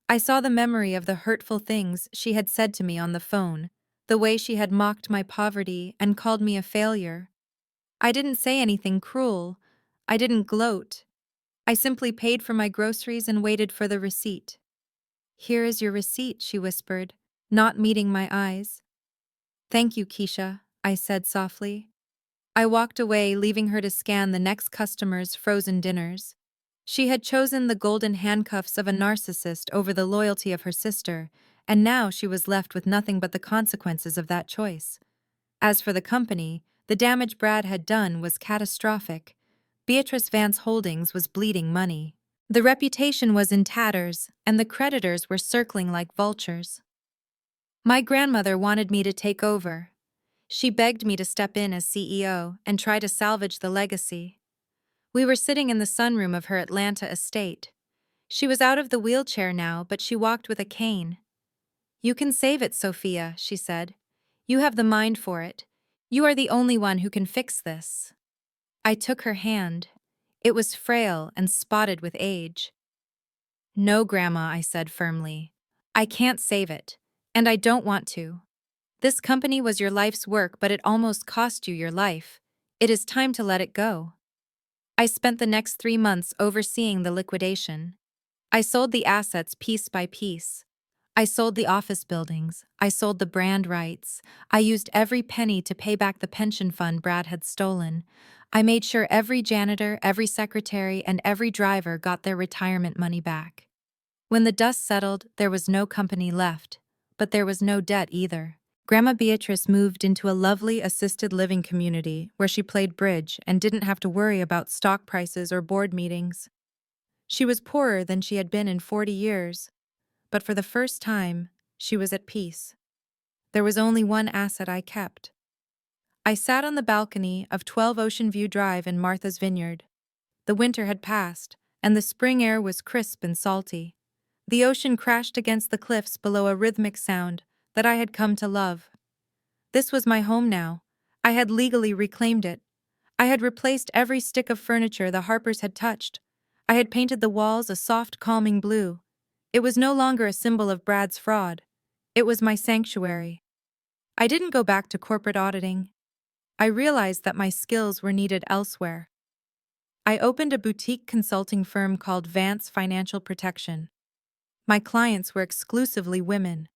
I saw the memory of the hurtful things she had said to me on the phone, the way she had mocked my poverty and called me a failure. I didn't say anything cruel. I didn't gloat. I simply paid for my groceries and waited for the receipt. "Here is your receipt," she whispered, not meeting my eyes. "Thank you, Keisha," I said softly. I walked away, leaving her to scan the next customer's frozen dinners. She had chosen the golden handcuffs of a narcissist over the loyalty of her sister, and now she was left with nothing but the consequences of that choice. As for the company, the damage Brad had done was catastrophic. Beatrice Vance Holdings was bleeding money. The reputation was in tatters, and the creditors were circling like vultures. My grandmother wanted me to take over. She begged me to step in as CEO and try to salvage the legacy. We were sitting in the sunroom of her Atlanta estate. She was out of the wheelchair now, but she walked with a cane. "You can save it, Sophia," she said. "You have the mind for it. You are the only one who can fix this." I took her hand. It was frail and spotted with age. "No, Grandma," I said firmly. "I can't save it, and I don't want to. This company was your life's work, but it almost cost you your life. It is time to let it go." I spent the next 3 months overseeing the liquidation. I sold the assets piece by piece. I sold the office buildings. I sold the brand rights. I used every penny to pay back the pension fund Brad had stolen. I made sure every janitor, every secretary, and every driver got their retirement money back. When the dust settled, there was no company left, but there was no debt either. Grandma Beatrice moved into a lovely assisted living community where she played bridge and didn't have to worry about stock prices or board meetings. She was poorer than she had been in 40 years, but for the first time, she was at peace. There was only one asset I kept. I sat on the balcony of 12 Ocean View Drive in Martha's Vineyard. The winter had passed, and the spring air was crisp and salty. The ocean crashed against the cliffs below a rhythmic sound that I had come to love. This was my home now. I had legally reclaimed it. I had replaced every stick of furniture the Harpers had touched. I had painted the walls a soft, calming blue. It was no longer a symbol of Brad's fraud. It was my sanctuary. I didn't go back to corporate auditing. I realized that my skills were needed elsewhere. I opened a boutique consulting firm called Vance Financial Protection. My clients were exclusively women.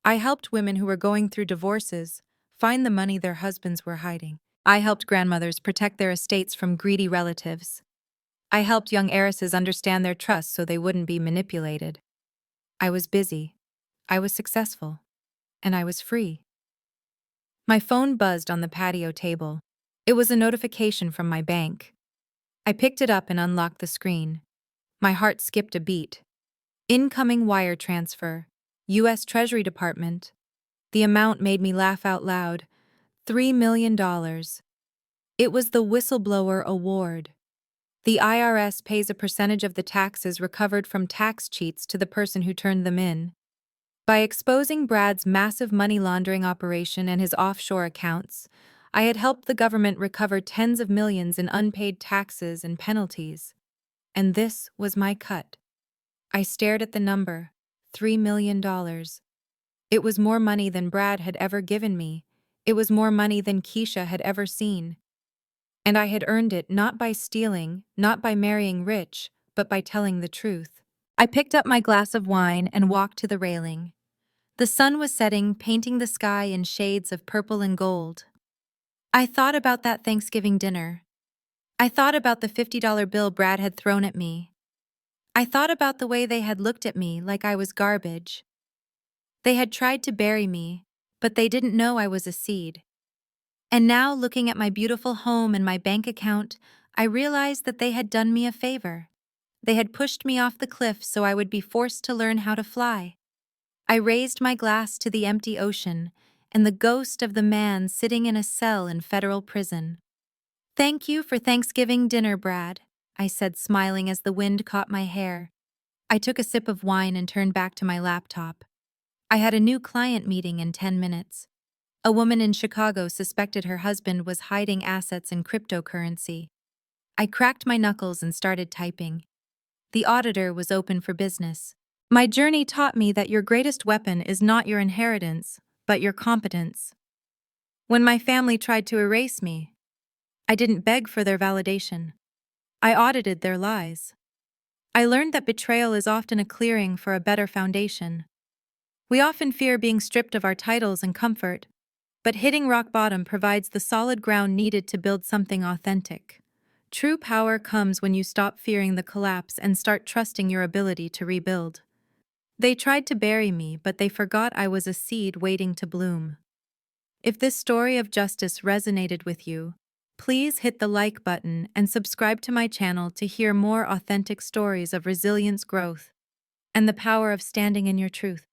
I helped women who were going through divorces find the money their husbands were hiding. I helped grandmothers protect their estates from greedy relatives. I helped young heiresses understand their trust so they wouldn't be manipulated. I was busy. I was successful. And I was free. My phone buzzed on the patio table. It was a notification from my bank. I picked it up and unlocked the screen. My heart skipped a beat. Incoming wire transfer. U.S. Treasury Department. The amount made me laugh out loud. $3 million. It was the whistleblower award. The IRS pays a percentage of the taxes recovered from tax cheats to the person who turned them in. By exposing Brad's massive money laundering operation and his offshore accounts, I had helped the government recover tens of millions in unpaid taxes and penalties. And this was my cut. I stared at the number, $3 million. It was more money than Brad had ever given me. It was more money than Keisha had ever seen. And I had earned it not by stealing, not by marrying rich, but by telling the truth. I picked up my glass of wine and walked to the railing. The sun was setting, painting the sky in shades of purple and gold. I thought about that Thanksgiving dinner. I thought about the $50 bill Brad had thrown at me. I thought about the way they had looked at me like I was garbage. They had tried to bury me, but they didn't know I was a seed. And now, looking at my beautiful home and my bank account, I realized that they had done me a favor. They had pushed me off the cliff so I would be forced to learn how to fly. I raised my glass to the empty ocean and the ghost of the man sitting in a cell in federal prison. "Thank you for Thanksgiving dinner, Brad," I said, smiling as the wind caught my hair. I took a sip of wine and turned back to my laptop. I had a new client meeting in 10 minutes. A woman in Chicago suspected her husband was hiding assets in cryptocurrency. I cracked my knuckles and started typing. The auditor was open for business. "My journey taught me that your greatest weapon is not your inheritance, but your competence. When my family tried to erase me, I didn't beg for their validation. I audited their lies. I learned that betrayal is often a clearing for a better foundation. We often fear being stripped of our titles and comfort, but hitting rock bottom provides the solid ground needed to build something authentic. True power comes when you stop fearing the collapse and start trusting your ability to rebuild." They tried to bury me, but they forgot I was a seed waiting to bloom. If this story of justice resonated with you, please hit the like button and subscribe to my channel to hear more authentic stories of resilience, growth, and the power of standing in your truth.